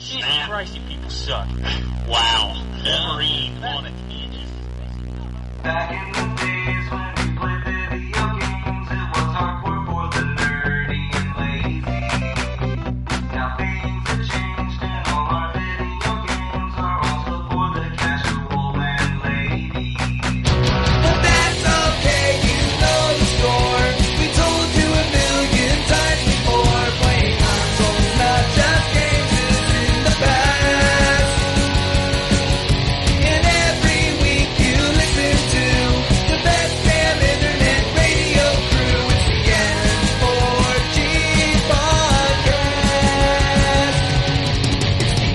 Jesus Christ, you people suck. Wow. Wolverine on it. Back in the days when we played video games, it was hardcore for the nerdy and lazy. Now things have changed and all our video games are also for the casual and lady. But that's okay, you know the score. We told you a million times before. Playing consoles, not just games, is in the past. And every week you listen to the best damn internet radio crew. It's the N4G podcast. It's the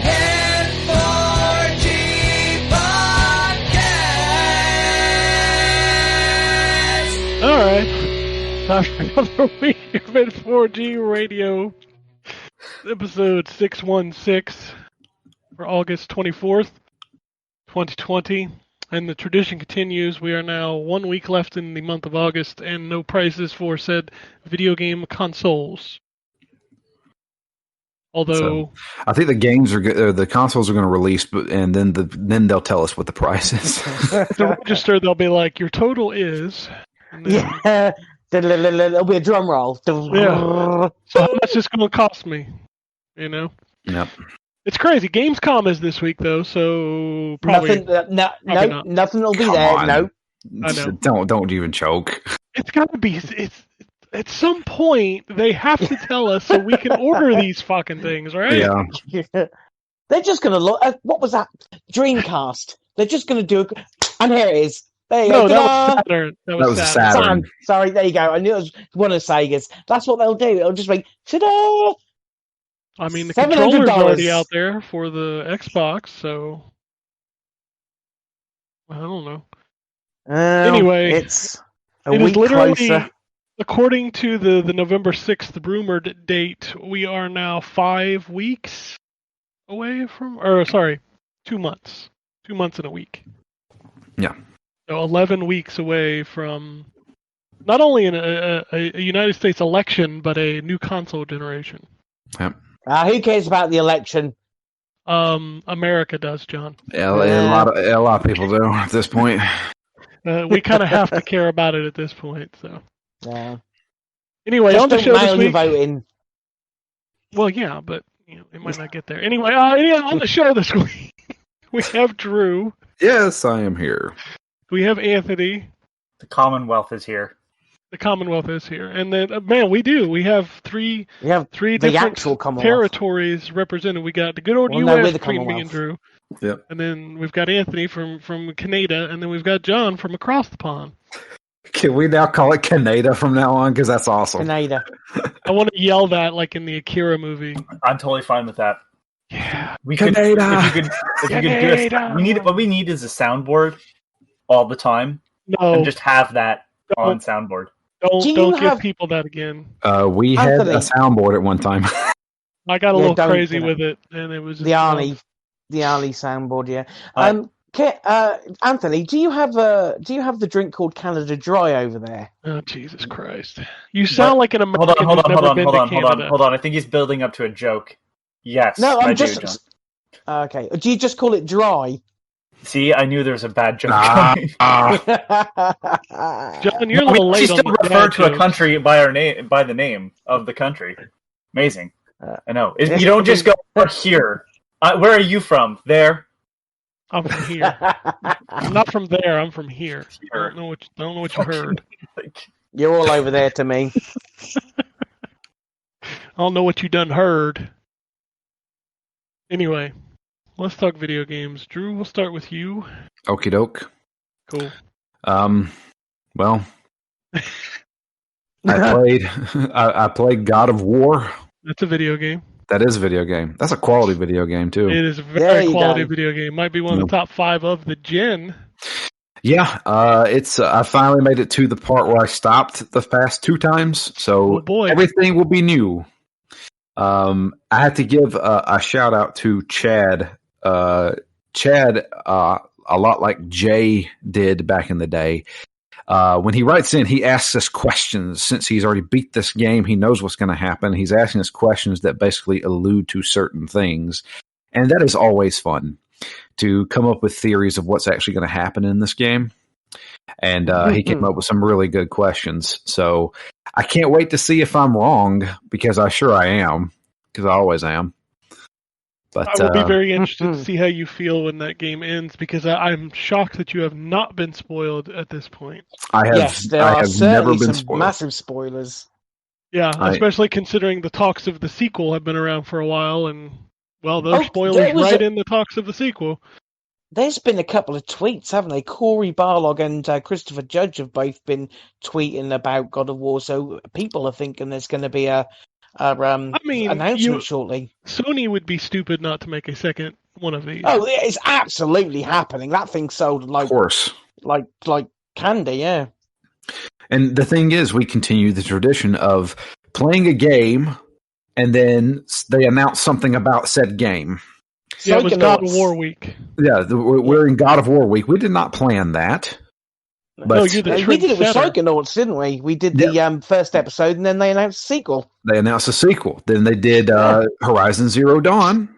N4G podcast. All right. After another week of N4G Radio, episode 616 for August 24th, 2020. And the tradition continues. We are now 1 week left in the month of August and no prices for said video game consoles. Although, I think the games are the consoles are going to release, and then they'll tell us what the price is. at the register, they'll be like, your total is... and then- Yeah. There'll be a drum roll. Yeah. So how much is going to cost me? You know? Yep. It's crazy. Gamescom is this week, though, so probably... Nothing. probably not. Nothing will be Come there. on. No. I know. Don't even choke. It's got to be... It's at some point, they have to tell us so we can order these fucking things, right? Yeah. They're just going to look. What was that? Dreamcast. They're just going to do it. And here it is. There you No, go. that Ta-da! was Saturn. That That was was a Saturn. Saturn. Sorry, there you go. I knew it was one of Sega's. That's what they'll do. It'll just be, ta-da! I mean, the $700. controller's already out there for the Xbox, so... I don't know. Anyway, it's a It is week literally, closer. according to the November 6th rumored date, we are now 5 weeks away from... Or, sorry, 2 months. 2 months and a week. Yeah. So 11 weeks away from not only a United States election, but a new console generation. Yep. Who cares about the election? America does, John. Yeah, a lot of people do at this point. We kind of have to care about it at this point. So Yeah. anyway, Just on the don't show this mail your week. vote in. Well, yeah, but it might not get there. Anyway, on the show this week, we have Drew. Yes, I am here. We have Anthony. The Commonwealth is here. The Commonwealth is here, and then man, we do. We have three We have three the different actual Commonwealth. territories represented. We got the good old Well, no, we're U.S. the between me and Commonwealth. Drew. Yep. And then we've got Anthony from Canada, and then we've got John from across the pond. Can we now call it Canada from now on? Because that's awesome. Canada. I want to yell that like in the Akira movie. I'm totally fine with that. Yeah. We could, Canada. if you could do what we need is a soundboard all the time, No, and just have that on Don't. soundboard. Do you don't give have- people that again. We had Anthony. a soundboard at one time. I got a Yeah, little don't, crazy you know. with it, and it was The Arnie soundboard, yeah. Hi. Anthony, do you have the drink called Canada Dry over there? Oh Jesus Christ! You sound like an American Hold who's never been to Canada. on. I think he's building up to a joke. Yes, No, I I'm do, just John. okay. Do you just call it dry? See, I knew there was a bad joke Ah, coming. John, you're a We little actually late on still the refer dad to a jokes. country by the name of the country. Amazing. I know. yeah. You don't just go "We're here. Where are you from? There. I'm from here. I'm not from there. I'm from here. I don't know what you heard. You're all over there to me. I don't know what you done heard. Anyway, let's talk video games. Drew, we'll start with you. Okie doke. Cool. Well, I played God of War. That's a video game. That is a video game. That's a quality video game too. It is a There very you quality go. video game. Might be one of the top 5 of the gen. Yeah, it's. I finally made it to the part where I stopped the past 2 times, so Oh, boy. everything will be new. I had to give a shout out to Chad. Chad, a lot like Jay did back in the day. When he writes in, he asks us questions. Since he's already beat this game, he knows what's going to happen. He's asking us questions that basically allude to certain things. And that is always fun to come up with theories of what's actually going to happen in this game. And he came up with some really good questions. So I can't wait to see if I'm wrong, because I am, because I always am. But I will be very interested to see how you feel when that game ends, because I'm shocked that you have not been spoiled at this point. Yes, there I are have certainly never been some spoiled. massive spoilers. Yeah, especially considering the talks of the sequel have been around for a while, and, well, those Oh, spoilers there was right a- in the talks of the sequel. There's been a couple of tweets, haven't they? Corey Barlog and Christopher Judge have both been tweeting about God of War, so people are thinking there's going to be a announcement shortly. Sony would be stupid not to make a second one of these. Oh, it's absolutely happening. That thing sold Of like course. like candy, yeah. And the thing is, we continue the tradition of playing a game, and then they announce something about said game. Yeah, it was God of Psychonauts. War week. Yeah, we're in God of War week. We did not plan that. But No, you're the We did it with trendsetter. Psychonauts, didn't we? We did the first episode, and then they announced the sequel. they announced a sequel. Then they did Horizon Zero Dawn.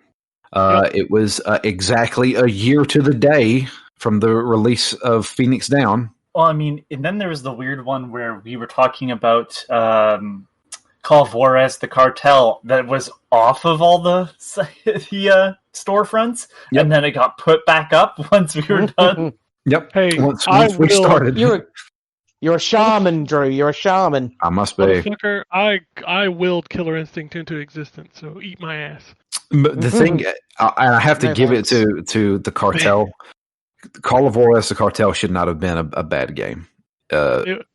It was exactly a year to the day from the release of Phoenix Down. Well, I mean, and then there was the weird one where we were talking about Call of Juarez, the cartel, that was off of all the storefronts, and then it got put back up once we were done. Yep. Hey, once I we will- started, You're a shaman, Drew. You're a shaman. I must be. Motherfucker, I willed Killer Instinct into existence, so eat my ass. But the thing, I have to No give it thanks. to the cartel. Call of Juarez, the cartel should not have been a bad game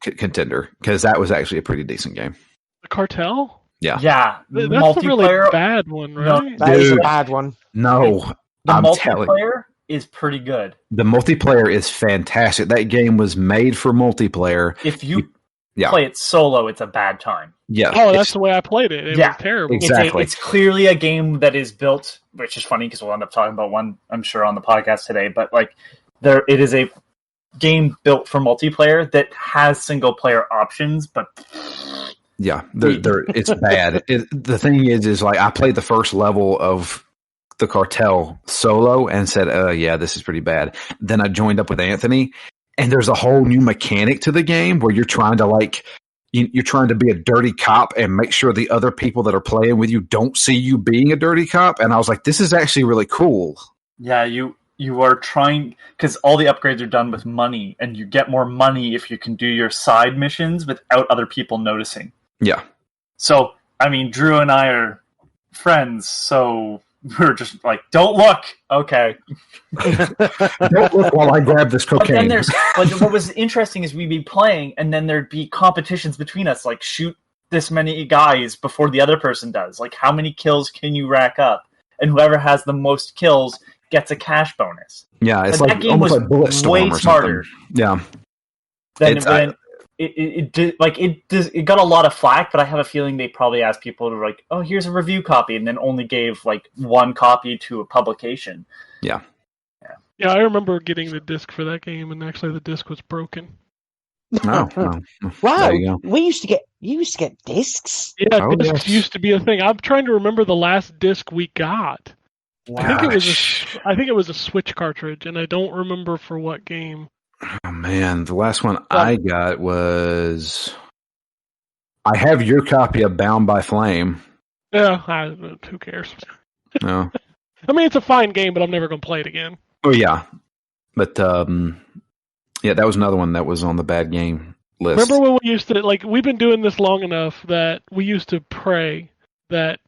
contender, because that was actually a pretty decent game. The Cartel? Yeah. Yeah, That's a really multiplayer. bad one, No, right? That is a Dude. bad one. No, The I'm telling you. multiplayer is pretty good. The multiplayer is fantastic. That game was made for multiplayer. If you Yeah. play it solo, it's a bad time. Yeah. Oh, that's it's- the way I played it. It Yeah. was terrible. Exactly. It's clearly a game that is built, which is funny because we'll end up talking about one, I'm sure, on the podcast today. But like, it is a game built for multiplayer that has single player options, but Yeah, it's bad. The thing is like I played the first level of the cartel solo and said, yeah, this is pretty bad. Then I joined up with Anthony, and there's a whole new mechanic to the game where you're trying to like you're trying to be a dirty cop and make sure the other people that are playing with you don't see you being a dirty cop. And I was like, this is actually really cool. yeah, you are trying, because all the upgrades are done with money, and you get more money if you can do your side missions without other people noticing. Yeah. So, I mean, Drew and I are friends, so we're just like, don't look. Okay. Don't look while I grab this But then cocaine. there's, like, what was interesting is we'd be playing, and then there'd be competitions between us, like, shoot this many guys before the other person does. Like, how many kills can you rack up? And whoever has the most kills gets a cash bonus. Yeah, it's But like that game almost was like Bulletstorm way or something. smarter. Yeah. Then It's- it got a lot of flack, but I have a feeling they probably asked people to like, oh, here's a review copy, and then only gave like one copy to a publication. Yeah, I remember getting the disc for that game, and actually the disc was broken. Oh, Wow, There you go. you used to get discs. Yeah, Oh, discs yes. used to be a thing. I'm trying to remember the last disc we got. I think it was a Switch cartridge, and I don't remember for what game. Oh man, the last one I got was I have your copy of Bound by Flame. Yeah, who cares? No. I mean, it's a fine game, but I'm never going to play it again. Oh yeah. But yeah, that was another one that was on the bad game list. Remember when we used to, like, we've been doing this long enough that we used to pray that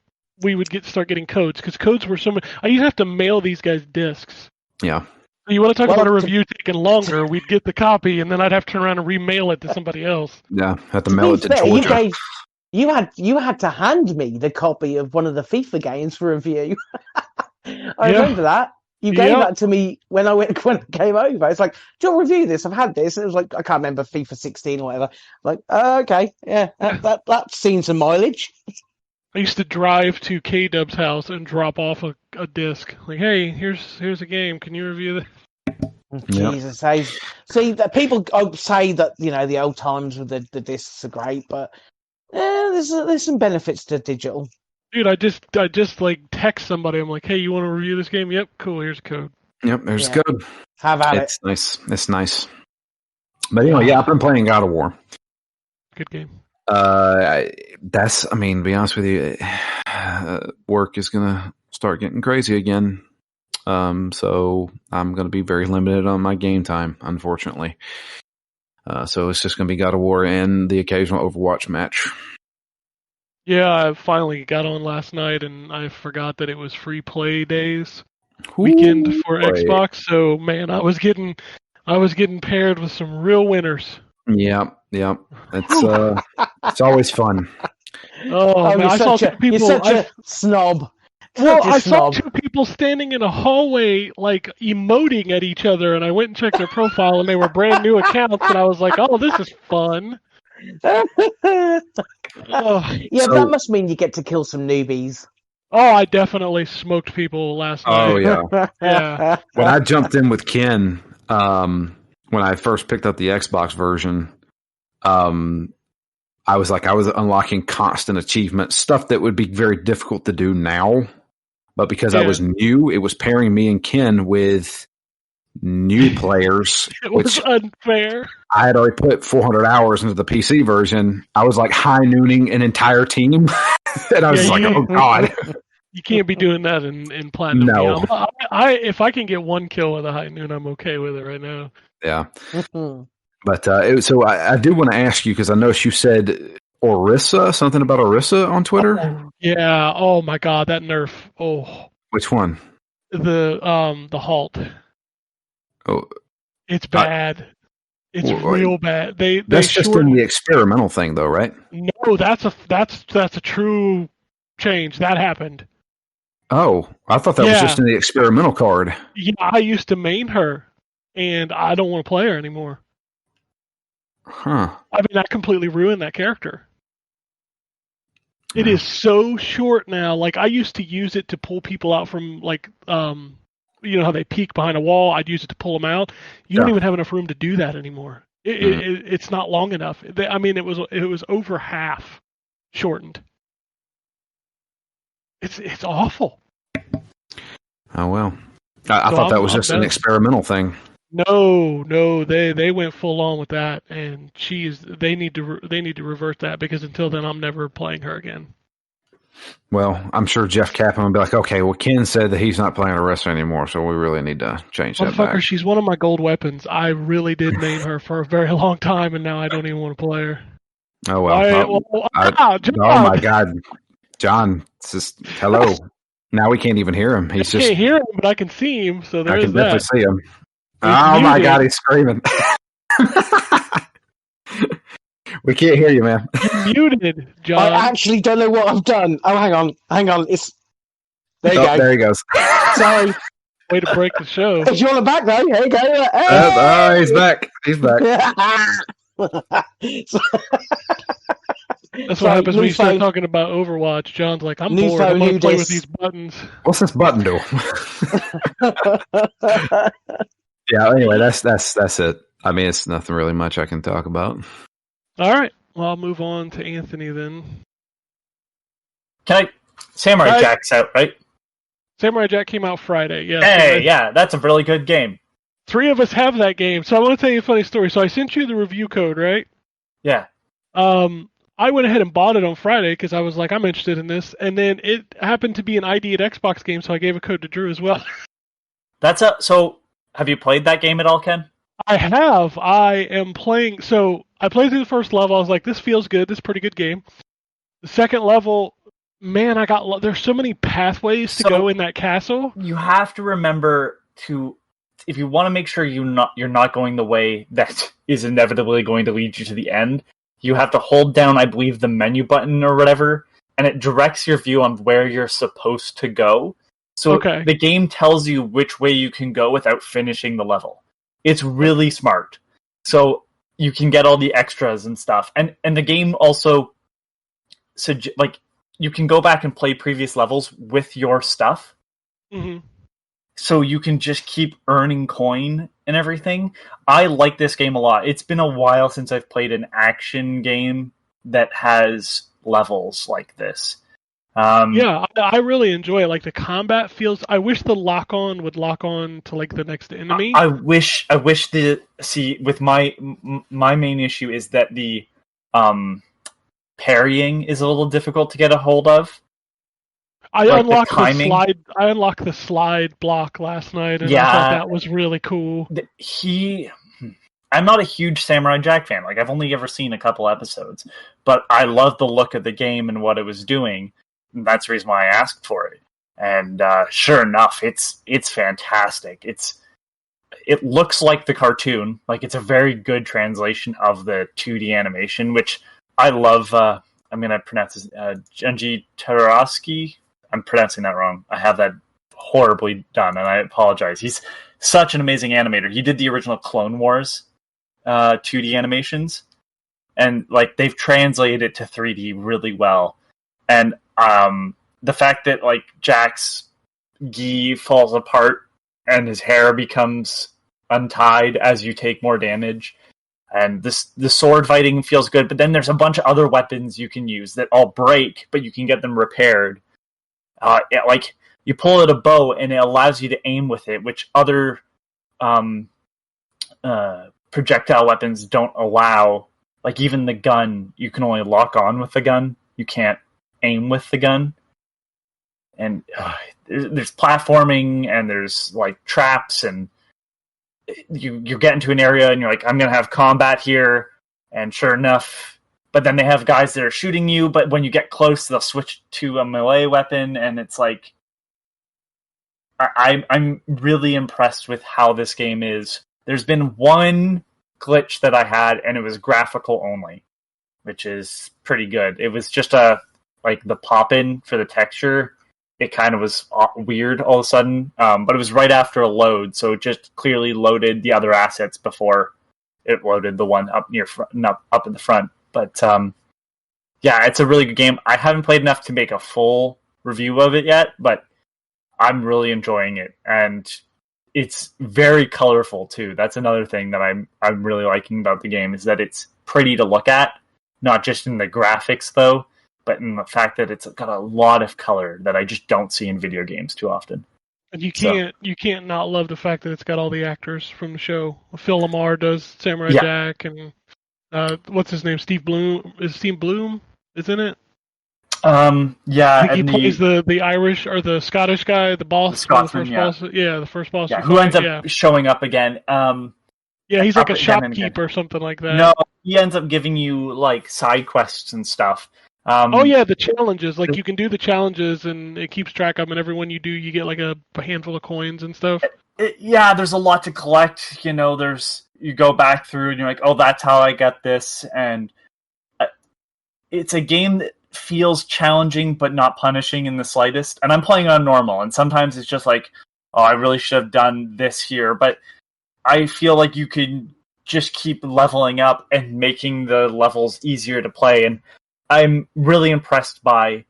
we would start getting codes, because codes were so many. I used to have to mail these guys discs. Yeah. You want to talk Well, about a review taking longer? We'd get the copy, and then I'd have to turn around and remail it to somebody else. Yeah. Have to To mail be it to fair, Georgia. you had to hand me the copy of one of the FIFA games for review. I Yeah. remember that. You gave Yeah. that to me when I came over. It's like, do you want to review this? I've had this. And it was like, I can't remember, FIFA 16 or whatever. Like, okay, yeah, that's seen some mileage. I used to drive to K-Dub's house and drop off a disc. Like, hey, here's a game. Can you review this? Yep. Jesus, see that people say that the old times with the discs are great, but there's some benefits to digital. Dude, I just like text somebody. I'm like, hey, you want to review this game? Yep, cool. Here's a code. Yep, there's Yeah. code. Have at It's nice. It's nice. But anyway, I've been playing God of War. Good game. To be honest with you, work is gonna start getting crazy again. So I'm gonna be very limited on my game time, unfortunately. So it's just gonna be God of War and the occasional Overwatch match. Yeah, I finally got on last night, and I forgot that it was free play days Ooh, weekend for boy. Xbox. So man, I was getting paired with some real winners. Yep. It's always fun. Oh, man, I saw two people. You're such a snob. Well, Such a I saw snob. two people standing in a hallway, like emoting at each other, and I went and checked their profile, and they were brand new accounts, and I was like, "Oh, this is fun." Oh, Yeah, So- that must mean you get to kill some newbies. I definitely smoked people last Oh night. yeah. Yeah. When I jumped in with Ken, when I first picked up the Xbox version, I was unlocking constant achievements, stuff that would be very difficult to do now. But because I Yeah. was new, it was pairing me and Ken with new players, It was which unfair. I had already put 400 hours into the PC version. I was like high nooning an entire team. And I was Yeah, like, you- oh God. You can't be doing that in Platinum. No. If I can get one kill with a high noon, I'm okay with it right now. Yeah. But so I do want to ask you, because I know you said Orisa, something about Orisa on Twitter. Yeah. Oh my God, that nerf. Oh, Which one? the halt. Oh, It's bad. It's Well, real bad. They that's just in shortened- the experimental thing, though, right? No, that's a true change. That happened. Oh, I thought that was Yeah. just in the experimental card. Yeah, I used to main her, and I don't want to play her anymore. Huh. I mean, that completely ruined that character. It is so short now. Like, I used to use it to pull people out from, like, you know how they peek behind a wall? I'd use it to pull them out. You don't Yeah. even have enough room to do that anymore. It's not long enough. I mean, it was over half shortened. It's awful. Oh well. I So thought that I'm- was I'm just an done. experimental thing. No, they went full on with that, and they need to revert that, because until then, I'm never playing her again. Well, I'm sure Jeff Kaplan will be like, okay, well, Ken said that he's not playing Orisa anymore, so we really need to change that Motherfucker, back. she's one of my gold weapons. I really did main her for a very long time, and now I don't even want to play her. Oh well. John, Oh my God, John! It's just, hello. Now we can't even hear him. I He's can't just. hear him, but I can see him, so I there's can definitely that. see him. He's Oh my muted. God, he's screaming. We can't hear you, man. You're muted, John. I actually don't know what I've done. Oh, hang on. It's there you Oh, go. there he goes. Sorry. Way to break the show. If you want it back though, here you go. Oh, he's back. He's back. That's what happens when you start talking about Overwatch. John's like, I'm New bored. I'm phone, going new to play with disc. these buttons. What's this button do? Yeah. Anyway, that's it. I mean, it's nothing really much I can talk about. All right. Well, I'll move on to Anthony then. Samurai Right. Jack's out, right? Samurai Jack came out Friday. Yeah. Hey, yeah, that's a really good game. 3 of us have that game. So I want to tell you a funny story. So I sent you the review code, right? Yeah. I went ahead and bought it on Friday because I was like, I'm interested in this. And then it happened to be an ID at Xbox game, so I gave a code to Drew as well. So have you played that game at all, Ken? I have. I am playing. So I played through the first level. I was like, this feels good. This is a pretty good game. The second level, man, there's so many pathways to So- go in that castle. You have to remember to, if you want to make sure you're not going the way that is inevitably going to lead you to the end, you have to hold down, I believe, the menu button or whatever, and it directs your view on where you're supposed to go. So Okay. the game tells you which way you can go without finishing the level. It's really smart. So you can get all the extras and stuff. And the game also, you can go back and play previous levels with your stuff. hmm So you can just keep earning coin and everything. I like this game a lot. It's been a while since I've played an action game that has levels like this. Yeah, I really enjoy it. Like the combat feels. I wish the lock on would lock on to like the next enemy. I wish with my main issue is that the parrying is a little difficult to get a hold of. I Like unlocked the the timing. slide. I unlocked the slide block last night, and I Yeah. thought that was really cool. I'm not a huge Samurai Jack fan. Like, I've only ever seen a couple episodes, but I love the look of the game and what it was doing. And that's the reason why I asked for it. And sure enough, it's fantastic. It looks like the cartoon. Like, it's a very good translation of the 2D animation, which I love. I'm going to pronounce it Genji Taraski. I'm pronouncing that wrong. I have that horribly done, and I apologize. He's such an amazing animator. He did the original Clone Wars 2D animations, and like they've translated it to 3D really well. And the fact that like Jack's gi falls apart and his hair becomes untied as you take more damage, and the sword fighting feels good. But then there's a bunch of other weapons you can use that all break, but you can get them repaired. Like you pull out a bow and it allows you to aim with it, which other projectile weapons don't allow. Like even the gun, you can only lock on with the gun. You can't aim with the gun. And there's platforming and there's like traps, and you get into an area and you're like, I'm going to have combat here. And sure enough, but then they have guys that are shooting you, but when you get close, they'll switch to a melee weapon, and it's like, I'm really impressed with how this game is. There's been one glitch that I had, and it was graphical only, which is pretty good. It was just the pop-in for the texture. It kind of was weird all of a sudden, but it was right after a load, so it just clearly loaded the other assets before it loaded the one up up in the front. But yeah, it's a really good game. I haven't played enough to make a full review of it yet, but I'm really enjoying it, and it's very colorful too. That's another thing that I'm really liking about the game, is that it's pretty to look at, not just in the graphics though, but in the fact that it's got a lot of color that I just don't see in video games too often. And you can't not love the fact that it's got all the actors from the show. Phil Lamar does Samurai Jack, and what's his name? Steve Bloom. Is Steve Bloom? Isn't it? Yeah, I think he plays the Irish or the Scottish guy, the boss, the Scotsman, boss. Yeah, the first boss. Yeah, who ends up showing up again. Yeah, he's like a shopkeeper or something like that. No, he ends up giving you like side quests and stuff. Oh yeah, the challenges. Like you can do the challenges, and it keeps track of them. And every one you do, you get like a handful of coins and stuff. Yeah, there's a lot to collect. You know, you go back through, and you're like, oh, that's how I get this. And it's a game that feels challenging but not punishing in the slightest. And I'm playing on normal, and sometimes it's just like, oh, I really should have done this here. But I feel like you could just keep leveling up and making the levels easier to play. And I'm really impressed by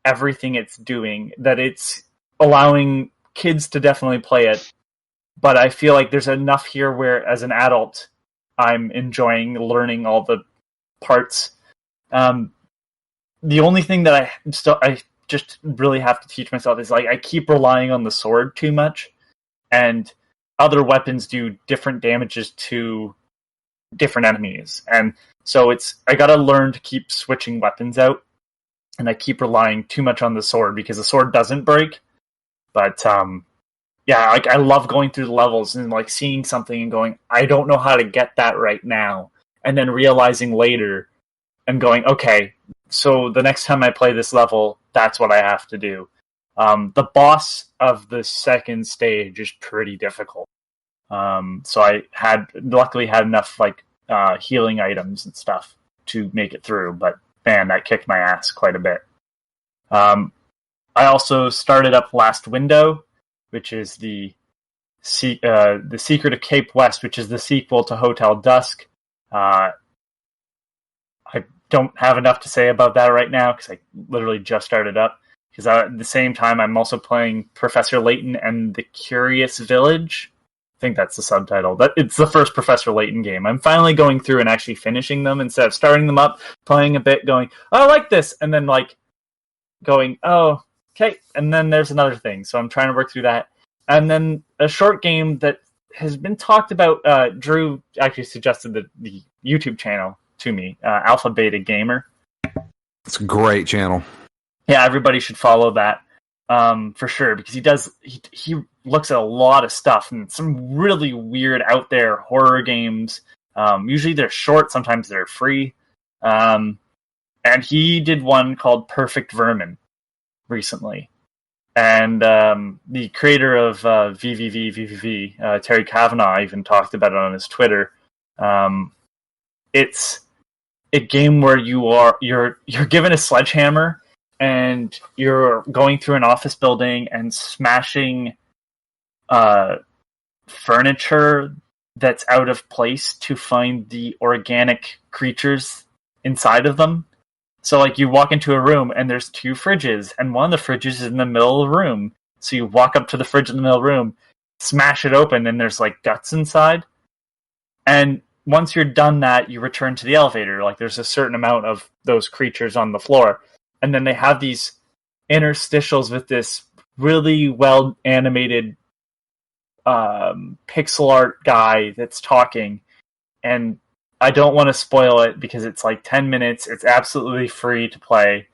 everything it's doing, that it's allowing kids to definitely play it. But I feel like there's enough here where, as an adult, I'm enjoying learning all the parts. The only thing that I just really have to teach myself is like I keep relying on the sword too much, and other weapons do different damages to different enemies, and so I gotta learn to keep switching weapons out, and I keep relying too much on the sword because the sword doesn't break. But yeah, like I love going through the levels and like seeing something and going, I don't know how to get that right now, and then realizing later and going, okay, so the next time I play this level, that's what I have to do. The boss of the second stage is pretty difficult. So I luckily had enough like healing items and stuff to make it through, but man, that kicked my ass quite a bit. I also started up Last Window, which is the Secret of Cape West, which is the sequel to Hotel Dusk. I don't have enough to say about that right now because I literally just started up. Because at the same time, I'm also playing Professor Layton and the Curious Village. I think that's the subtitle. It's the first Professor Layton game. I'm finally going through and actually finishing them instead of starting them up, playing a bit, going, oh, I like this, and then like going, oh, okay, and then there's another thing. So I'm trying to work through that. And then a short game that has been talked about, Drew actually suggested the YouTube channel to me, Alpha Beta Gamer. It's a great channel. Yeah, everybody should follow that for sure, because he looks at a lot of stuff and some really weird out there horror games. Usually they're short, sometimes they're free. And he did one called Perfect Vermin recently. And the creator of VVV, Terry Kavanagh, even talked about it on his Twitter. It's a game where you're given a sledgehammer and you're going through an office building and smashing furniture that's out of place to find the organic creatures inside of them. So, like, you walk into a room and there's 2 fridges, and one of the fridges is in the middle of the room. So you walk up to the fridge in the middle of the room, smash it open, and there's, like, guts inside. And once you're done that, you return to the elevator. Like, there's a certain amount of those creatures on the floor. And then they have these interstitials with this really well-animated pixel art guy that's talking. And I don't want to spoil it because it's like 10 minutes. It's absolutely free to play.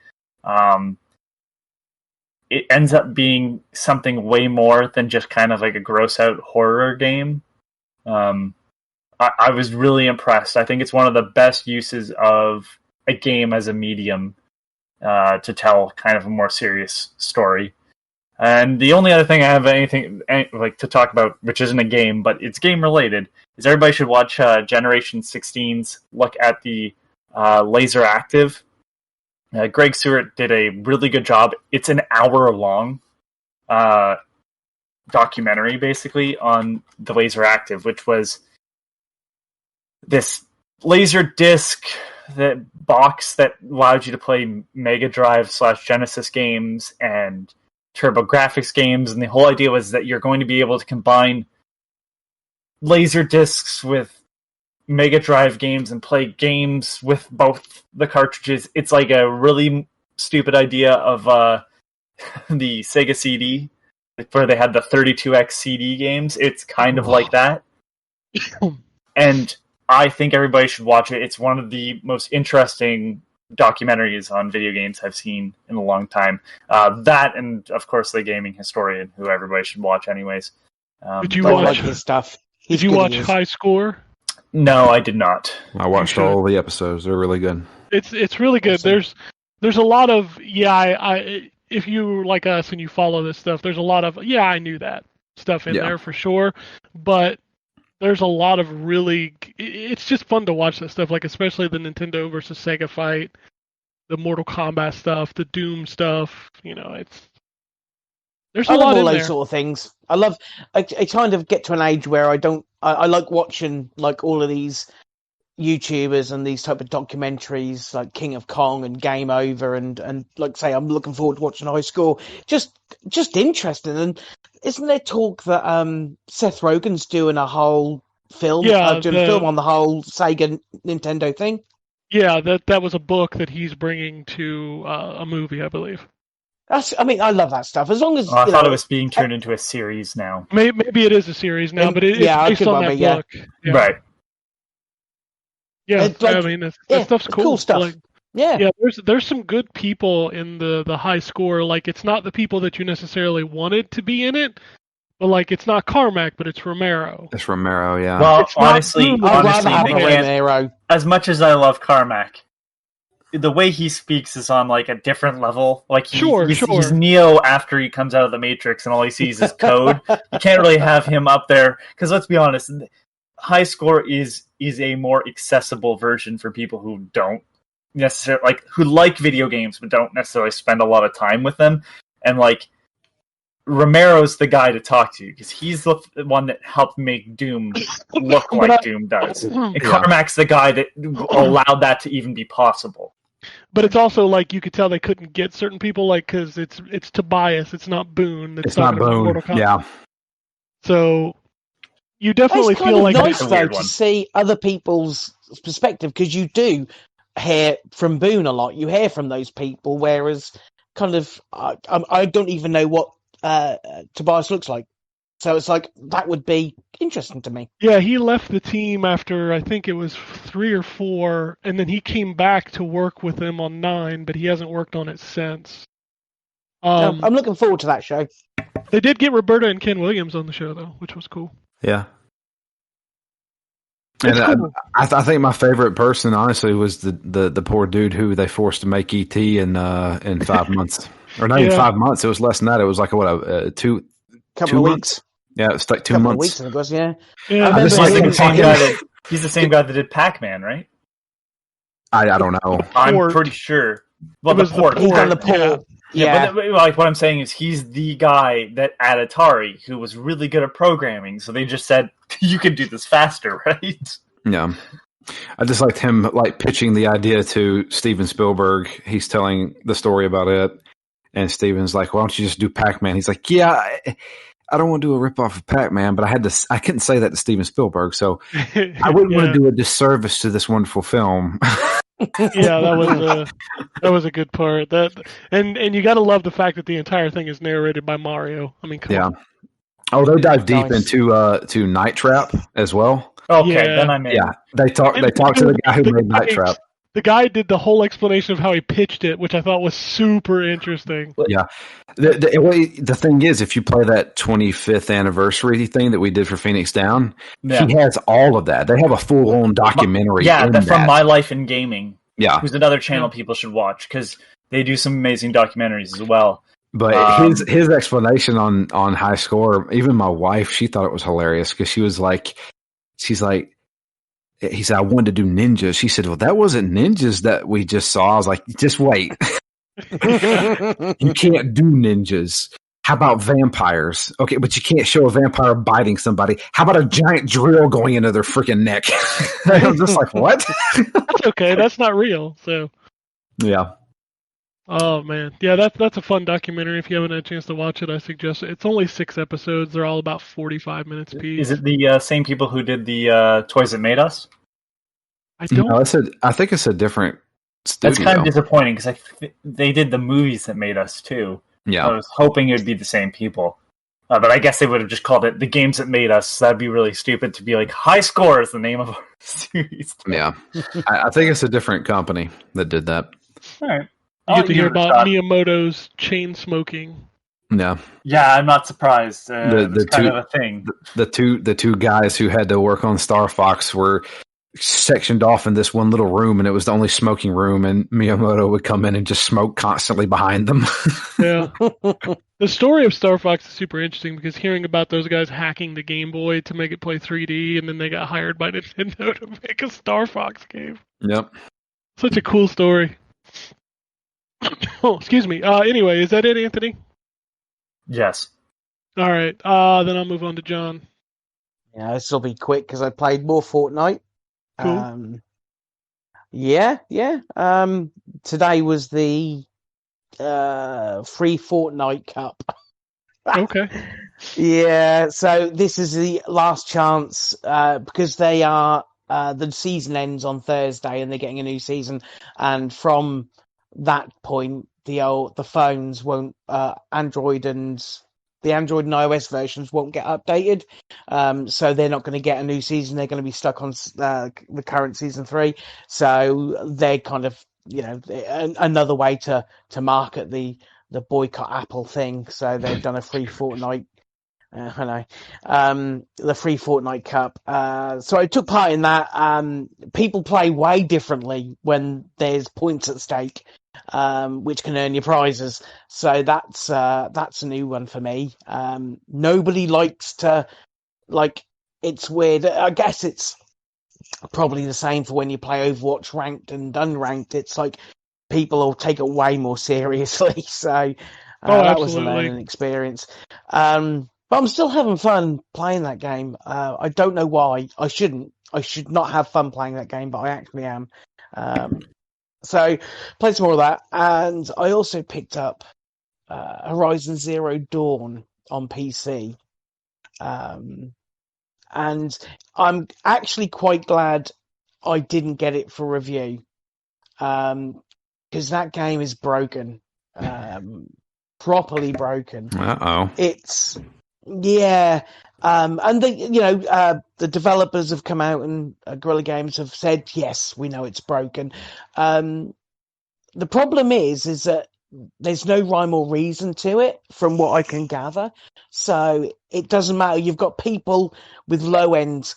It ends up being something way more than just kind of like a gross out horror game. I was really impressed. I think it's one of the best uses of a game as a medium to tell kind of a more serious story. And the only other thing I have to talk about, which isn't a game, but it's game related, is everybody should watch Generation 16's look at the Laser Active. Greg Stewart did a really good job. It's an hour-long documentary, basically, on the Laser Active, which was this laser disc, that box that allowed you to play Mega Drive / Genesis games and TurboGrafx games, and the whole idea was that you're going to be able to combine laser discs with Mega Drive games and play games with both the cartridges. It's like a really stupid idea of the Sega CD, where they had the 32X CD games. It's kind of like that. And I think everybody should watch it. It's one of the most interesting documentaries on video games I've seen in a long time. That, and of course, The Gaming Historian, who everybody should watch anyways. Did you watch his stuff? Did you watch High Score? No, I did not. I watched all the episodes. They're really good. It's really good. There's a lot of I if you like us and you follow this stuff, there's a lot of I knew that stuff in there for sure, but there's a lot of really, it's just fun to watch that stuff, like especially the Nintendo versus Sega fight, the Mortal Kombat stuff, the Doom stuff. There's a lot in all those there. sort of things. I kind of get to an age where I like watching like all of these YouTubers and these type of documentaries like King of Kong and Game Over and like say I'm looking forward to watching High Score. Just interesting. And isn't there talk that Seth Rogen's doing a whole film, film on the whole Sega Nintendo thing? Yeah, that was a book that he's bringing to a movie, I believe. I love that stuff. As long as I thought it was being turned into a series now. Maybe it is a series now, but it's based on that book. Yeah. Right. Yeah, that stuff's cool stuff. Like, yeah. There's some good people in the High Score. Like, it's not the people that you necessarily wanted to be in it, but like it's not Carmack, but it's Romero. It's Romero, yeah. Well, honestly, Romero. As much as I love Carmack, the way he speaks is on like a different level. Like he's Neo after he comes out of the Matrix and all he sees is code. You can't really have him up there because let's be honest, High Score is a more accessible version for people who don't necessarily who like video games but don't necessarily spend a lot of time with them. And like Romero's the guy to talk to because he's the one that helped make Doom look like Doom does. And Carmack's the guy that allowed that to even be possible. But it's also like you could tell they couldn't get certain people like because it's Tobias, it's not Boone. It's not Boone. Yeah. So you definitely feel like it's nice though to see other people's perspective because you do hear from Boone a lot. You hear from those people, whereas kind of I don't even know what Tobias looks like. So it's like that would be interesting to me. Yeah, he left the team after I think it was 3 or 4, and then he came back to work with them on 9, but he hasn't worked on it since. I'm looking forward to that show. They did get Roberta and Ken Williams on the show though, which was cool. Yeah. It's And cool. I think my favorite person, honestly, was the poor dude who they forced to make ET in 5 months, or not even 5 months. It was less than that. It was like what two Couple of months. weeks. Yeah, it was like 2 Couple months. of weeks, I think it was, yeah. Yeah, I just remember like him- He's the same guy that did Pac-Man, right? I don't know. I'm Port. pretty sure. Well, It the was the port. He's done the Yeah. port. Yeah. But like what I'm saying is he's the guy that at Atari who was really good at programming, so they just said, you can do this faster, right? Yeah. I just liked him like pitching the idea to Steven Spielberg. He's telling the story about it, and Steven's like, "Why don't you just do Pac-Man?" He's like, "Yeah, I don't want to do a ripoff of Pac-Man, but I couldn't say that to Steven Spielberg, so I wouldn't want to do a disservice to this wonderful film." Yeah, that was a good part. And you got to love the fact that the entire thing is narrated by Mario. I mean, come Yeah. on. Oh, they dive deep Nice. into Night Trap as well. Okay, Yeah. then I'm in. Yeah, they talk to the guy who made Night Trap. The guy did the whole explanation of how he pitched it, which I thought was super interesting. Yeah. The thing is, if you play that 25th anniversary thing that we did for Phoenix Down, Yeah. he has all of that. They have a full-on documentary. Yeah, in that's from that. My Life in Gaming, Yeah, who's another channel people should watch because they do some amazing documentaries as well. but his explanation on High Score, even my wife, she thought it was hilarious because she's like, he said, I wanted to do ninjas. She said, well, that wasn't ninjas that we just saw. I was like, just wait. You can't do ninjas. How about vampires? Okay, but you can't show a vampire biting somebody. How about a giant drill going into their freaking neck? I'm just like, what? That's okay. That's not real. So, Yeah. oh man, yeah, that's a fun documentary. If you haven't had a chance to watch it, I suggest it. It's only 6 episodes. They're all about 45 minutes piece. Is it the same people who did the Toys That Made Us? I don't. No, I think it's a different studio. That's kind of disappointing because they did the movies that made us too. I Yeah. was hoping it would be the same people. But I guess they would have just called it The Games That Made Us. That'd be really stupid to be like, High Score is the name of our series. Yeah. I think it's a different company that did that. All right. You get to hear give it a about shot. Miyamoto's chain smoking. Yeah. Yeah, I'm not surprised. The It's kind two- of a thing. The two guys who had to work on Star Fox were sectioned off in this one little room, and it was the only smoking room, and Miyamoto would come in and just smoke constantly behind them. Yeah. The story of Star Fox is super interesting because hearing about those guys hacking the Game Boy to make it play 3D, and then they got hired by Nintendo to make a Star Fox game. Yep. Such a cool story. Oh, excuse me. Anyway, is that it, Anthony? Yes. All right. Then I'll move on to John. Yeah, this will be quick because I played more Fortnite. Cool. Yeah. Today was the free Fortnite Cup. Okay. Yeah, so this is the last chance because they are the season ends on Thursday and they're getting a new season, and from that point the phones won't Android and iOS versions won't get updated, so they're not going to get a new season. They're going to be stuck on the current season 3. So they're kind of another way to market the boycott Apple thing. So they've done a free Fortnite. The free Fortnite Cup. So I took part in that. People play way differently when there's points at stake, which can earn you prizes. So that's a new one for me. Nobody likes to, it's weird. I guess it's probably the same for when you play Overwatch ranked and unranked. It's like people will take it way more seriously. So that was a learning experience. But I'm still having fun playing that game. I don't know why. I shouldn't. I should not have fun playing that game, but I actually am. So played some more of that, and I also picked up Horizon Zero Dawn on PC. And I'm actually quite glad I didn't get it for review, because that game is broken. properly broken. Uh-oh. It's and the developers have come out and Guerrilla Games have said, yes, we know it's broken. The problem is that there's no rhyme or reason to it, from what I can gather. So it doesn't matter. You've got people with low end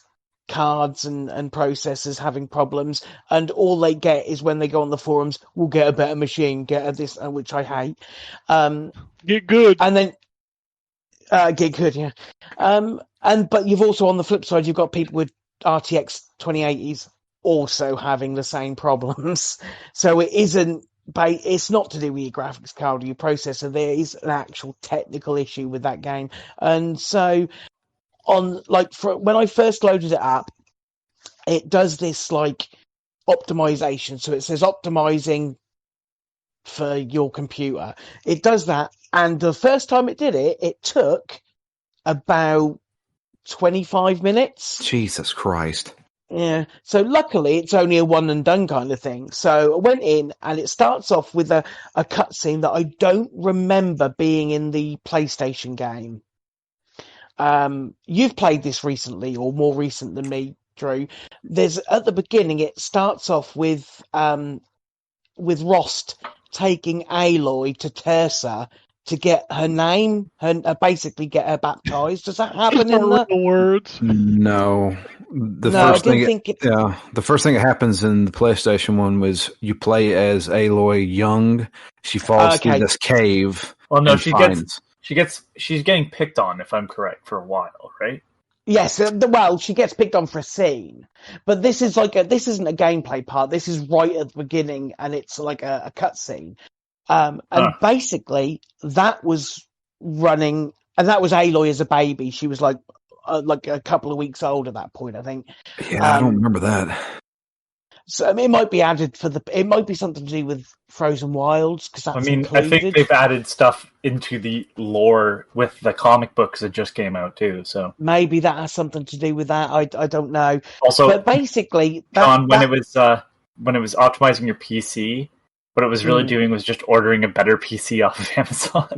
cards and processors having problems, and all they get is when they go on the forums, we'll get a better machine, get a this, which I hate. Get good. And then get good, yeah. But you've also, on the flip side, you've got people with RTX 2080s also having the same problems. So it's not to do with your graphics card or your processor. There is an actual technical issue with that game. And so when I first loaded it up, it does this like optimization. So it says optimizing for your computer. It does that. And the first time it did it, it took about 25 minutes. Jesus Christ. Yeah. So luckily, it's only a one and done kind of thing. So I went in, and it starts off with a cutscene that I don't remember being in the PlayStation game. You've played this recently, or more recent than me, Drew. At the beginning, it starts off with Rost taking Aloy to Tersa to get her name, basically get her baptized. Does that happen in the words? No. The first thing that happens in the PlayStation one was you play as Aloy young. She falls through this cave. Well, no, she's getting picked on, if I'm correct, for a while, right? Yes, well, she gets picked on for a scene, but this isn't a gameplay part. This is right at the beginning, and it's like a cutscene. Basically, that was running, and that was Aloy as a baby. She was like a couple of weeks old at that point, I think. Yeah, I don't remember that. So it might be added it might be something to do with Frozen Wilds, because that's included. I think they've added stuff into the lore with the comic books that just came out too. So maybe that has something to do with that. I don't know. Also, but basically, when it was optimizing your PC, what it was really doing was just ordering a better PC off of Amazon.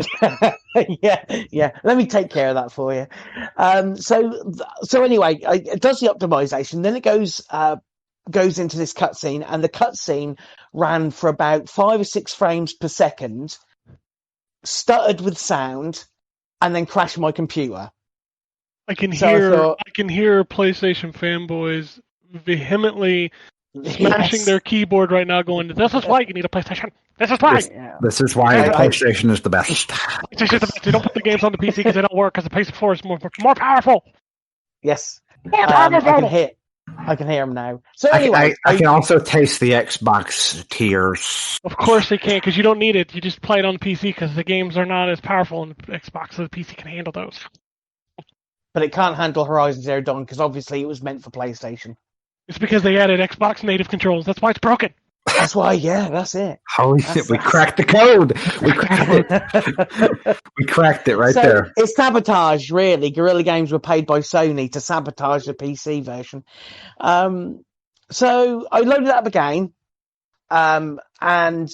yeah. Let me take care of that for you. So anyway, it does the optimization. Then it goes into this cutscene, and the cutscene ran for about 5 or 6 frames per second, stuttered with sound, and then crashed my computer. I can hear PlayStation fanboys vehemently smashing their keyboard right now, going, "This is why you need a PlayStation. This is why. This is why the PlayStation is the best. PlayStation is the best. You don't put the games on the PC because they don't work, because the PS4 is more powerful." Yes, more powerful. I can hear them now. So anyway, I can also taste the Xbox tears. Of course they can, because you don't need it. You just play it on the PC because the games are not as powerful on the Xbox, so the PC can handle those. But it can't handle Horizon Zero Dawn because obviously it was meant for PlayStation. It's because they added Xbox native controls. That's why it's broken. That's why, yeah, that's it. Holy shit, we cracked the code. We cracked it. We cracked it right there. It's sabotage, really. Guerrilla Games were paid by Sony to sabotage the PC version. So I loaded up again, and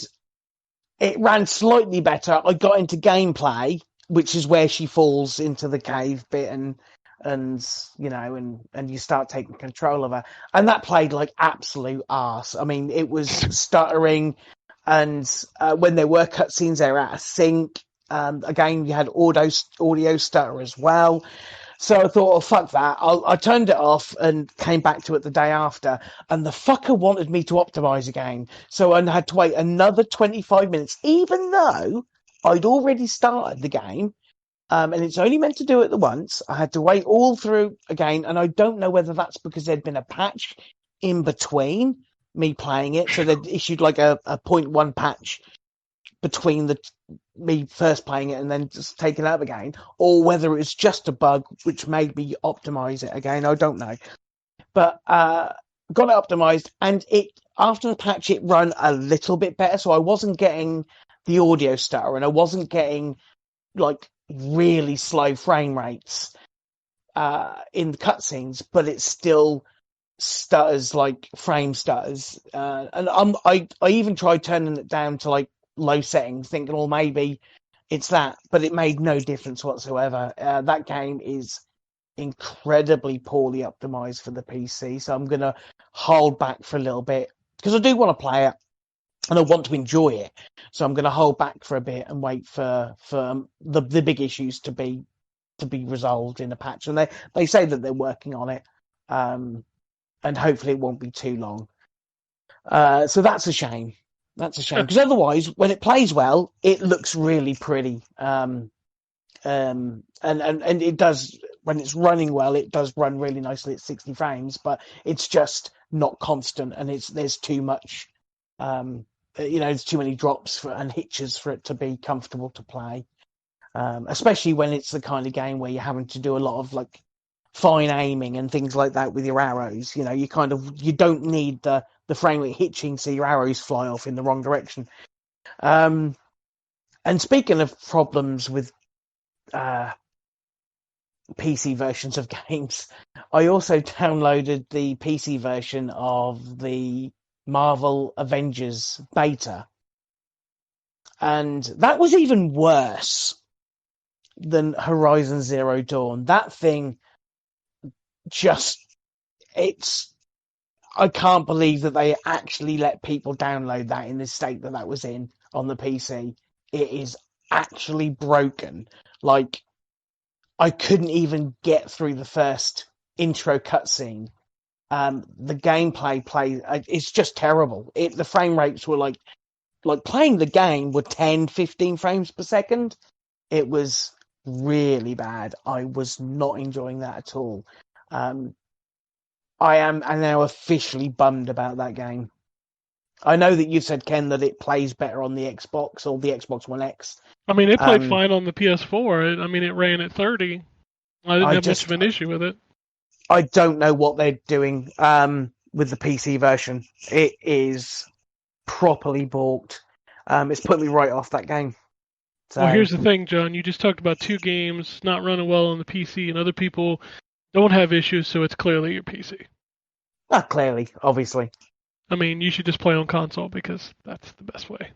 it ran slightly better. I got into gameplay, which is where she falls into the cave bit and you start taking control of her, and that played like absolute arse. I mean, it was stuttering, and when there were cutscenes, they were out of sync. Again, you had audio stutter as well. So I thought, oh, fuck that. I turned it off and came back to it the day after, and the fucker wanted me to optimize again. So I had to wait another 25 minutes, even though I'd already started the game. And it's only meant to do it the once. I had to wait all through again, and I don't know whether that's because there'd been a patch in between me playing it. So they'd issued like a 0.1 patch between me first playing it and then just taking it up again, or whether it's just a bug which made me optimize it again. I don't know. But got it optimized, and after the patch, it ran a little bit better. So I wasn't getting the audio stutter, and I wasn't getting like really slow frame rates in the cutscenes, but it still stutters, like frame stutters. And I even tried turning it down to like low settings, thinking, well, maybe it's that, but it made no difference whatsoever. That game is incredibly poorly optimized for the PC, so I'm going to hold back for a little bit because I do want to play it and I want to enjoy it. So I'm going to hold back for a bit and wait for the big issues to be resolved in a patch. And they say that they're working on it, and hopefully it won't be too long. So that's a shame. That's a shame because otherwise, when it plays well, it looks really pretty. And it does, when it's running well, it does run really nicely at 60 frames, but it's just not constant, and there's too much, there's too many drops and hitches for it to be comfortable to play. Especially when it's the kind of game where you're having to do a lot of like fine aiming and things like that with your arrows. You don't need the frame rate hitching so your arrows fly off in the wrong direction. And speaking of problems with PC versions of games, I also downloaded the PC version of the Marvel Avengers beta, and that was even worse than Horizon Zero Dawn. That thing I can't believe that they actually let people download that in the state that was in on the PC. It is actually broken. Like, I couldn't even get through the first intro cutscene. The gameplay it's just terrible. The frame rates were like playing the game were 10, 15 frames per second. It was really bad. I was not enjoying that at all. I am now officially bummed about that game. I know that you said, Ken, that it plays better on the Xbox or the Xbox One X. I mean, it played fine on the PS4. It ran at 30. I didn't have much of an issue with it. I don't know what they're doing with the PC version. It is properly balked. It's put me right off that game. So, well, here's the thing, John. You just talked about two games not running well on the PC, and other people don't have issues, so it's clearly your PC. Not clearly, obviously. I mean, you should just play on console because that's the best way.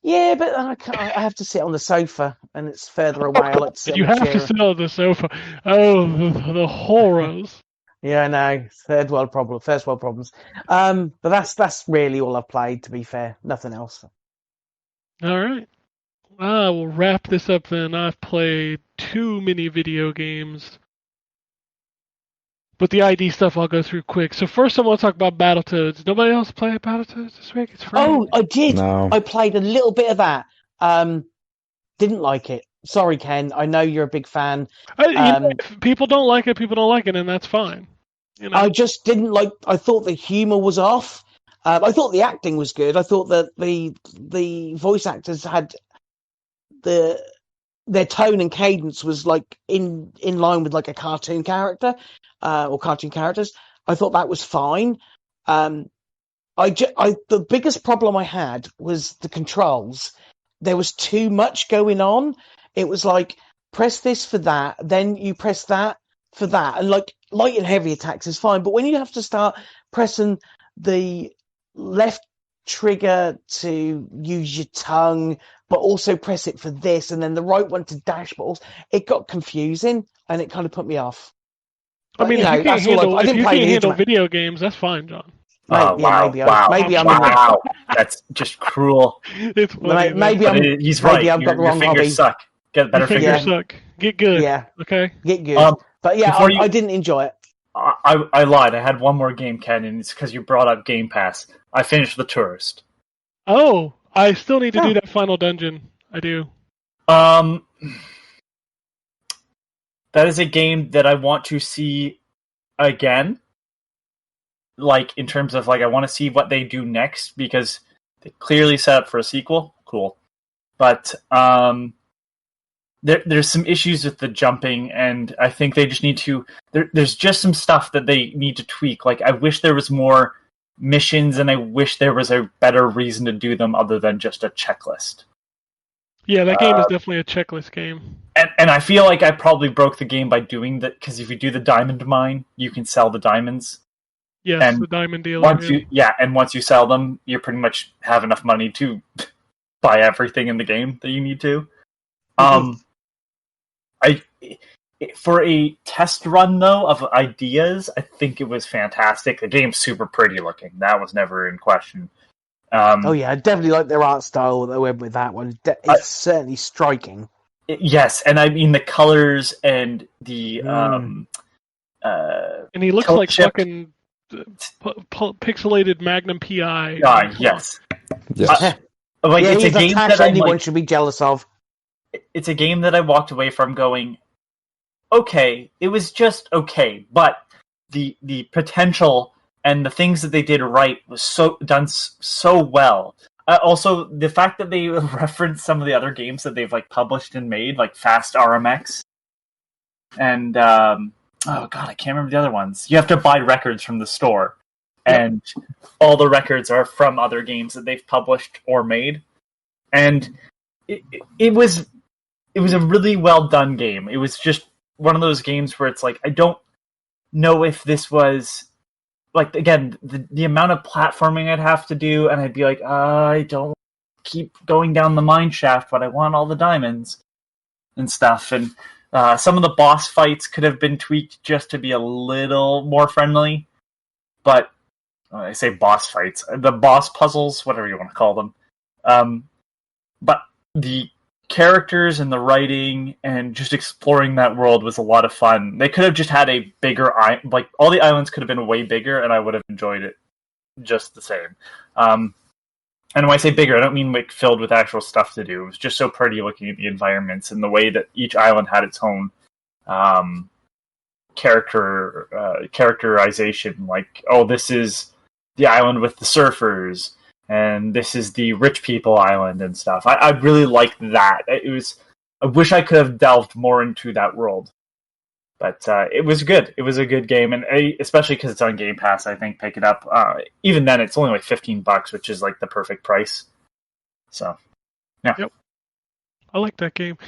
Yeah, but I have to sit on the sofa, and it's further away. I like to sit you on the have chair. to sit on the sofa. Oh, the horrors. Yeah, I know. First world problems. But that's really all I've played, to be fair. Nothing else. All right. We'll wrap this up then. I've played too many video games. But the ID stuff I'll go through quick. So first I want to talk about Battletoads. Nobody else play Battletoads this week? It's free. Oh, I did. No. I played a little bit of that. Didn't like it. Sorry, Ken. I know you're a big fan. If people don't like it, people don't like it, and that's fine. I just didn't like. I thought the humor was off. I thought the acting was good. I thought that the voice actors had their tone and cadence was like in line with like a cartoon character or cartoon characters. I thought that was fine. The biggest problem I had was the controls. There was too much going on. It was like, press this for that, then you press that for that. And like light and heavy attacks is fine. But when you have to start pressing the left trigger to use your tongue, but also press it for this, and then the right one to dash, but also, it got confusing and it kind of put me off. But, I mean, if you can't handle video games, that's fine, John. Maybe I'm That's just cruel. It's funny, He's right. I've got the wrong your fingers hobby. suck. Get better fingers fingers. suck. Get good. Yeah. Okay. Get good. But yeah, I didn't enjoy it. I lied. I had one more game, Ken, and it's because you brought up Game Pass. I finished The Tourist. Oh, I still need to do that final dungeon. I do. That is a game that I want to see again. Like, in terms of, like, I want to see what they do next, because they clearly set up for a sequel. Cool. But, there's some issues with the jumping, and I think they just need to... There's just some stuff that they need to tweak. Like, I wish there was more missions, and I wish there was a better reason to do them other than just a checklist. Yeah, that game is definitely a checklist game. And I feel like I probably broke the game by doing that, because if you do the diamond mine, you can sell the diamonds. Yes, and the diamond dealer. Once you sell them, you pretty much have enough money to buy everything in the game that you need to. For a test run though of ideas, I think it was fantastic. The game's super pretty looking. That was never in question. Oh yeah, I definitely like their art style that went with that one. It's certainly striking. Yes, and I mean the colors and the and he looks like fucking pixelated Magnum PI. Yes. Yes. It's a game that anyone should be jealous of. It's a game that I walked away from going, okay, it was just okay, but the potential and the things that they did right was done so well. Also, the fact that they referenced some of the other games that they've like published and made, like Fast RMX, and oh god, I can't remember the other ones. You have to buy records from the store, and all the records are from other games that they've published or made, and it was a really well done game. It was just one of those games where it's like, I don't know if this was like, again, the amount of platforming I'd have to do, and I'd be like, I don't keep going down the mine shaft, but I want all the diamonds and stuff. And some of the boss fights could have been tweaked just to be a little more friendly. But I say boss fights, the boss puzzles, whatever you want to call them. But the characters and the writing and just exploring that world was a lot of fun. They could have just had a bigger like all the islands could have been way bigger, and I would have enjoyed it just the same. And when I say bigger, I don't mean like filled with actual stuff to do. It was just so pretty looking at the environments and the way that each island had its own characterization. Like, oh, this is the island with the surfers, and this is the rich people island and stuff. I really liked that. I wish I could have delved more into that world. But it was good. It was a good game, and especially because it's on Game Pass, I think pick it up. Even then, it's only like $15, which is like the perfect price. So, yeah. Yep. I like that game.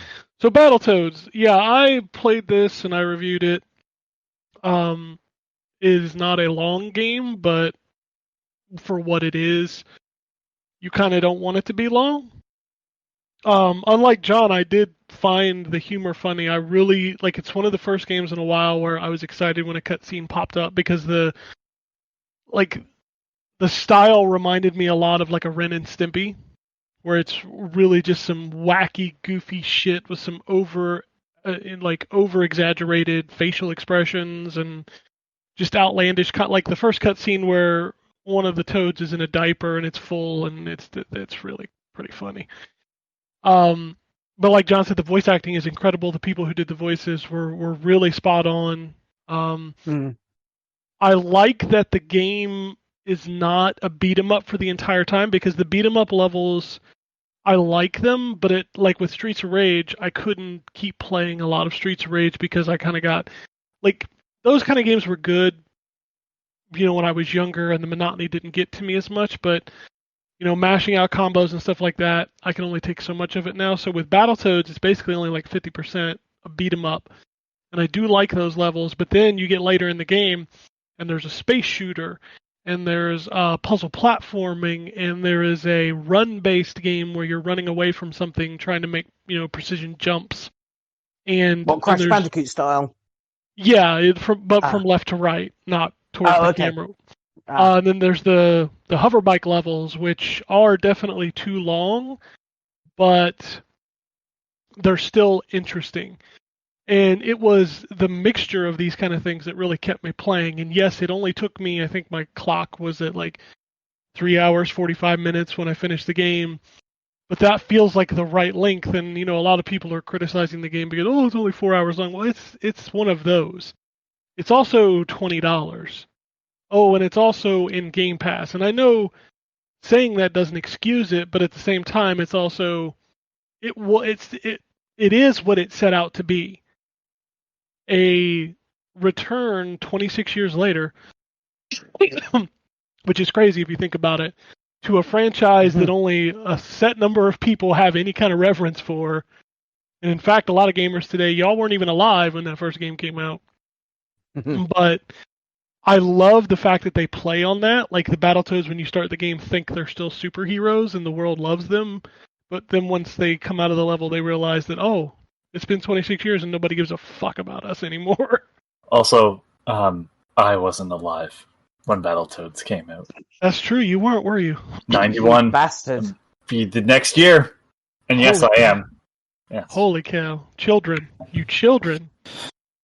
So Battletoads, yeah, I played this and I reviewed it. It is not a long game, but for what it is, you kind of don't want it to be long. Unlike John, I did find the humor funny. I really, like, it's one of the first games in a while where I was excited when a cutscene popped up because the style reminded me a lot of like a Ren and Stimpy, where it's really just some wacky, goofy shit with some over exaggerated facial expressions and just outlandish. Like the first cutscene where one of the toads is in a diaper and it's full, and it's really pretty funny. But like John said, the voice acting is incredible. The people who did the voices were really spot on. I like that the game is not a beat 'em up for the entire time, because the beat 'em up levels, I like them, but it, like with Streets of Rage, I couldn't keep playing a lot of Streets of Rage because I kind of got, like, those kind of games were good, when I was younger, and the monotony didn't get to me as much, but mashing out combos and stuff like that, I can only take so much of it now. So with Battletoads, it's basically only like 50% a beat 'em up. And I do like those levels, but then you get later in the game, and there's a space shooter, and there's puzzle platforming, and there is a run-based game where you're running away from something, trying to make, precision jumps. And Crash Bandicoot style? Yeah, from left to right, not towards the camera. And then there's the hover bike levels, which are definitely too long, but they're still interesting. And it was the mixture of these kind of things that really kept me playing. And yes, it only took me, I think my clock was at like 3 hours, 45 minutes when I finished the game. But that feels like the right length. And, a lot of people are criticizing the game because, it's only 4 hours long. Well, it's one of those. It's also $20. Oh, and it's also in Game Pass. And I know saying that doesn't excuse it, but at the same time, it's also it is what it set out to be. A return 26 years later, which is crazy if you think about it, to a franchise that only a set number of people have any kind of reverence for. And in fact, a lot of gamers today, y'all weren't even alive when that first game came out. But I love the fact that they play on that. Like the Battletoads, when you start the game, think they're still superheroes and the world loves them. But then once they come out of the level, they realize that, oh, it's been 26 years and nobody gives a fuck about us anymore. Also, I wasn't alive when Battletoads came out. That's true. You weren't, were you? 91. Bastard. Be the next year. And yes, Holy I cow. am. Yes. Holy cow. Children. You children.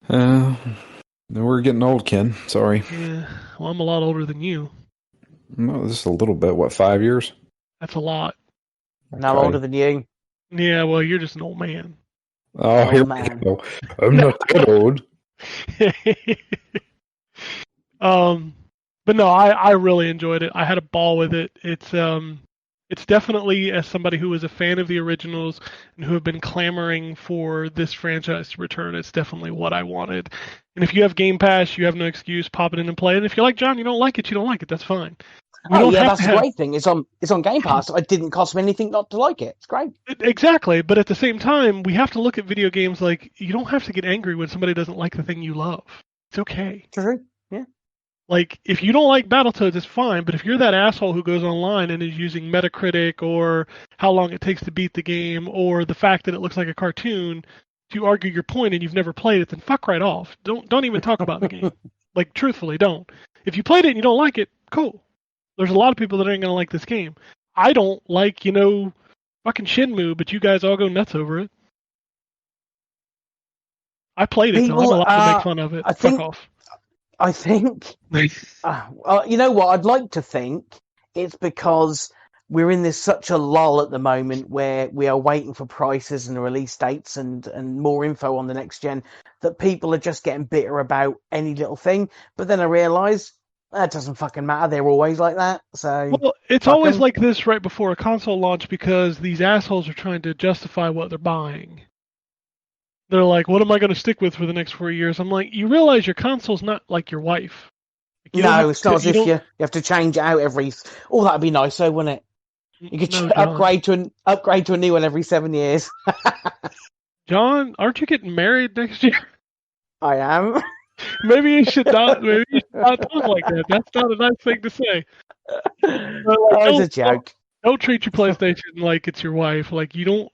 We're getting old, Ken. Sorry. Yeah. Well, I'm a lot older than you. No, just a little bit. What, 5 years? That's a lot. And I'm Okay. older than you. Yeah, well, you're just an old man. Oh, here we man. go. I'm not that old. But no, I really enjoyed it. I had a ball with it. It's definitely, as somebody who was a fan of the originals and who have been clamoring for this franchise to return, it's definitely what I wanted. And if you have Game Pass, you have no excuse. Pop it in and play it. And if you like John, you don't like it, you don't like it. That's fine. You Oh don't yeah, have that's to the have- great thing. It's on Game Pass. It didn't cost me anything not to like it. It's great. Exactly, but at the same time, we have to look at video games like you don't have to get angry when somebody doesn't like the thing you love. It's okay. True. Yeah. Like, if you don't like Battletoads, it's fine, but if you're that asshole who goes online and is using Metacritic or how long it takes to beat the game or the fact that it looks like a cartoon to argue your point and you've never played it, then fuck right off. Don't even talk about the game. Like, truthfully, don't. If you played it and you don't like it, cool. There's a lot of people that ain't going to like this game. I don't like, fucking Shenmue, but you guys all go nuts over it. I played it, so I'm People, allowed to make fun of it. I Fuck think- off. I think. You know what? I'd like to think it's because we're in this such a lull at the moment where we are waiting for prices and release dates and more info on the next gen that people are just getting bitter about any little thing. But then I realise that doesn't fucking matter. They're always like that. So Well, it's fuck always 'em. like this right before a console launch because these assholes are trying to justify what they're buying. They're like, what am I going to stick with for the next 4 years? I'm like, you realize your console's not like your wife. Like, you don't No, have it's not as if don't- you have to change it out every. Oh, that'd be nice, though, wouldn't it? You could No, John. upgrade to a new one every 7 years. John, aren't you getting married next year? I am. Maybe you should not. Maybe you should not talk like that. That's not a nice thing to say. That was a joke. Don't treat your PlayStation like it's your wife. Like, you don't.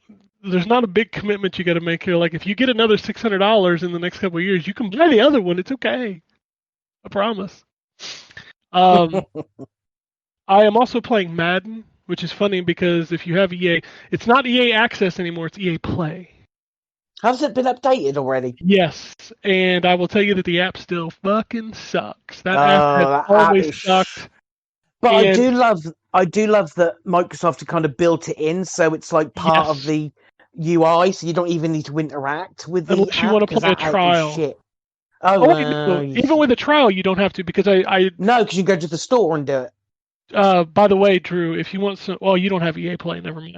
There's not a big commitment you got to make here. Like, if you get another $600 in the next couple of years, you can buy the other one. It's okay. I promise. I am also playing Madden, which is funny because if you have EA, it's not EA Access anymore. It's EA Play. Has it been updated already? Yes, and I will tell you that the app still fucking sucks. That Oh, app has that app always is- sucked. But And- I do love that Microsoft have kind of built it in, so it's like part of Yes. the UI, so you don't even need to interact with the Unless you app, wanna 'cause play a that app is trial. Shit. Oh, wait, no, you- even with a trial, you don't have to because I no, because you go to the store and do it. by the way, Drew, if you want some, well, you don't have EA Play. Never mind.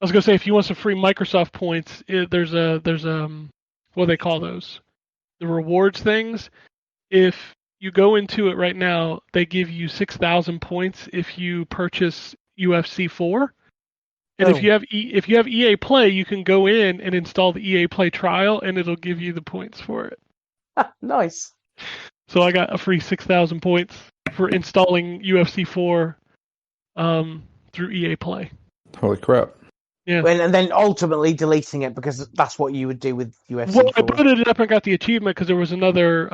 I was gonna say if you want some free Microsoft points, there's what do they call those? The rewards things. If you go into it right now, they give you 6,000 points if you purchase UFC 4. And Oh. if you have EA Play, you can go in and install the EA Play trial, and it'll give you the points for it. Nice. So I got a free 6,000 points for installing UFC 4 through EA Play. Holy crap. Yeah. And then ultimately deleting it because that's what you would do with UFC. Well, I 4. booted it up and got the achievement because there was another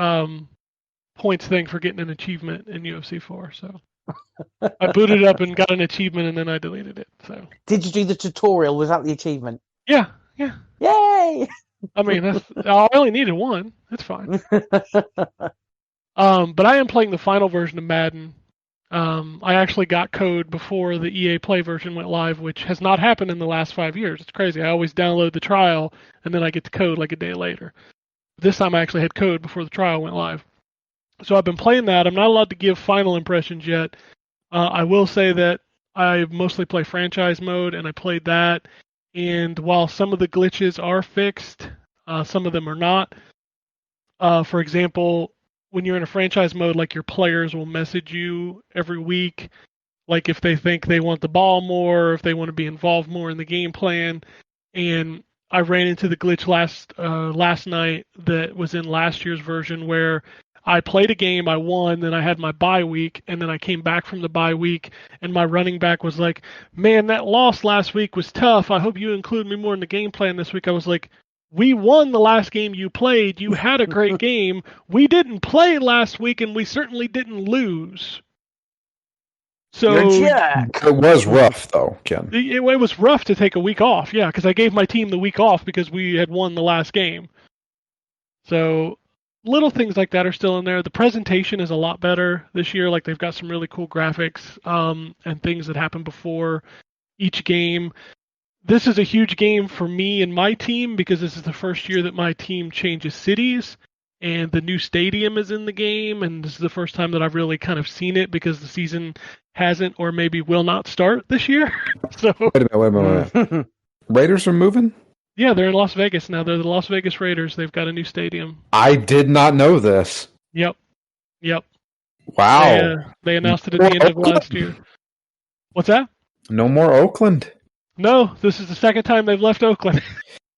points thing for getting an achievement in UFC 4. So I booted it up and got an achievement, and then I deleted it. So Did you do the tutorial? Was that the achievement? yeah. Yay! I mean, I only needed one. That's fine. But I am playing the final version of Madden. I actually got code before the EA Play version went live, which has not happened in the last 5 years. It's crazy. I always download the trial, and then I get the code like a day later. This time I actually had code before the trial went live. So I've been playing that. I'm not allowed to give final impressions yet. I will say that I mostly play franchise mode, and I played that. And while some of the glitches are fixed, some of them are not. For example, when you're in a franchise mode, like your players will message you every week, like if they think they want the ball more, if they want to be involved more in the game plan. And I ran into the glitch last night that was in last year's version where I played a game, I won, then I had my bye week, and then I came back from the bye week, and my running back was like, man, that loss last week was tough. I hope you include me more in the game plan this week. I was like, we won the last game you played. You had a great game. We didn't play last week, and we certainly didn't lose. So It was rough, though, Ken. it was rough to take a week off, yeah, because I gave my team the week off because we had won the last game. So little things like that are still in there. The presentation is a lot better this year. Like they've got some really cool graphics and things that happen before each game. This is a huge game for me and my team because this is the first year that my team changes cities and the new stadium is in the game. And this is the first time that I've really kind of seen it because the season hasn't or maybe will not start this year. So Wait a minute. Raiders are moving? Yeah, they're in Las Vegas now. They're the Las Vegas Raiders. They've got a new stadium. I did not know this. Yep. Wow. They announced it at the end of last year. What's that? No more Oakland. No, this is the second time they've left Oakland.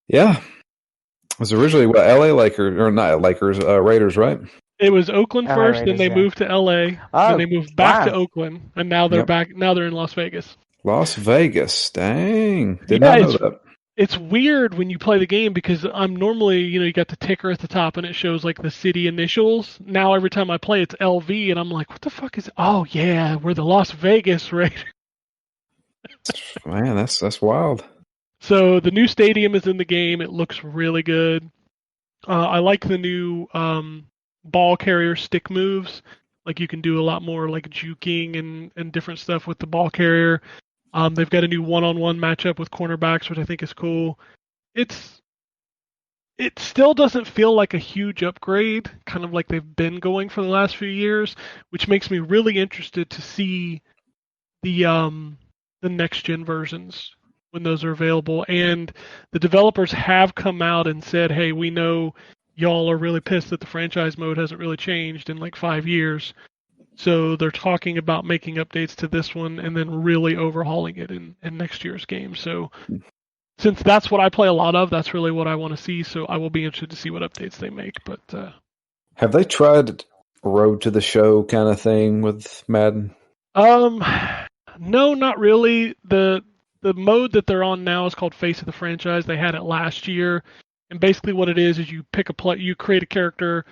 Yeah. It was originally LA Lakers, or not Lakers, Raiders, right? It was Oakland LA first, Raiders, then they yeah. moved to LA, Oh, then they moved back to wow. Oakland, and now they're back. Now they're in Las Vegas. Las Vegas. Dang. Did Yeah, not know that. It's weird when you play the game because I'm normally, you got the ticker at the top and it shows like the city initials. Now every time I play, it's LV, and I'm like, what the fuck is it? Oh yeah, we're the Las Vegas Raiders. Man, that's wild. So the new stadium is in the game. It looks really good. I like the new ball carrier stick moves. Like you can do a lot more like juking and different stuff with the ball carrier. They've got a new one-on-one matchup with cornerbacks, which I think is cool. It still doesn't feel like a huge upgrade, kind of like they've been going for the last few years, which makes me really interested to see the next-gen versions when those are available. And the developers have come out and said, hey, we know y'all are really pissed that the franchise mode hasn't really changed in like 5 years. So they're talking about making updates to this one and then really overhauling it in next year's game. So since that's what I play a lot of, that's really what I want to see. So I will be interested to see what updates they make. But Have they tried Road to the Show kind of thing with Madden? No, not really. The mode that they're on now is called Face of the Franchise. They had it last year. And basically what it is you pick you create a character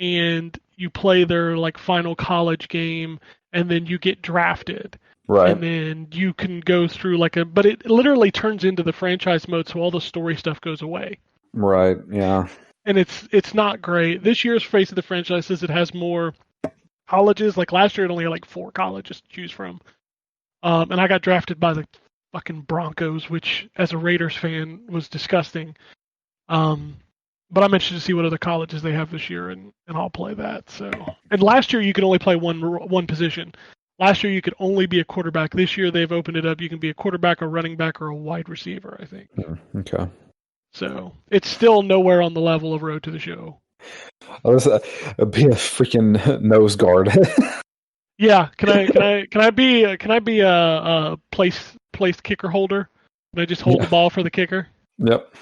and you play their like final college game, and then you get drafted. Right. And then you can go through but it literally turns into the franchise mode, so all the story stuff goes away. Right, yeah. And it's not great. This year's Face of the Franchise says it has more colleges. Like last year it only had like 4 colleges to choose from. And I got drafted by the fucking Broncos, which as a Raiders fan was disgusting. But I'm interested to see what other colleges they have this year, and I'll play that. So, and last year you could only play one position. Last year you could only be a quarterback. This year they've opened it up. You can be a quarterback, a running back, or a wide receiver, I think. Okay. So it's still nowhere on the level of Road to the Show. Be a freaking nose guard. Yeah, can I be a place kicker holder? Can I just hold the ball for the kicker? Yep.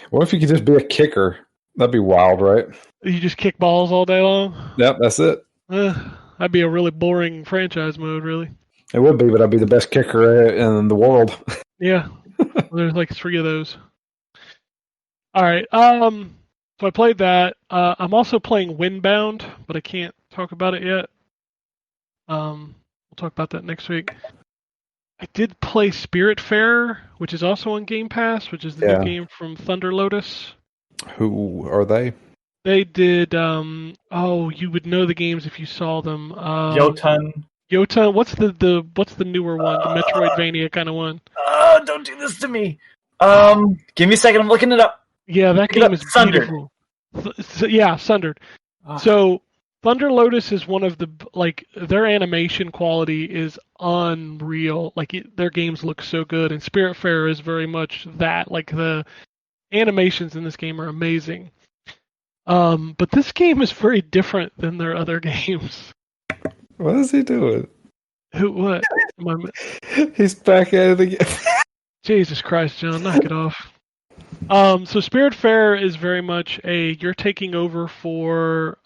What if you could just be a kicker? That'd be wild, right? You just kick balls all day long? Yep, that's it. That'd be a really boring franchise mode, really. It would be, but I'd be the best kicker in the world. Yeah. There's like 3 of those. All right. So I played that. I'm also playing Windbound, but I can't talk about it yet. We'll talk about that next week. I did play Spiritfarer, which is also on Game Pass, which is the new game from Thunder Lotus. Who are they? They did. You would know the games if you saw them. Jotun. What's the newer one? The Metroidvania kind of one. Don't do this to me. Give me a second. I'm looking it up. Yeah, that game is Sundered. beautiful. Yeah, Sundered. So Thunder Lotus is one of the their animation quality is unreal. Their games look so good, and Spiritfarer is very much that. Like the animations in this game are amazing. But this game is very different than their other games. What is he doing? What? He's back at it again. Jesus Christ, John, knock it off. So Spiritfarer is very much you're taking over for,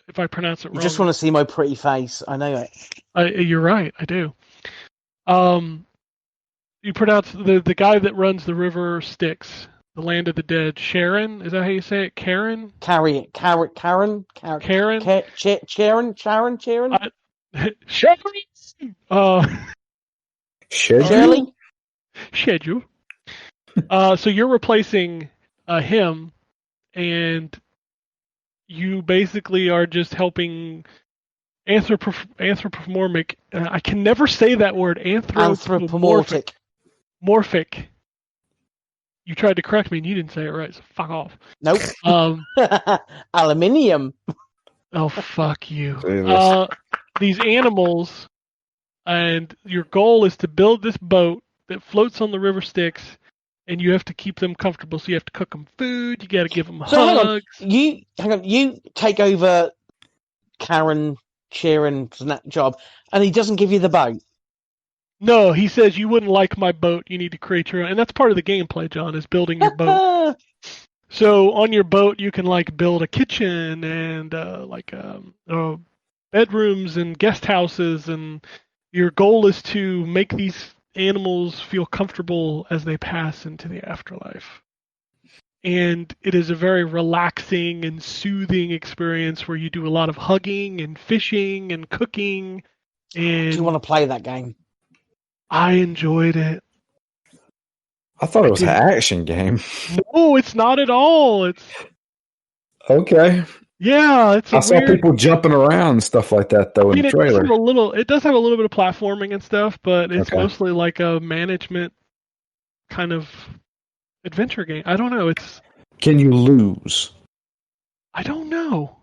if I pronounce it wrong. You just want to see my pretty face. I know it. You're right, I do. You pronounce the guy that runs the river Styx, the land of the dead. Sharon, is that how you say it? Karen? Karen? Sharon? Sharon? Schedule? Schedule. So you're replacing him, and you basically are just helping anthropomorphic. I can never say that word. Anthropomorphic. Morphic. You tried to correct me and you didn't say it right, so fuck off. Nope. Aluminium. Oh, fuck you. Jesus. These animals, and your goal is to build this boat that floats on the river Styx, and you have to keep them comfortable. So you have to cook them food, you got to give them hugs. Hang on. You take over Sharon's job, and he doesn't give you the boat. No, he says you wouldn't like my boat. You need to create your own, and that's part of the gameplay, John, is building your boat. So on your boat, you can build a kitchen and bedrooms and guest houses, and your goal is to make these animals feel comfortable as they pass into the afterlife. And it is a very relaxing and soothing experience where you do a lot of hugging and fishing and cooking. And Do you want to play that game? I enjoyed it. I thought it was an action game. No, it's not at all. It's Okay. yeah, it's. I saw people jumping around and stuff like that though in the trailer. It does have a little bit of platforming and stuff, but it's Okay. mostly like a management kind of adventure game. I don't know. Can you lose? I don't know.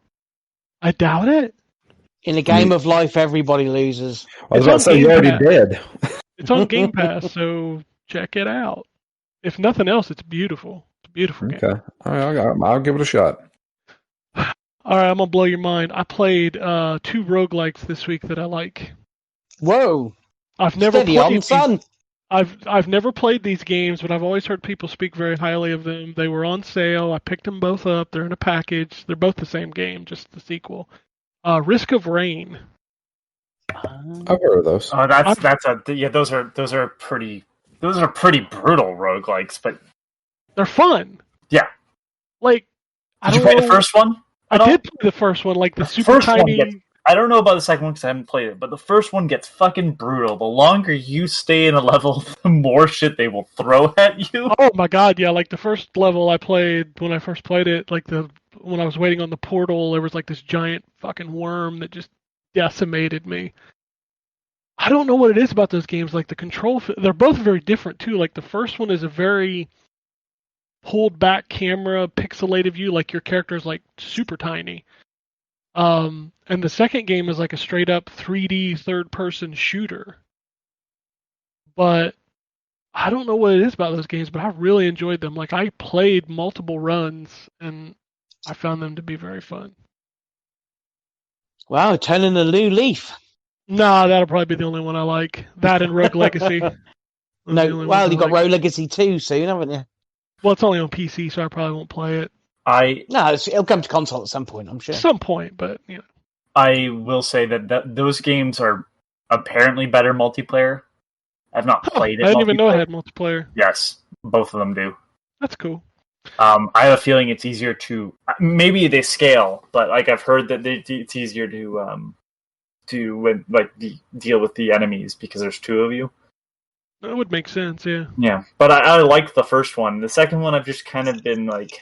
I doubt it. In a game of life, everybody loses. I was It's about on to say you Game already Pass. did. It's on Game Pass, so check it out. If nothing else, it's beautiful. It's a beautiful game. Okay. All right, I'll give it a shot. All right, I'm gonna blow your mind. I played 2 roguelikes this week that I like. Whoa! I've never Steady played on, these. son. I've never played these games, but I've always heard people speak very highly of them. They were on sale. I picked them both up. They're in a package. They're both the same game, just the sequel. Risk of Rain. I've heard of those. Oh, those are pretty brutal roguelikes, but They're fun. yeah. Like, Did you play the first one? I did play the first one, like the super first one tiny. I don't know about the second one because I haven't played it, but the first one gets fucking brutal. The longer you stay in a level, the more shit they will throw at you. Oh my god, yeah! Like the first level I played when I first played it, when I was waiting on the portal, there was like this giant fucking worm that just decimated me. I don't know what it is about those games. Like the control, they're both very different too. Like the first one is a very pulled back camera, pixelated view, like your character is like super tiny. And the second game is like a straight up 3D third person shooter. But I don't know what it is about those games, but I really enjoyed them. Like I played multiple runs and I found them to be very fun. Wow, turning a new leaf. Nah, that'll probably be the only one I like. That and Rogue Legacy. No, well, you got Rogue Legacy 2 soon, haven't you? Well, it's only on PC, so I probably won't play it. No, it'll come to console at some point, I'm sure. At some point, but you know. I will say that those games are apparently better multiplayer. I've not played it. I didn't even know it had multiplayer. Yes, both of them do. That's cool. I have a feeling it's easier to maybe they scale, but like I've heard that it's easier to deal with the enemies because there's 2 of you. That would make sense, yeah. Yeah, but I liked the first one. The second one, I've just kind of been like,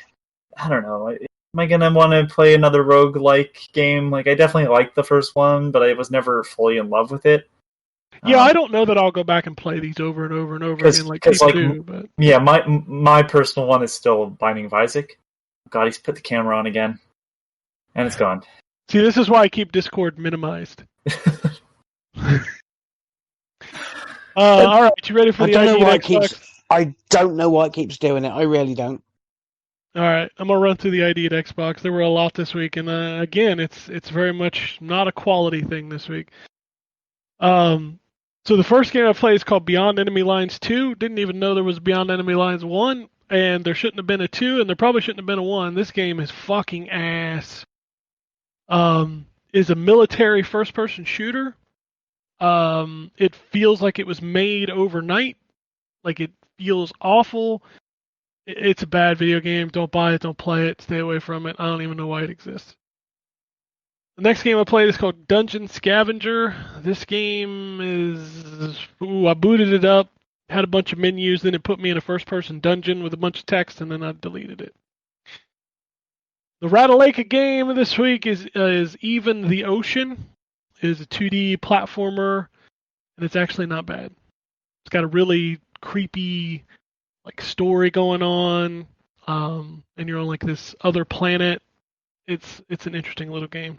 I don't know. Am I gonna want to play another roguelike game? Like, I definitely liked the first one, but I was never fully in love with it. Yeah, I don't know that I'll go back and play these over and over and over again like people do. But yeah, my personal one is still Binding of Isaac. God, he's put the camera on again, and it's gone. See, this is why I keep Discord minimized. All right, you ready for the ID Xbox? I don't know why it keeps doing it. I really don't. All right, I'm gonna run through the ID at Xbox. There were a lot this week, and again, it's very much not a quality thing this week. So the first game I played is called Beyond Enemy Lines 2. Didn't even know there was Beyond Enemy Lines 1. and there shouldn't have been a 2, and there probably shouldn't have been a 1. This game is fucking ass. Is a military first-person shooter. It feels like it was made overnight. Like, it feels awful. It's a bad video game. Don't buy it. Don't play it. Stay away from it. I don't even know why it exists. The next game I played is called Dungeon Scavenger. This game is... I booted it up, had a bunch of menus, then it put me in a first-person dungeon with a bunch of text, and then I deleted it. The Rattlelake game this week is Even the Ocean. It is a 2D platformer, and it's actually not bad. It's got a really creepy like story going on, and you're on like this other planet. It's an interesting little game.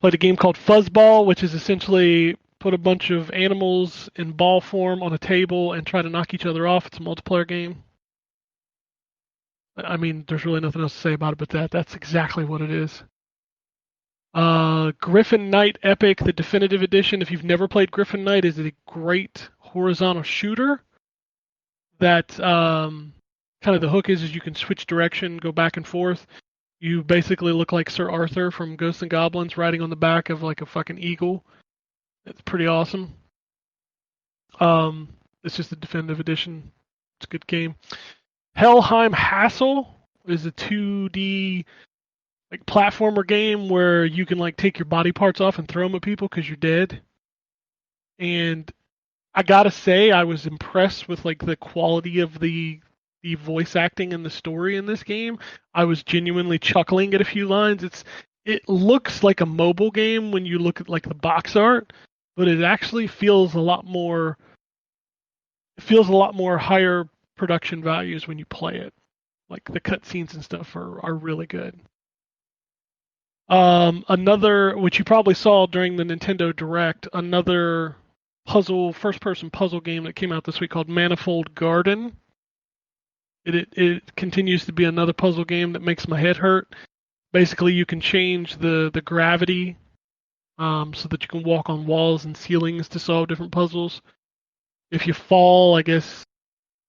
Played a game called Fuzzball, which is essentially put a bunch of animals in ball form on a table and try to knock each other off. It's a multiplayer game. I mean, there's really nothing else to say about it but that's exactly what it is. Griffin Knight Epic, the definitive edition. If you've never played Griffin Knight, is a great horizontal shooter that kind of the hook is you can switch direction, go back and forth. You basically look like Sir Arthur from Ghosts and Goblins riding on the back of like a fucking eagle. It's pretty awesome. It's just a definitive edition. It's a good game. Helheim Hassle is a 2D like platformer game where you can like take your body parts off and throw them at people because you're dead. And I gotta say, I was impressed with like the quality of the voice acting and the story in this game. I was genuinely chuckling at a few lines. It looks like a mobile game when you look at like the box art, but it actually feels a lot more higher production values when you play it. Like the cutscenes and stuff are really good. Another, which you probably saw during the Nintendo Direct, another first-person puzzle game that came out this week called Manifold Garden. It continues to be another puzzle game that makes my head hurt. Basically, you can change the gravity so that you can walk on walls and ceilings to solve different puzzles. If you fall, I guess,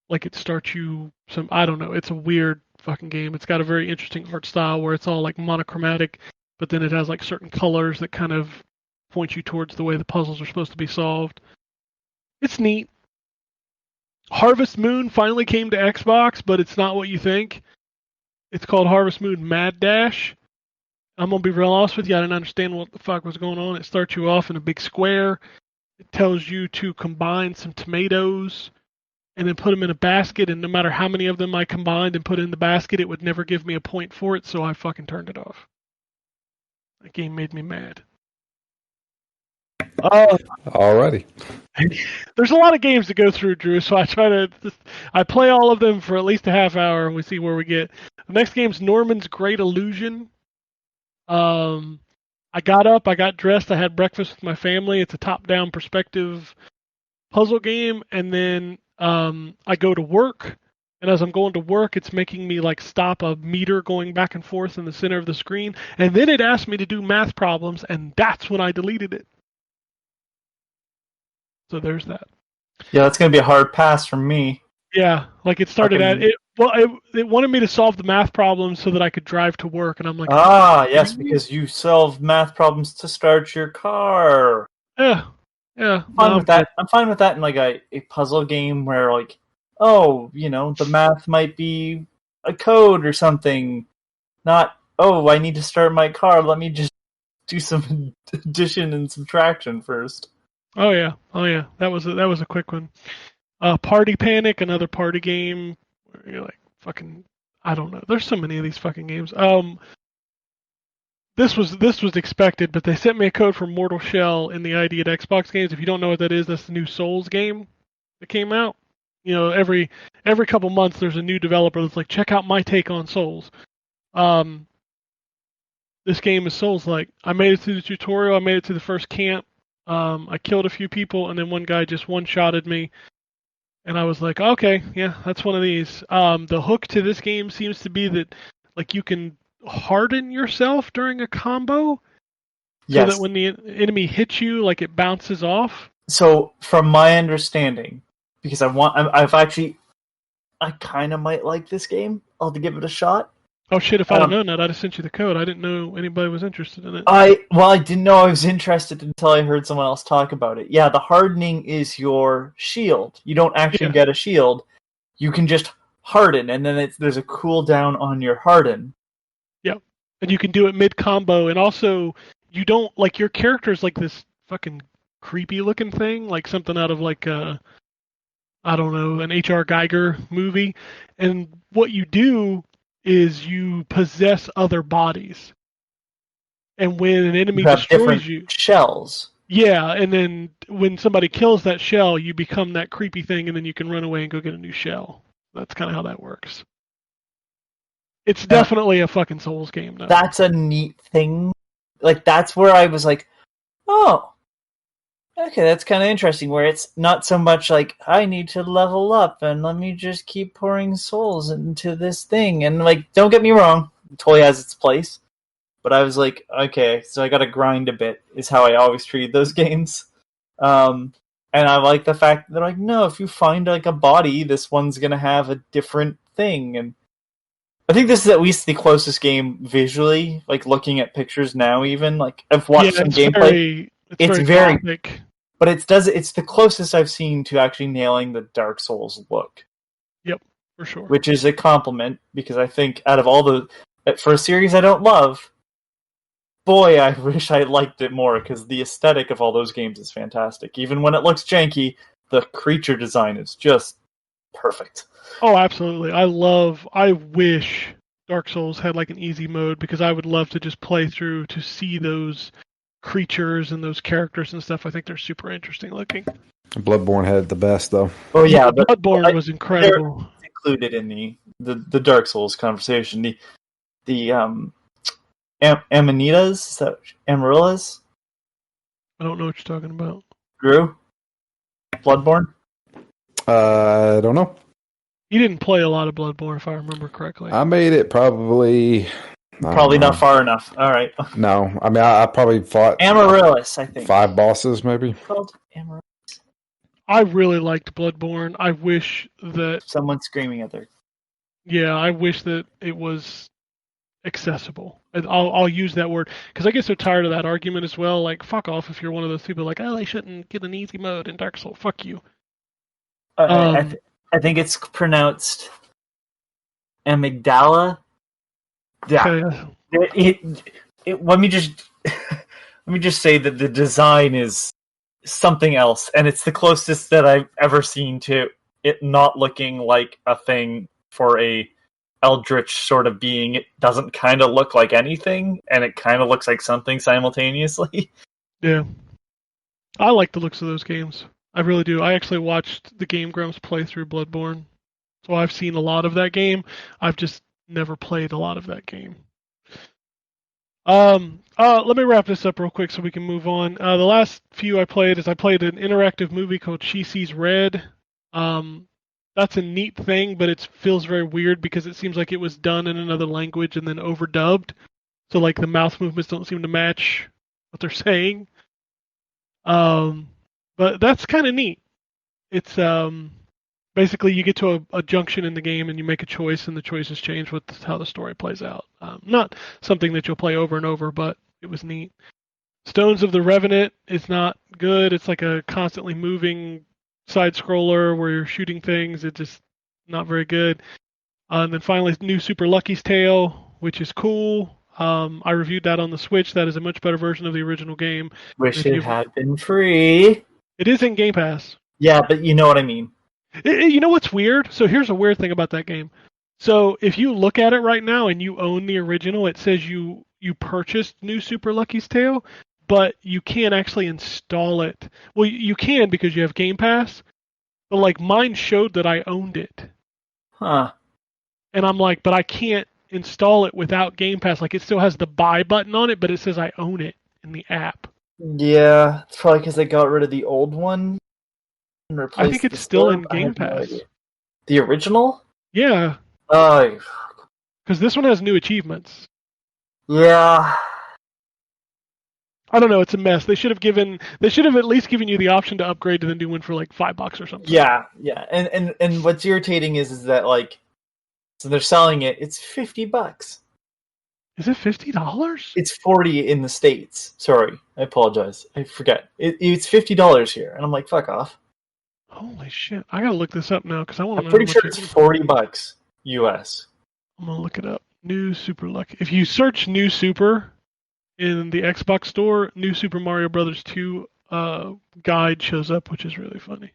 like it starts you I don't know. It's a weird fucking game. It's got a very interesting art style where it's all like monochromatic, but then it has like certain colors that kind of point you towards the way the puzzles are supposed to be solved. It's neat. Harvest Moon finally came to Xbox, but it's not what you think. It's called Harvest Moon Mad Dash. I'm going to be real honest with you. I didn't understand what the fuck was going on. It starts you off in a big square. It tells you to combine some tomatoes and then put them in a basket, and no matter how many of them I combined and put in the basket, it would never give me a point for it, so I fucking turned it off. That game made me mad. Alrighty. There's a lot of games to go through, Drew, so I play all of them for at least a half hour, and we see where we get. The next game's Norman's Great Illusion. I got up, I got dressed, I had breakfast with my family. It's a top-down perspective puzzle game, and then I go to work, and as I'm going to work, it's making me like stop a meter going back and forth in the center of the screen, and then it asked me to do math problems, and that's when I deleted it. So there's that. Yeah, that's going to be a hard pass from me. Yeah, like it started it wanted me to solve the math problems so that I could drive to work, and I'm like, yes, because you solve math problems to start your car. Yeah. I'm fine with that. I'm fine with that in like a puzzle game where like, the math might be a code or something. Not, I need to start my car. Let me just do some addition and subtraction first. Oh yeah. That was a quick one. Party Panic, another party game where you're like fucking, I don't know. There's so many of these fucking games. This was expected, but they sent me a code for Mortal Shell in the ID at Xbox Games. If you don't know what that is, that's the new Souls game that came out. Every couple months there's a new developer that's like, check out my take on Souls. This game is Souls-like. I made it through the tutorial. I made it to the first camp. I killed a few people, and then one guy just one-shotted me. And I was like, okay, yeah, that's one of these. The hook to this game seems to be that like you can harden yourself during a combo, so that when the enemy hits you, like it bounces off. So, from my understanding, because I've actually I kind of might like this game. I'll have to give it a shot. Oh shit! If I'd have known that, I'd have sent you the code. I didn't know anybody was interested in it. I didn't know I was interested until I heard someone else talk about it. Yeah, the hardening is your shield. You don't actually get a shield. You can just harden, and then there's a cooldown on your harden. Yep, and you can do it mid combo, and also you don't like your character's like this fucking creepy looking thing, like something out of like I don't know, an H.R. Geiger movie, and what you do is you possess other bodies. And when an enemy destroys you... shells. Yeah, and then when somebody kills that shell, you become that creepy thing, and then you can run away and go get a new shell. That's kind of how that works. It's definitely a fucking Souls game, though. That's a neat thing. Like, that's where I was like, oh, okay, that's kind of interesting, where it's not so much like, I need to level up, and let me just keep pouring souls into this thing. And, like, don't get me wrong, it totally has its place. But I was like, okay, so I gotta grind a bit, is how I always treated those games. And I like the fact that they're like, no, if you find, like, a body, this one's gonna have a different thing. And I think this is at least the closest game visually, like, looking at pictures now even. Like, I've watched some gameplay. It's very graphic. But it's the closest I've seen to actually nailing the Dark Souls look. Yep, for sure. Which is a compliment, because I think out of all for a series I don't love, boy, I wish I liked it more, because the aesthetic of all those games is fantastic. Even when it looks janky, the creature design is just perfect. Oh, absolutely. I wish Dark Souls had like an easy mode, because I would love to just play through to see those creatures and those characters and stuff. I think they're super interesting looking. Bloodborne had the best, though. Oh yeah, Bloodborne was incredible. Included in the Dark Souls conversation. The Amanitas, is that Amarillas? I don't know what you're talking about. Drew? Bloodborne? I don't know. You didn't play a lot of Bloodborne, if I remember correctly. I made it probably not far enough. All right. No, I mean I probably fought Amaryllis, I think. 5 bosses, maybe. Called Amaryllis. I really liked Bloodborne. I wish that someone's screaming at her. Yeah, I wish that it was accessible. I'll use that word, because I get so tired of that argument as well. Like, fuck off if you're one of those people like, oh, they shouldn't get an easy mode in Dark Souls. Fuck you. I think it's pronounced amygdala. Yeah. Let me just say that the design is something else, and it's the closest that I've ever seen to it not looking like a thing for a eldritch sort of being. It doesn't kind of look like anything, and it kind of looks like something simultaneously. Yeah. I like the looks of those games. I really do. I actually watched the Game Grumps play through Bloodborne, so I've seen a lot of that game. I've just never played a lot of that game. Let me wrap this up real quick so we can move on. The last few I played an interactive movie called She Sees Red. That's a neat thing, but it feels very weird because it seems like it was done in another language and then overdubbed. So like the mouth movements don't seem to match what they're saying. But that's kind of neat. It's basically you get to a junction in the game and you make a choice, and the choices change with how the story plays out. Not something that you'll play over and over, but it was neat. Stones of the Revenant is not good. It's like a constantly moving side scroller where you're shooting things. It's just not very good. And then finally, new Super Lucky's Tale, which is cool. I reviewed that on the Switch. That is a much better version of the original game. Wish it had been free. It is in Game Pass. Yeah, but you know what I mean. You know what's weird? So here's a weird thing about that game. So if you look at it right now and you own the original, it says you purchased new Super Lucky's Tale, but you can't actually install it. Well, you can because you have Game Pass, but like mine showed that I owned it. Huh. And I'm like, but I can't install it without Game Pass. Like it still has the buy button on it, but it says I own it in the app. Yeah, it's probably because they got rid of the old one. I think it's still in Game Pass. No, the original? Yeah. Oh. Because this one has new achievements. Yeah. I don't know. It's a mess. They should have at least given you the option to upgrade to the new one for like $5 or something. Yeah. And what's irritating is that like, so they're selling it. It's $50. Is it $50? It's $40 in the States. Sorry, I apologize. I forget. It's $50 here, and I'm like, fuck off. Holy shit! I gotta look this up now because I want to know. I'm pretty sure it's $40 US. I'm gonna look it up. New Super Lucky. If you search New Super in the Xbox store, New Super Mario Brothers 2 guide shows up, which is really funny.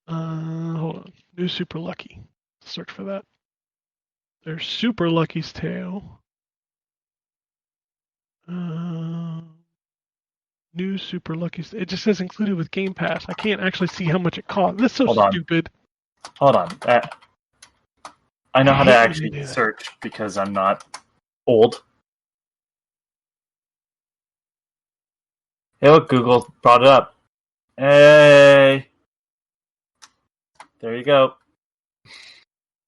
Hold on. New Super Lucky. Search for that. There's Super Lucky's Tale. New Super Lucky's. It just says included with Game Pass. I can't actually see how much it costs. This is so stupid. Hold on. I know how to actually search because I'm not old. Hey, look, Google brought it up. Hey. There you go.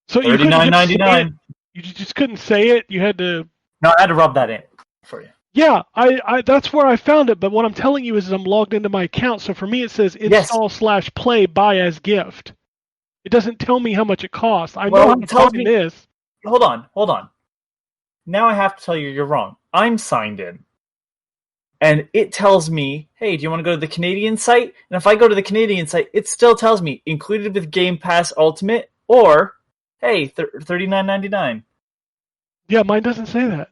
So $39.99. You just couldn't say it. You had to. No, I had to rub that in for you. Yeah, I that's where I found it. But what I'm telling you is I'm logged into my account. So for me, it says install/play buy as gift. It doesn't tell me how much it costs. I know how to find this. Hold on. Now I have to tell you you're wrong. I'm signed in. And it tells me, hey, do you want to go to the Canadian site? And if I go to the Canadian site, it still tells me included with Game Pass Ultimate or, hey, $39.99. Yeah, mine doesn't say that.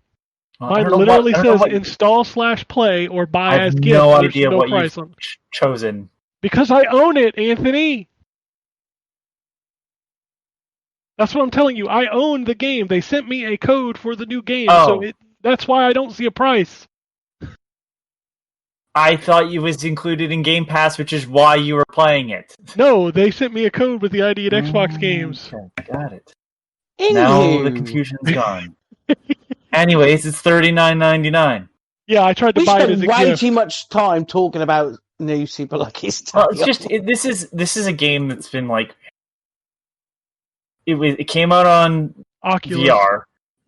Mine literally says install/play or buy as gift. I have no idea what you've chosen. Because I own it, Anthony. That's what I'm telling you. I own the game. They sent me a code for the new game, so that's why I don't see a price. I thought it was included in Game Pass, which is why you were playing it. No, they sent me a code with the ID at Xbox games. Okay, got it. Now the confusion's gone. Anyways, it's $39.99. Yeah, I tried to buy it as a gift. We spent way too much time talking about New Super Lucky stuff. Well, it's just this is a game that's been like it came out on Oculus VR,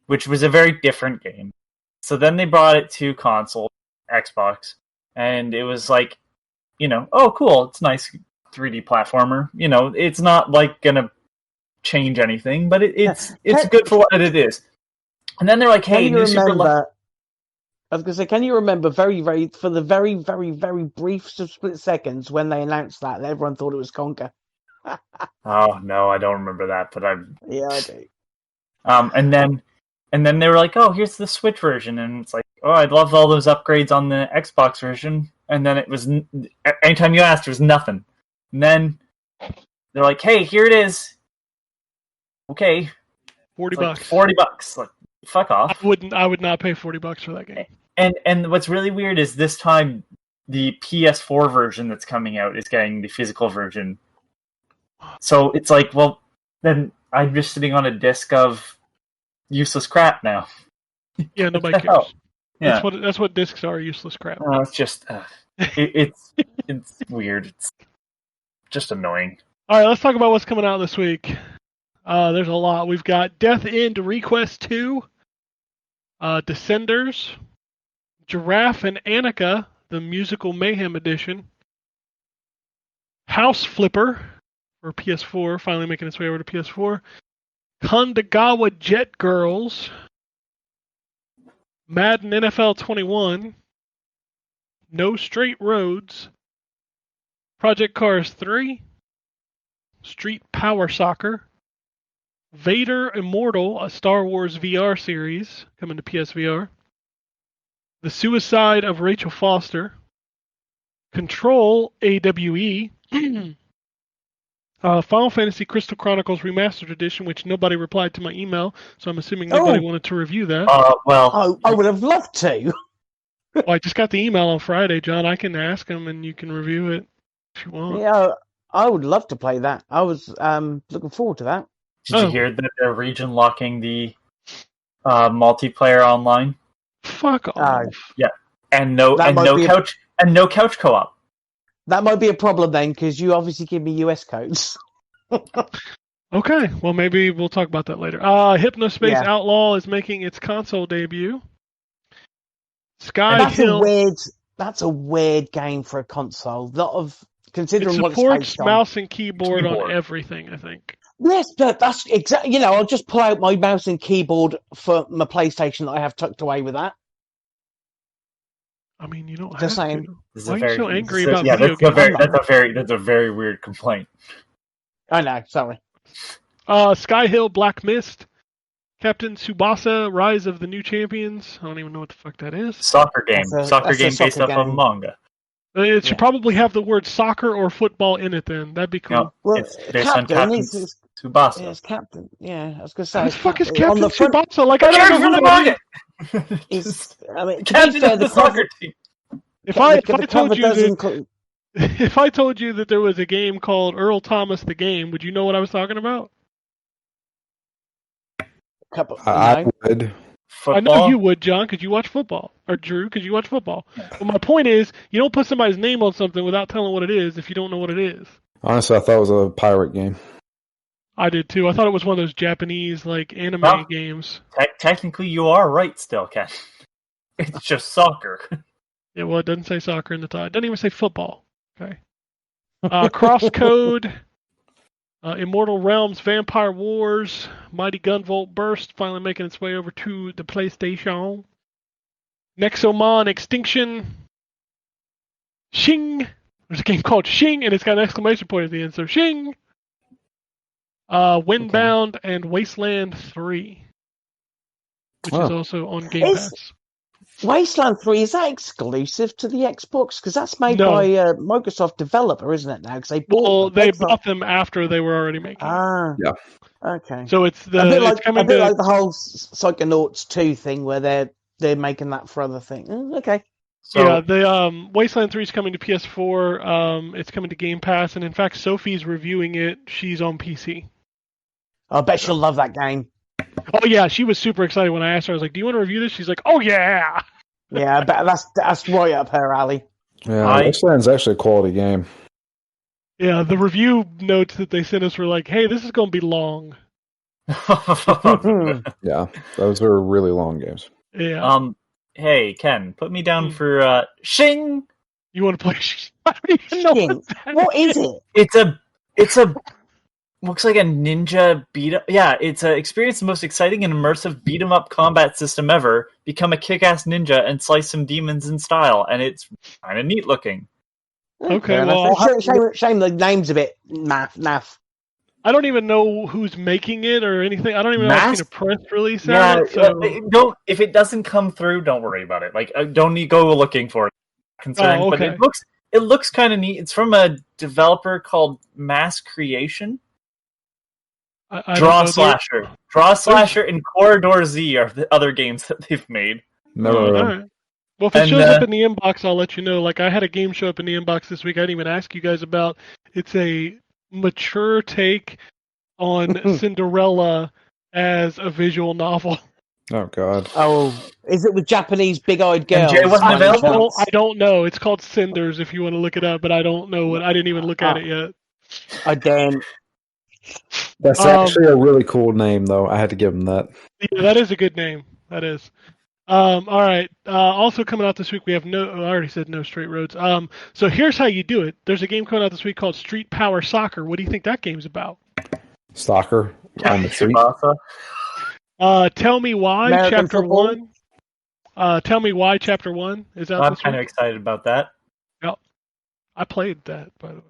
which was a very different game. So then they brought it to console, Xbox, and it was like, oh cool, it's nice 3D platformer. It's not like gonna change anything, but it's good for what it is. And then they're like, hey, New Super Lucky. I was going to say, can you remember for the very, very, very brief split seconds when they announced that everyone thought it was Conker? Oh, no, I don't remember that, but Yeah, I do. And then they were like, oh, here's the Switch version. And it's like, oh, I'd love all those upgrades on the Xbox version. And then it was, anytime you asked, there was nothing. And then they're like, hey, here it is. Okay. $40. Like $40. Like, fuck off. I would not pay $40 for that game. And what's really weird is this time the PS4 version that's coming out is getting the physical version. So it's like, well, then I'm just sitting on a disc of useless crap now. Yeah, nobody cares. Yeah. That's what discs are, useless crap. It's just it's weird. It's just annoying. All right, let's talk about what's coming out this week. There's a lot. We've got Death End Request 2, Descenders, Giraffe and Annika, the Musical Mayhem Edition, House Flipper for PS4, finally making its way over to PS4, Kandagawa Jet Girls, Madden NFL 21, No Straight Roads, Project Cars 3, Street Power Soccer, Vader Immortal, a Star Wars VR series coming to PSVR, The Suicide of Rachel Foster, Control AWE, Final Fantasy Crystal Chronicles Remastered Edition, which nobody replied to my email, so I'm assuming nobody wanted to review that. I would have loved to. Well, I just got the email on Friday, John. I can ask them and you can review it if you want. Yeah, I would love to play that. I was looking forward to that. Did you hear that they're region locking the multiplayer online? Fuck off. Yeah, and no couch co-op. That might be a problem then, because you obviously give me US codes. Okay, well maybe we'll talk about that later. Hypnospace Outlaw is making its console debut. Sky That's Hill. That's a weird game for a console. Lot of It considering what it's supports based on. mouse and keyboard on Keyboard. everything, I think. Yes, but that's exactly. I'll just pull out my mouse and keyboard for my PlayStation that I have tucked away with that. I mean, you don't Just have saying. to. This is Why a are you very, so angry this is- about yeah, video that's a games? that's a very weird complaint. I know. Sorry. Sky Hill, Black Mist, Captain Tsubasa, Rise of the New Champions. I don't even know what the fuck that is. Soccer game, That's a soccer game based soccer off of game. manga. It should Yeah. probably have the word soccer or football in it. Then that'd be cool. No, Well, it's based on Captain Captain is Tsubasa. it's Captain. Yeah, I was gonna say. How the it's fuck is on Captain the front? Tsubasa? Like, I Cheers don't for know the who that manga. is. It's, I mean, to be Captain fair, of the the cover, soccer team. If I the told cover you does that include. if I told you that there was a game called Earl Thomas the Game, would you know what I was talking about? I would. I know Football. you would, John, because you watch football, or Drew, because you watch football. But my point is, you don't put somebody's name on something without telling what it is if you don't know what it is. Honestly, I thought it was a pirate game. I did too. I thought it was one of those Japanese anime Well, games. Technically, you are right still, Ken. It's just soccer. Yeah, well, it doesn't say soccer in the title. It doesn't even say football. Okay. Crosscode, Immortal Realms, Vampire Wars, Mighty Gunvolt Burst, finally making its way over to the PlayStation. Nexomon Extinction. Shing. There's a game called Shing, and it's got an exclamation point at the end, so Shing. Windbound and Wasteland 3, which is also on Game Pass. Wasteland 3, is that exclusive to the Xbox? Because that's made No. by a Microsoft developer, isn't it now? Because they bought Well, them. they Xbox- bought them after they were already making it. Ah. Yeah. Okay. So it's a bit like to... the whole Psychonauts 2 thing where they're making that for other things. Okay. So, Yeah, the Wasteland 3 is coming to PS4. It's coming to Game Pass, and in fact, Sophie's reviewing it. She's on PC. I bet she'll love that game. Oh yeah, she was super excited when I asked her. I was like, "Do you want to review this?" She's like, "Oh yeah." Yeah, I bet that's right up her alley. Yeah, Wasteland's actually a quality game. Yeah, the review notes that they sent us were like, "Hey, this is going to be long." Yeah, those are really long games. Yeah. Hey, Ken, put me down for Shing. You want to play? I don't even know Shing. What is it? It's a looks like a ninja beat up. Yeah, it's experience the most exciting and immersive beat 'em up combat system ever. Become a kick-ass ninja and slice some demons in style, and it's kind of neat looking. Okay, Fair well, enough. Shame the name's a bit naff. I don't even know who's making it or anything. I don't even know if I've seen a press release Yeah, on it. So... don't. If it doesn't come through, don't worry about it. Like, don't need go looking for it. Concerned, Oh, okay. but it looks kind of neat. It's from a developer called Mass Creation. I Draw don't know. Slasher, and Corridor Z are the other games that they've made. Never All heard of them. right. Well, if it And, shows up in the inbox, I'll let you know. Like, I had a game show up in the inbox this week I didn't even ask you guys about. It's a mature take on Cinderella as a visual novel. Oh God. Oh, is it with Japanese big-eyed girls? Jay wasn't by any available? chance? I don't know. It's called Cinders if you want to look it up, but I don't know what. I didn't even look at it yet. I damn. That's actually a really cool name, though. I had to give him that. Yeah, that is a good name. That is. All right. Also coming out this week, we have I already said No Straight Roads. So here's how you do it. There's a game coming out this week called Street Power Soccer. What do you think that game's about? Soccer on the street. Tsubasa. Tell Me Why, American Chapter football? 1. Tell Me Why, Chapter 1 is out I'm this kind of week. excited about that. Yep. I played that, by the way.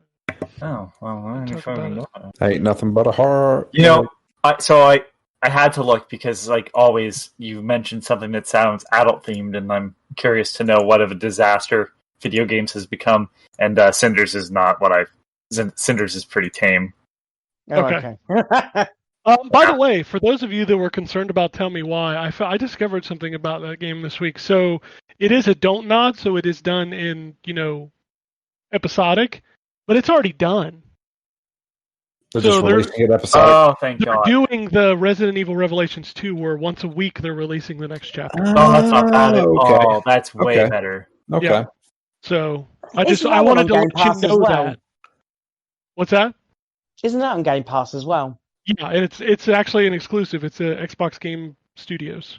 Oh well, I Talk about it. Ain't nothing but a heart. You know, I had to look because, like always, you mentioned something that sounds adult themed, and I'm curious to know what of a disaster video games has become. And Cinders is not what Cinders is pretty tame. Oh, Okay. okay. By the way, for those of you that were concerned about Tell Me Why, I discovered something about that game this week. So it is a don't nod, so it is done in, episodic, but it's already done. They're So just they're- releasing it episodic. Oh, thank They're God! doing the Resident Evil Revelations 2, where once a week they're releasing the next chapter. Oh, that's not bad at Okay. all. That's way Okay. better. Okay. Yeah. So I Isn't I that one wanted on to Game let Pass you as know well? that. What's that? Isn't that on Game Pass as well? Yeah, and it's actually an exclusive. It's a Xbox Game Studios.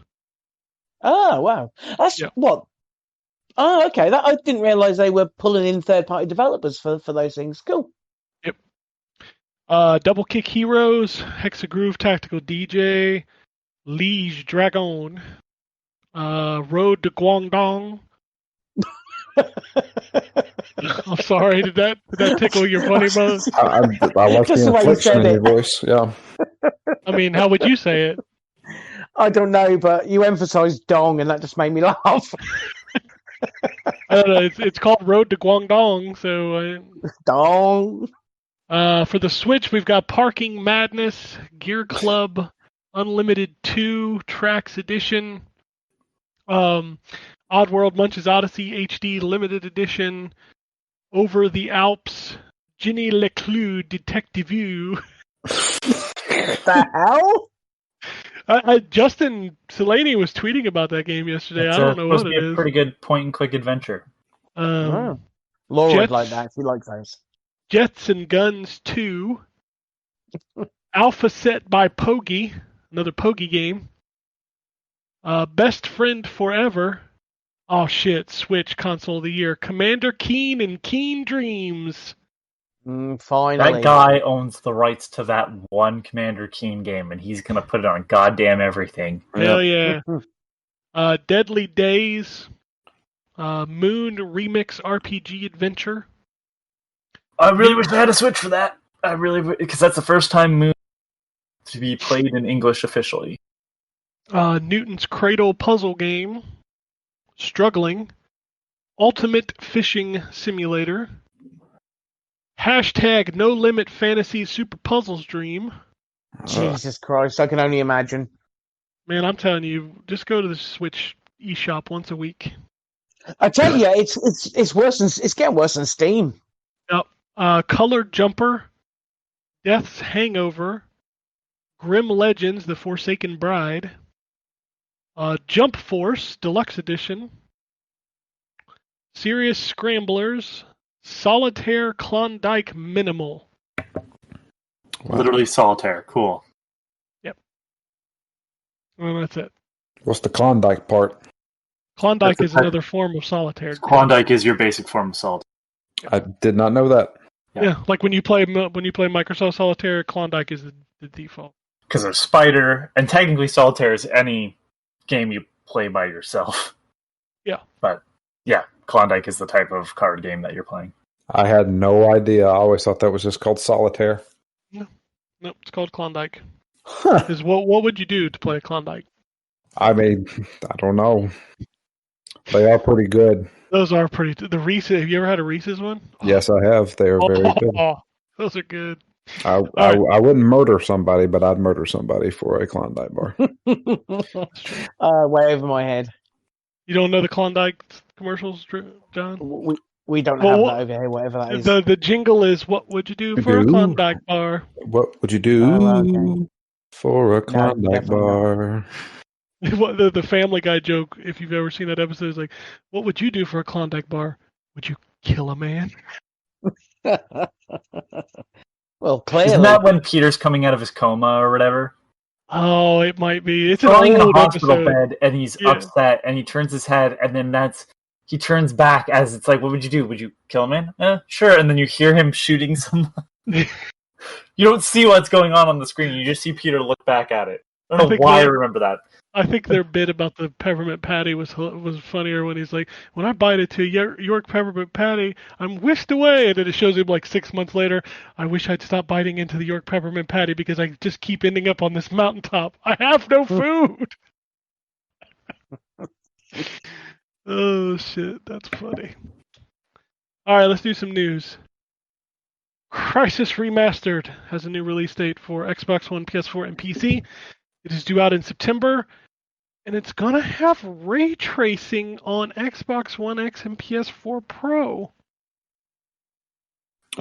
Oh, wow. That's Yeah. what Oh, okay. I didn't realise they were pulling in third-party developers for those things. Cool. Yep. Double Kick Heroes, Hexagroove Tactical DJ, Liege Dragon, Road to Guangdong. I'm sorry, did that tickle your funny bone? I like Just the the way you inflection said in your it. voice. Yeah. I mean, how would you say it? I don't know, but you emphasised dong, and that just made me laugh. I don't know. It's called Road to Guangdong. So, Dong. for the Switch, we've got Parking Madness, Gear Club, Unlimited 2, Tracks Edition, Oddworld Munch's Odyssey HD Limited Edition, Over the Alps, Ginny Leclue Detective View. The hell? Justin Selaney was tweeting about that game yesterday. It's I don't know what supposed it to be a is. pretty good point-and-click adventure. Oh. Laura would Jets- like that. She likes those. Jets and Guns 2, Alpha Set by Pogi, another Pogi game. Best Friend Forever. Oh shit, Switch Console of the Year. Commander Keen and Keen Dreams. Finally. That guy owns the rights to that one Commander Keen game, and he's going to put it on goddamn everything. Hell yeah. Deadly Days. Moon Remix RPG Adventure. I really wish I had a Switch for that. Because that's the first time Moon to be played in English officially. Newton's Cradle Puzzle Game. Struggling. Ultimate Fishing Simulator. Hashtag No Limit Fantasy Super Puzzles Dream. Jesus Christ, I can only imagine. Man, I'm telling you, just go to the Switch eShop once a week. I tell you, it's worse than it's getting worse than Steam. Yep. Colored Jumper, Death's Hangover, Grim Legends: The Forsaken Bride, Jump Force Deluxe Edition, Serious Scramblers, Solitaire Klondike Minimal. Wow. Literally solitaire. Cool. Well, that's it. What's the Klondike part? Klondike That's is a- another form of solitaire. Klondike is your basic form of solitaire. I did not know that. Yeah, like when you play Microsoft Solitaire, Klondike is the default. Because there's Spider, and technically solitaire is any game you play by yourself. Yeah. But, yeah, Klondike is the type of card game that you're playing. I had no idea. I always thought that was just called solitaire. Nope, it's called Klondike. Huh. Because what would you do to play a Klondike? I mean, I don't know. They are pretty good. Those are pretty. The Reese's. Have you ever had a Reese's one? Yes, I have. They are very good. Oh, those are good. I wouldn't murder somebody, but I'd murder somebody for a Klondike bar. Way over my head. You don't know the Klondike commercials, John? We don't have that over here, whatever that is. The jingle is, "What would you do for a Klondike bar?" What would you do okay. for a Klondike definitely bar? What the Family Guy joke, if you've ever seen that episode, is like, "What would you do for a Klondike bar? Would you kill a man?" Well, clearly. Isn't that when Peter's coming out of his coma or whatever? Oh, it might be. It's He's an lying in the old hospital episode. bed, and he's upset, and he turns his head, and then he turns back as it's like, what would you do? Would you kill him, man? Sure. And then you hear him shooting someone. You don't see what's going on the screen. You just see Peter look back at it. I don't know why I remember that. I think their bit about the peppermint patty was funnier when he's like, "When I bite into York peppermint patty, I'm whisked away," and then it shows him like 6 months later. "I wish I'd stop biting into the York peppermint patty because I just keep ending up on this mountaintop. I have no food." Oh shit, that's funny. All right, let's do some news. Crysis Remastered has a new release date for Xbox One, PS4, and PC. It is due out in September, and it's going to have ray tracing on Xbox One X and PS4 Pro.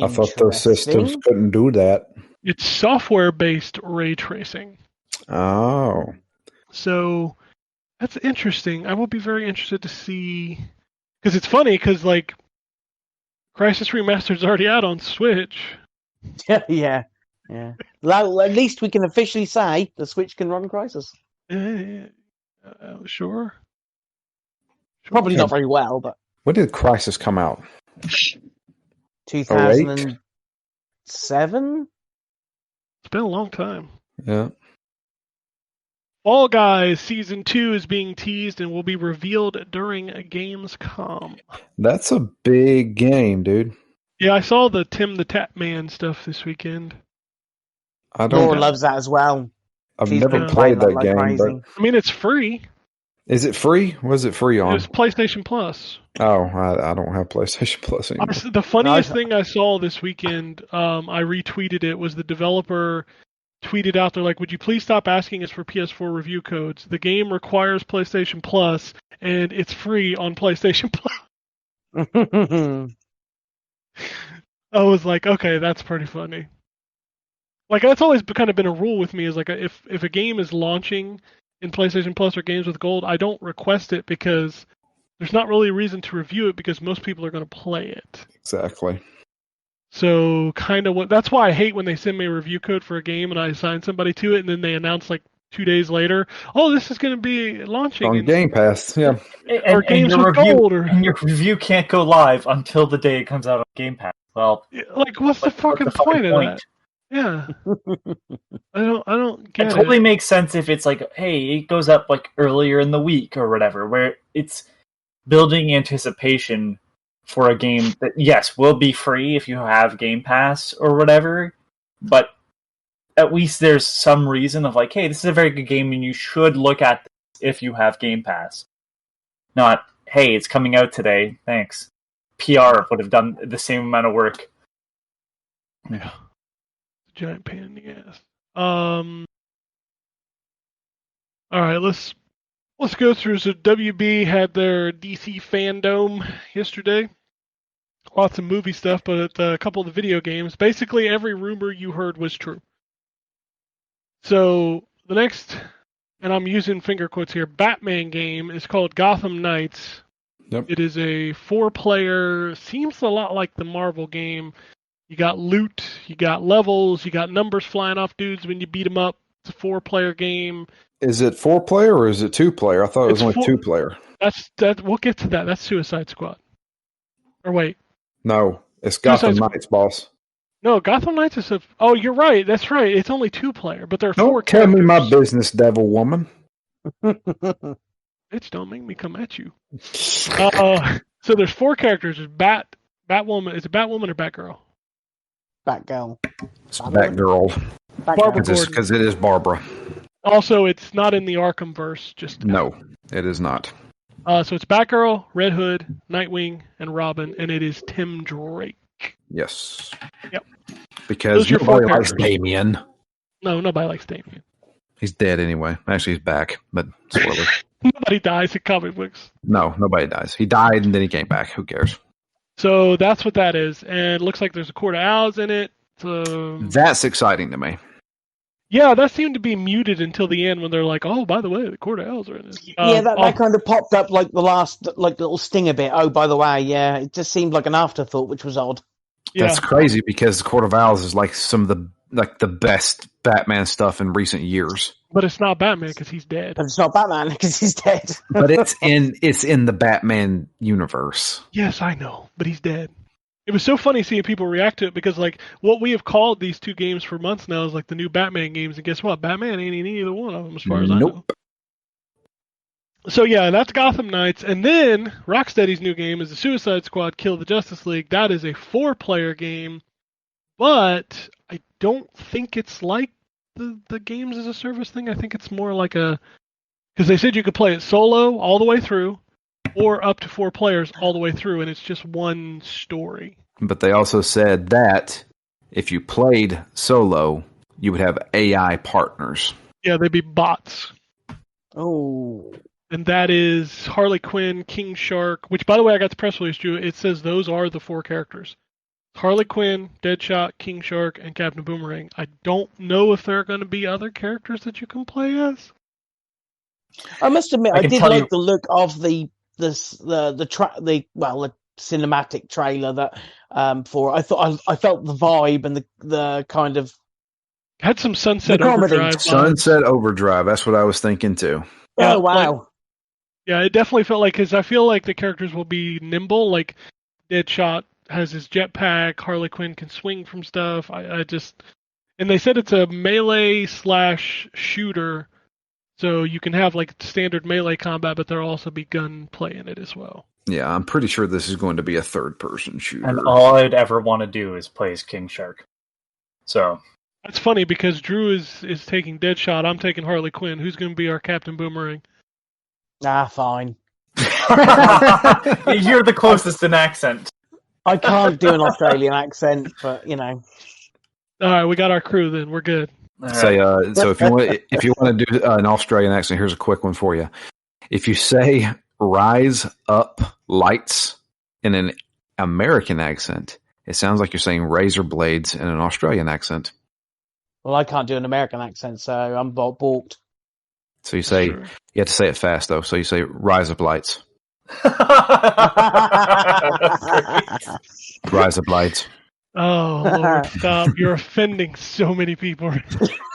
I thought those systems couldn't do that. It's software-based ray tracing. Oh. So that's interesting. I will be very interested to see, because it's funny, because like Crysis Remastered is already out on Switch. Yeah. Well, at least we can officially say the Switch can run Crysis. Sure. Probably not very well, but When did Crisis come out? 2007? It's been a long time. Yeah. Fall Guys Season 2 is being teased and will be revealed during Gamescom. That's a big game, dude. Yeah, I saw the Tim the Tap Man stuff this weekend. Laura loves that as well. I've She's never been played playing that like game. crazy. But I mean, it's free. is it free? What is it free on? It's PlayStation Plus. Oh, I don't have PlayStation Plus anymore. The funniest thing I saw this weekend, I retweeted it, was the developer tweeted out there like, would you please stop asking us for PS4 review codes? The game requires PlayStation Plus, and it's free on PlayStation Plus. I was like, okay, that's pretty funny. Like, that's always kind of been a rule with me, is like, if a game is launching in PlayStation Plus or Games with Gold, I don't request it because there's not really a reason to review it because most people are going to play it. Exactly. So that's why I hate when they send me a review code for a game and I assign somebody to it and then they announce like 2 days later, oh, this is going to be launching On Game Pass, yeah. or Games with Gold. And your review can't go live until the day it comes out on Game Pass. Well, like, what's the fucking point of that? Yeah. I don't get it. It totally makes sense if it's like, hey, it goes up like earlier in the week or whatever, where it's building anticipation for a game that, yes, will be free if you have Game Pass or whatever, but at least there's some reason of like, hey, this is a very good game and you should look at this if you have Game Pass. Not, hey, it's coming out today, thanks. PR would have done the same amount of work. Yeah. Giant pain in the ass. Alright, let's go through. So WB had their DC Fandom yesterday. Lots of movie stuff, but a couple of the video games. Basically, every rumor you heard was true. So the next, and I'm using finger quotes here, Batman game is called Gotham Knights. Yep. It is a 4-player, seems a lot like the Marvel game. You got loot, you got levels, you got numbers flying off dudes when you beat them up. It's a 4-player game. Is it 4-player or is it 2-player? I thought it was only 2-player. We'll get to that. That's Suicide Squad. Or wait. No, it's Gotham Knights, boss. No, Gotham Knights is oh, you're right. That's right. It's only 2-player, but there are 4 Don't characters. tell me my business, devil woman. Bitch, don't make me come at you. So there's 4 characters. There's Batwoman. Is it Batwoman or Batgirl? Batgirl. It's Batgirl. Barbara Gordon. Because it is Barbara. Also, it's not in the Arkham verse. No, it is not. So it's Batgirl, Red Hood, Nightwing, and Robin, and it is Tim Drake. Yes. Yep. Because nobody likes Damien. No, nobody likes Damien. He's dead anyway. Actually, he's back, but spoiler. Nobody dies in comic books. No, nobody dies. He died and then he came back. Who cares? So that's what that is, and it looks like there's a Court of Owls in it. That's exciting to me. Yeah, that seemed to be muted until the end when they're like, "Oh, by the way, the Court of Owls are in this." Yeah, that kind of popped up like the last, like little stinger bit. Oh, by the way, yeah, it just seemed like an afterthought, which was odd. Yeah. That's crazy because the Court of Owls is like some of the best Batman stuff in recent years. But it's not Batman because he's dead. But it's not Batman because he's dead. But it's in the Batman universe. Yes, I know, but he's dead. It was so funny seeing people react to it because, like, what we have called these 2 games for months now is like the new Batman games, and guess what? Batman ain't in either one of them, as far as I know. So yeah, that's Gotham Knights, and then Rocksteady's new game is the Suicide Squad: Kill the Justice League. That is a 4-player game, but I don't think it's like the games as a service thing. I think it's more like because they said you could play it solo all the way through, or up to 4 players all the way through, and it's just one story. But they also said that if you played solo, you would have AI partners. Yeah, they'd be bots. Oh. And that is Harley Quinn, King Shark, which, by the way, I got the press release, Drew. It says those are the 4 characters. Harley Quinn, Deadshot, King Shark, and Captain Boomerang. I don't know if there are going to be other characters that you can play as. I must admit, I did like the look of the cinematic trailer that for. I thought I felt the vibe and the kind of had some Sunset Overdrive. Sunset Overdrive. That's what I was thinking too. Oh wow! Yeah, it definitely felt like, because I feel like the characters will be nimble. Like Deadshot has his jetpack, Harley Quinn can swing from stuff. I just, and they said it's a melee slash shooter, so you can have like standard melee combat, but there'll also be gunplay in it as well. Yeah, I'm pretty sure this is going to be a third-person shooter. And all I'd ever want to do is play as King Shark. So That's funny because Drew is taking Deadshot. I'm taking Harley Quinn. Who's going to be our Captain Boomerang? Fine. you're the closest in accent. I can't do an Australian accent, but you know. All right, we got our crew then. We're good. Say, so if you want to do an Australian accent, here's a quick one for you. If you say "rise up lights" in an American accent, it sounds like you're saying razor blades in an Australian accent. Well, I can't do an American accent, so I'm balked. So you say, Sure. you have to say it fast though. So you say "rise up lights," "rise up lights." Oh, Lord, stop. You're offending so many people.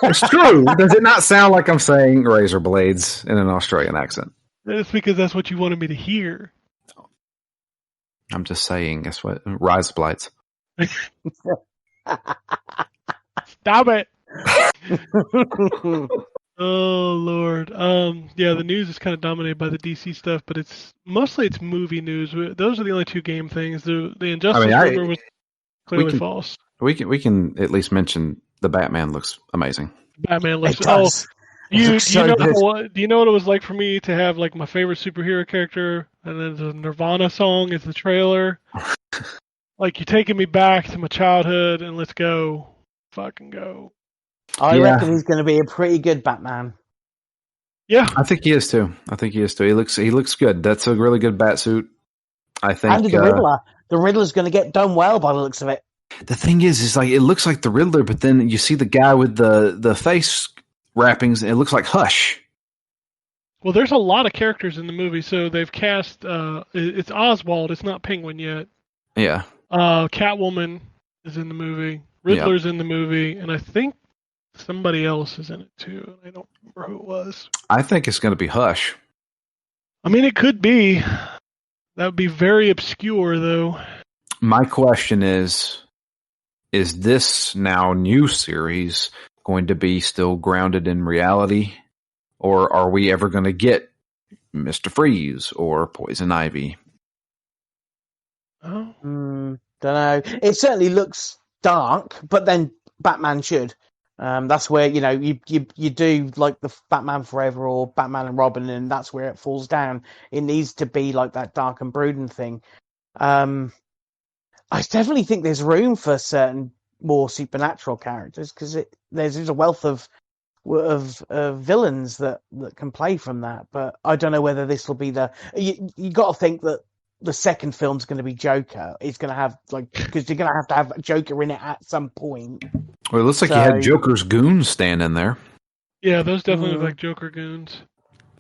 It's true. Does it not sound like I'm saying razor blades in an Australian accent? It's because that's what you wanted me to hear. I'm just saying. Guess what? Rise up lights. Stop it. Oh, Lord. Yeah, the news is kind of dominated by the DC stuff, but it's mostly movie news. Those are the only two game things. The Injustice rumor was clearly false. We can at least mention the Batman looks amazing. Batman looks. It does. Do you so know good. do you know what it was like for me to have like my favorite superhero character and then the Nirvana song is the trailer? Like, you're taking me back to my childhood, and let's go, fucking go. I reckon he's going to be a pretty good Batman. Yeah, I think he is too. He looks good. That's a really good Batsuit. I think. And the Riddler. The Riddler's going to get done well by the looks of it. The thing is like it looks like the Riddler, but then you see the guy with the face wrappings, and it looks like Hush. well, there's a lot of characters in the movie, so they've cast. It's Oswald. It's not Penguin yet. Yeah. Catwoman is in the movie. Riddler's in the movie, and I think somebody else is in it too. I don't remember who it was. I think it's going to be Hush. I mean, it could be. That would be very obscure, though. My question is this now new series going to be still grounded in reality, or are we ever going to get Mr. Freeze or Poison Ivy? Oh, Don't know. It certainly looks dark, but then Batman should. That's where you do like the Batman Forever or Batman and Robin, and that's where it falls down. It needs to be like that dark and brooding thing. I definitely think there's room for certain more supernatural characters because there's a wealth of villains that can play from that. But I don't know whether this will be you got to think that the second film's going to be Joker. It's going to have because you're going to have Joker in it at some point. Well, it looks like you had Joker's goons standing there. yeah, those definitely look like Joker goons.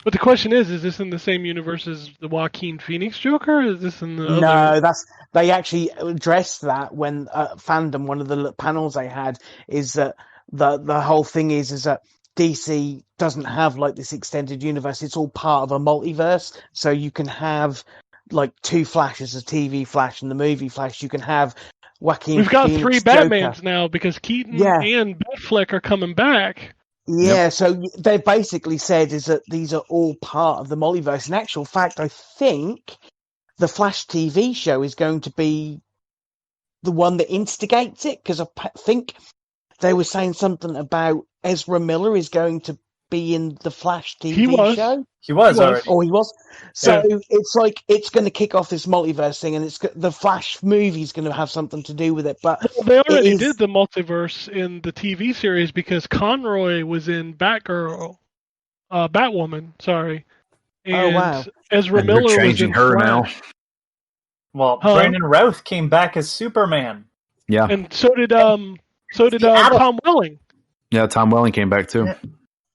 But the question is this in the same universe as the Joaquin Phoenix Joker? Or is this in the other? They actually addressed that when Fandom, one of the panels they had, is that the whole thing is that DC doesn't have like this extended universe. It's all part of a multiverse, so you can have like two Flashes, a TV Flash and the movie Flash. You can have Joaquin. We've got Phoenix, 3 Joker. Batmans now because Keaton and Batfleck are coming back. Yeah, so they basically said is that these are all part of the multiverse. In actual fact, I think the Flash TV show is going to be the one that instigates it, because I think they were saying something about Ezra Miller is going to be in the Flash TV show. He was already. Oh, he was. So it's like it's going to kick off this multiverse thing, and the Flash movie is going to have something to do with it. But they already did the multiverse in the TV series because Conroy was in Batwoman. Sorry, and Ezra And Miller they're changing was in her now. Flash. Well, Brandon Routh came back as Superman. Yeah, and so did Tom Welling. yeah. Tom Welling came back too.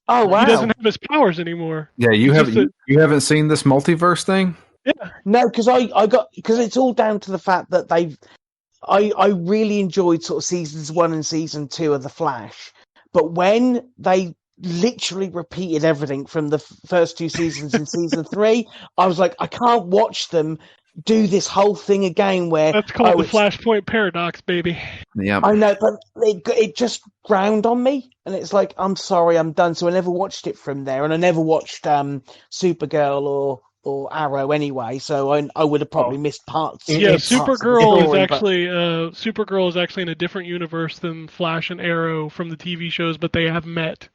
Oh wow! He doesn't have his powers anymore. Yeah, you haven't seen this multiverse thing? Yeah. No, because because it's all down to the fact that I really enjoyed sort of seasons 1 and season 2 of The Flash, but when they literally repeated everything from the first 2 seasons in season 3. I was like, I can't watch them do this whole thing again where That's called the Flashpoint paradox, baby. Yeah. I know, but it just ground on me, and it's like, I'm sorry, I'm done. So I never watched it from there, and I never watched Supergirl or Arrow anyway. So I would have probably missed parts. Yeah, Supergirl is Supergirl is actually in a different universe than Flash and Arrow from the TV shows, but they have met.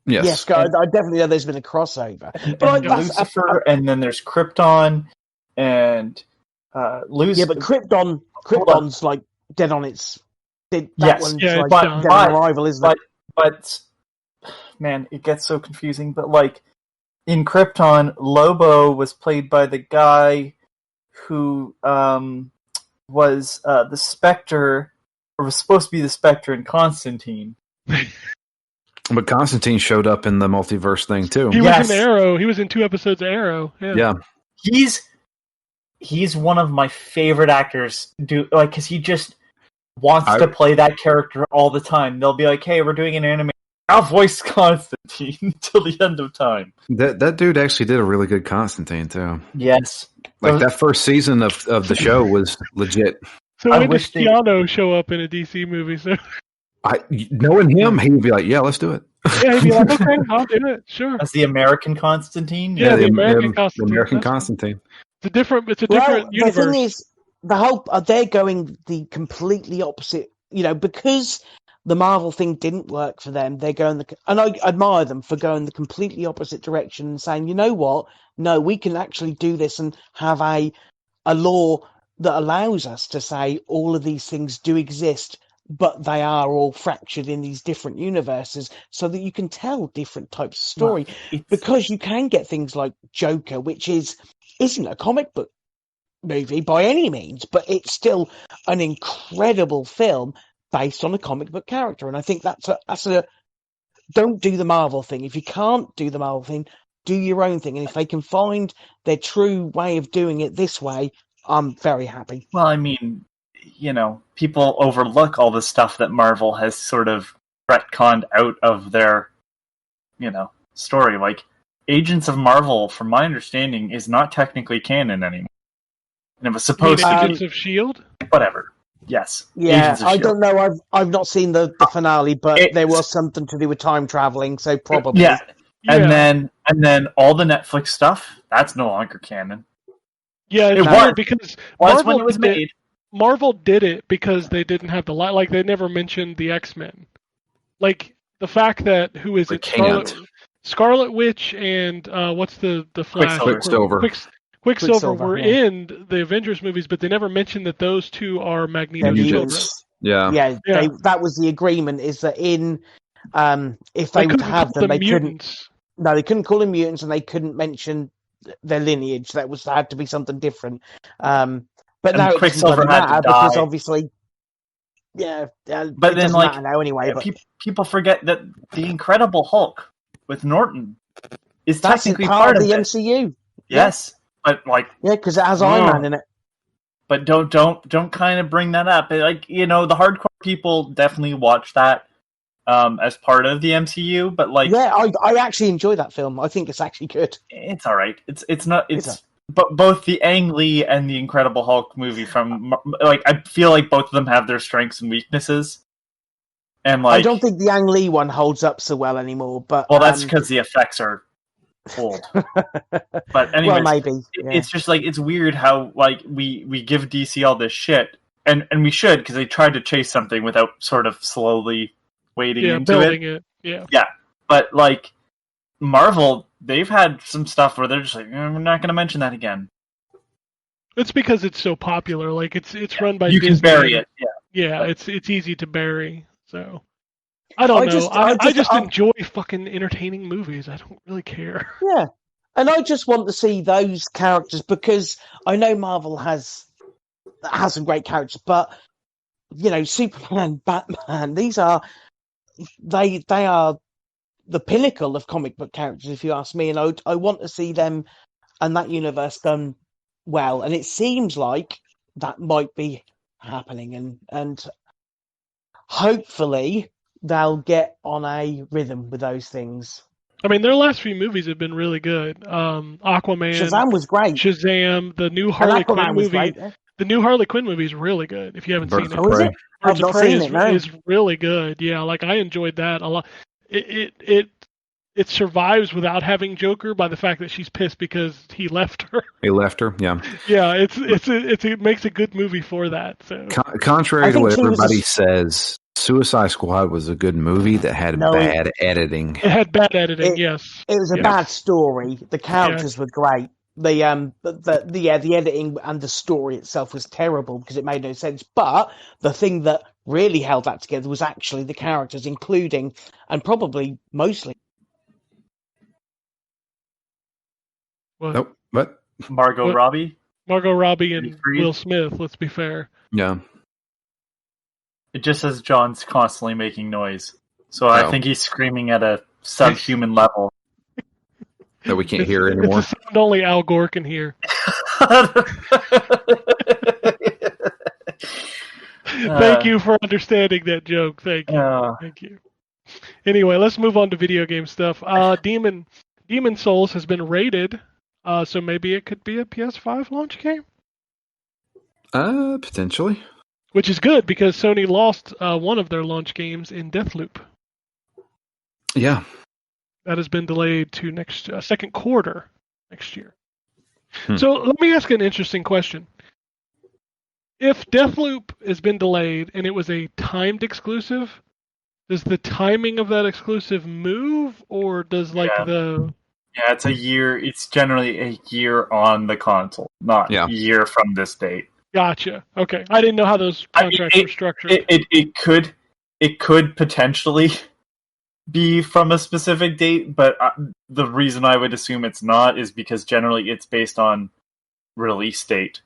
Yes. I definitely know there's been a crossover. But Lucifer, and then there's Krypton, and Lucifer. Yeah, but Krypton's like dead on its. Dead on arrival, isn't it? But man, it gets so confusing. But like in Krypton, Lobo was played by the guy who was the Spectre, or was supposed to be the Spectre in Constantine. But Constantine showed up in the multiverse thing too. He was in Arrow. He was in 2 episodes of Arrow. Yeah. He's one of my favorite actors. Because he just wants to play that character all the time. They'll be like, "Hey, we're doing an anime. I'll voice Constantine till the end of time." That dude actually did a really good Constantine too. Yes, like that first season of the show was legit. So when does Keanu show up in a DC movie? So knowing him, he would be like, "Yeah, let's do it." Yeah, he'd be like, "Okay, I'll do it. Sure." As the American Constantine. Yeah, the American Constantine. The American Constantine. It's a different universe. The thing is, they're going the completely opposite. Because the Marvel thing didn't work for them, they're going and I admire them for going the completely opposite direction and saying, you know what? No, we can actually do this and have a law that allows us to say all of these things do exist, but they are all fractured in these different universes, so that you can tell different types of story. Because you can get things like Joker, which isn't a comic book movie by any means, but it's still an incredible film based on a comic book character. And I think that's a don't do the Marvel thing. If you can't do the Marvel thing, do your own thing. And if they can find their true way of doing it this way, I'm very happy. Well, I mean, people overlook all the stuff that Marvel has sort of retconned out of their, story. Like, Agents of Marvel, from my understanding, is not technically canon anymore. And it was supposed to be. Agents of S.H.I.E.L.D.? Whatever. Yes. Yeah, I don't know. I've not seen the finale, but there was something to do with time traveling, so probably. Yeah. And then all the Netflix stuff, that's no longer canon. Yeah, it was because when it was made. Marvel did it because they didn't have the like they never mentioned the X-Men. Like the fact that Scarlet Witch and what's the Flash? Quicksilver were in the Avengers movies, but they never mentioned that those two are Magneto's children. Yeah. That was the agreement. Is that if they were to have them, they mutants. they couldn't call them mutants, and they couldn't mention their lineage. That had to be something different. But now Quicksilver it doesn't matter because obviously, but then now anyway. But people forget that the Incredible Hulk with Norton is that's technically part of the MCU. Yes, but because it has Iron Man in it. But don't kind of bring that up. The hardcore people definitely watch that as part of the MCU. But I actually enjoy that film. I think it's actually good. It's all right. But both the Ang Lee and the Incredible Hulk movie I feel like both of them have their strengths and weaknesses. And I don't think the Ang Lee one holds up so well anymore. But that's because the effects are old. But anyway, maybe it's just it's weird how we give DC all this shit, and we should, because they tried to chase something without sort of slowly wading into it. Yeah, but Marvel, they've had some stuff where they're just we're not going to mention that again. It's because it's so popular. It's run by you Disney. Can bury it. Yeah, it's easy to bury. So I don't know. I just enjoy fucking entertaining movies. I don't really care. Yeah, and I just want to see those characters, because I know Marvel has some great characters, but Superman, Batman, they are the pinnacle of comic book characters, if you ask me, and I want to see them and that universe done well, and it seems like that might be happening, and hopefully they'll get on a rhythm with those things. I mean, their last few movies have been really good. Aquaman, Shazam was great. Shazam, the new And Harley Aquaman Quinn was movie. great. Yeah. The new Harley Quinn movie is really good. If you haven't Birds seen of it, Oh, is Prey. it? Birds I've of not Prey seen it, no. is really good. Yeah, like I enjoyed that a lot. It survives without having Joker by the fact that she's pissed because he left her. He left her. Yeah. Yeah, it makes a good movie for that. So Contrary I to think what she was everybody says, Suicide Squad was a good movie that had No, bad editing. it had bad editing. Yes, It was a Yeah. bad story. The characters were great. The editing and the story itself was terrible because it made no sense. But the thing that really held that together was actually the characters, including and probably mostly well, Nope. But Margot What? Robbie. Margot Robbie and Freeze. Will Smith. Let's be fair. yeah. It just says John's constantly making noise. So I Oh. think he's screaming at a subhuman level. That we can't hear It's anymore. a sound only Al Gore can hear. Thank you for understanding that joke. Thank you. Thank you. Anyway, let's move on to video game stuff. Demon Souls has been rated, so maybe it could be a PS5 launch game, Potentially. which is good because Sony lost one of their launch games in Deathloop. Yeah. That has been delayed to next second quarter next year. Hmm. So let me ask an interesting question. If Deathloop has been delayed and it was a timed exclusive, does the timing of that exclusive move, or does Yeah. the... Yeah, it's a year. It's generally a year on the console, not Yeah. a year from this date. Gotcha. Okay. I didn't know how those I mean, contracts were structured. It could potentially be from a specific date, but the reason I would assume it's not is because generally it's based on release date.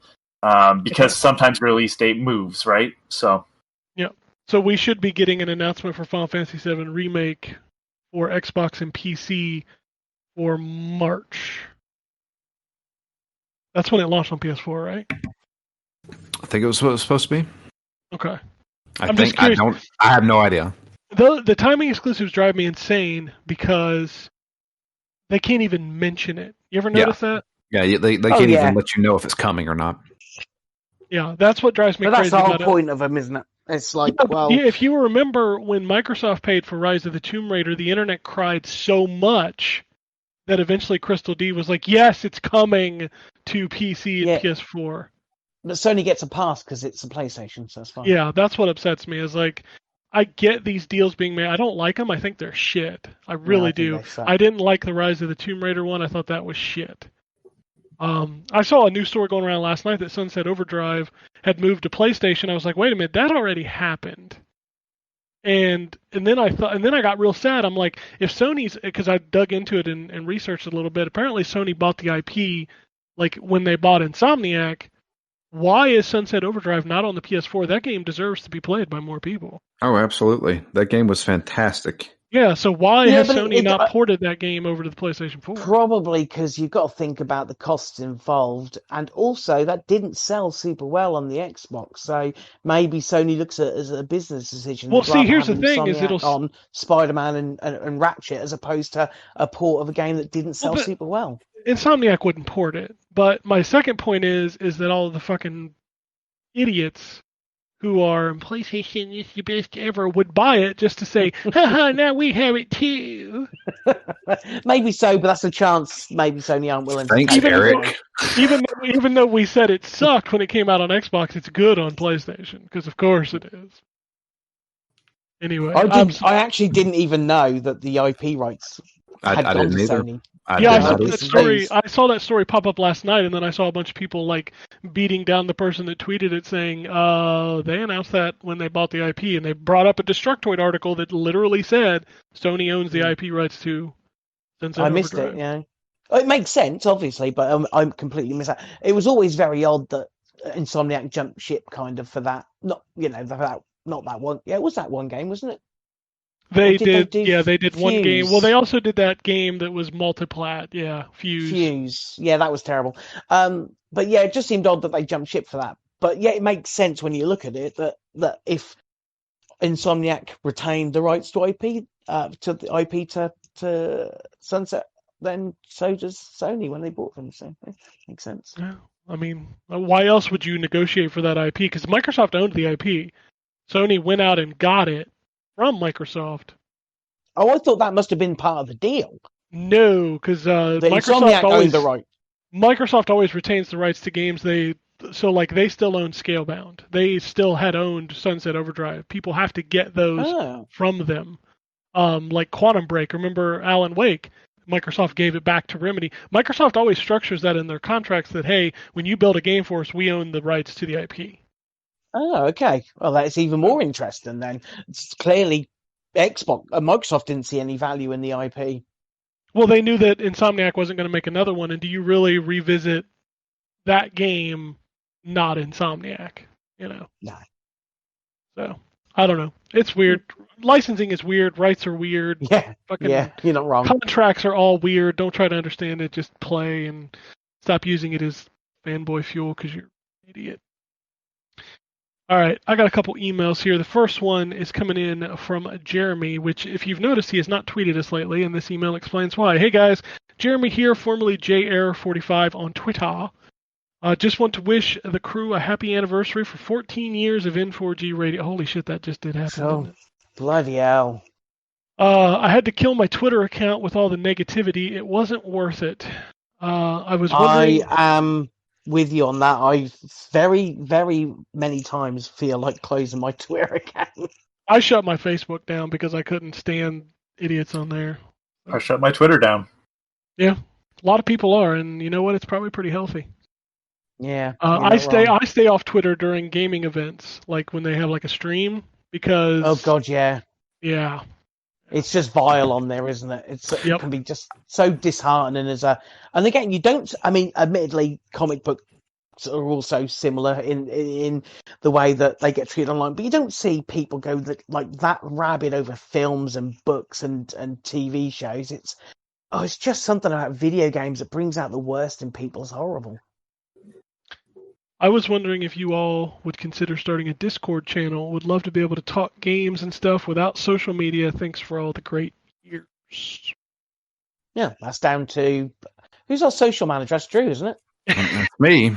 Because sometimes release date moves, right? So So we should be getting an announcement for Final Fantasy VII Remake for Xbox and PC for March. That's when it launched on PS4, right? I think it was supposed to be. Okay. I I'm just think I curious. don't. I have no idea. The timing exclusives drive me insane because they can't even mention it. You ever notice that? Yeah, they Oh, can't yeah. even let you know if it's coming or not. Yeah, that's what drives me But that's crazy the whole about it. point of them, isn't it? It's like, well, Yeah, if you remember when Microsoft paid for Rise of the Tomb Raider, the internet cried so much that eventually Crystal D was like, yes, it's coming to PC and Yeah. PS4. but Sony gets a pass because it's a PlayStation, so that's fine. Yeah, that's what upsets me is like, I get these deals being made. I don't like them. I think they're shit. I really I think do. they suck. I didn't like the Rise of the Tomb Raider one. I thought that was shit. I saw a news story going around last night that Sunset Overdrive had moved to PlayStation. I was like, wait a minute, that already happened. And then I got real sad. I'm like, if Sony's, because I dug into it and researched it a little bit. Apparently, Sony bought the IP like when they bought Insomniac. Why is Sunset Overdrive not on the PS4? That game deserves to be played by more people. Oh, absolutely. That game was fantastic. Yeah, so why Yeah, has but Sony it- not ported that game over to the PlayStation 4? Probably because you've got to think about the costs involved, and also that didn't sell super well on the Xbox. So maybe Sony looks at it as a business decision. Well, They'd see, rather here's have the thing, is Insomniac it'll- on Spider-Man and Ratchet as opposed to a port of a game that didn't sell but- super well. Insomniac wouldn't port it. But my second point is that all of the fucking idiots who are PlayStation is the best ever would buy it just to say, haha, now we have it too. Maybe so, but that's a chance. Maybe Sony aren't willing Thanks, to take it. Eric. Even though we said it sucked when it came out on Xbox, it's good on PlayStation because of course it is. Anyway, I actually didn't even know that the IP rights had I gone didn't to either. Sony. I yeah, I did saw not that either. This story. is- I saw that story pop up last night, and then I saw a bunch of people like beating down the person that tweeted it, saying they announced that when they bought the IP, and they brought up a Destructoid article that literally said Sony owns the IP rights to Sunset I missed Overdrive. it, yeah. It makes sense, obviously, but I completely missed that. It was always very odd that Insomniac jumped ship kind of for that. Not, not that one. Yeah, it was that one game, wasn't it? They Or did they did, do yeah, they did one game. Fuse? Well, they also did that game that was multiplat, yeah, Fuse. Fuse. Yeah, that was terrible. But yeah, it just seemed odd that they jumped ship for that. But yeah, it makes sense when you look at it that if Insomniac retained the rights to IP to Sunset, then so does Sony when they bought them. So makes sense. Yeah. I mean, why else would you negotiate for that IP? Because Microsoft owned the IP. Sony went out and got it from Microsoft. Oh, I thought that must have been part of the deal. No, because Insomniac owned the right. Microsoft always retains the rights to games they still own Scalebound. They still had owned Sunset Overdrive. People have to get those from them. Like Quantum Break. Remember Alan Wake? Microsoft gave it back to Remedy. Microsoft always structures that in their contracts that, hey, when you build a game for us, we own the rights to the IP. Oh, okay. Well, that's even more interesting then. It's clearly Microsoft didn't see any value in the IP. Well, they knew that Insomniac wasn't going to make another one, and do you really revisit that game not Insomniac? No. So, I don't know. It's weird. Licensing is weird. Rights are weird. Yeah, you're not wrong. Contracts are all weird. Don't try to understand it. Just play and stop using it as fanboy fuel because you're an idiot. All right, I got a couple emails here. The first one is coming in from Jeremy, which, if you've noticed, he has not tweeted us lately, and this email explains why. Hey, guys. Jeremy here, formerly JAir45 on Twitter. Just want to wish the crew a happy anniversary for 14 years of N4G Radio. Holy shit, that just did happen, didn't it? Bloody hell. I had to kill my Twitter account with all the negativity. It wasn't worth it. I was wondering... I am with you on that. I very, very many times feel like closing my Twitter account. I shut my Facebook down because I couldn't stand idiots on there. I shut my Twitter down. Yeah, a lot of people are, and you know what? It's probably pretty healthy. Yeah. I stay off Twitter during gaming events, like when they have like a stream, because... Oh, God, yeah. Yeah. It's just vile on there, isn't it? It can be just so disheartening and again, you don't, I mean, admittedly, comic books are also similar in the way that they get treated online, but you don't see people go that rabid over films and books and TV shows. It's just something about video games that brings out the worst in people. It's horrible. I was wondering if you all would consider starting a Discord channel. Would love to be able to talk games and stuff without social media. Thanks for all the great years. Yeah, that's down to... Who's our social manager? That's Drew, isn't it? That's me.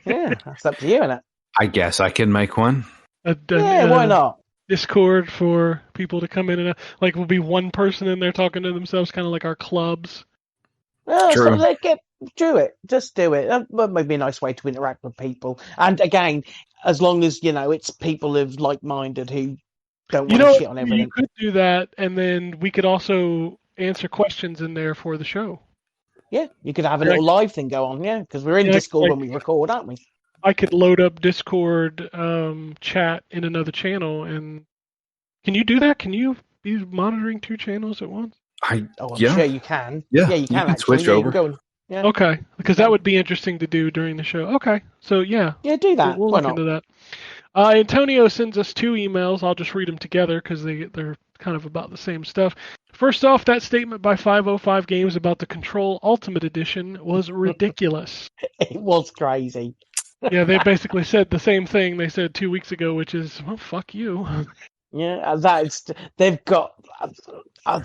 Yeah, that's up to you, isn't it? I guess I can make one. Why not? Discord for people to come in and like will be one person in there talking to themselves, kind of like our clubs. Oh, true. So do it. Just do it. That might be a nice way to interact with people. And again, as long as, it's people of like-minded who don't want to shit on everything. You could do that, and then we could also answer questions in there for the show. Yeah, you could have a little live thing go on, because we're in Discord when we record, aren't we? I could load up Discord chat in another channel, and can you do that? Can you be monitoring two channels at once? I'm sure you can. Yeah, you can actually switch over. Yeah. Okay, because that would be interesting to do during the show. Okay, so yeah, do that. We'll look into that. Antonio sends us two emails. I'll just read them together because they're kind of about the same stuff. First off, that statement by 505 Games about the Control Ultimate Edition was ridiculous. It was crazy. Yeah, they basically said the same thing they said 2 weeks ago, which is, well, fuck you. Yeah, they've got.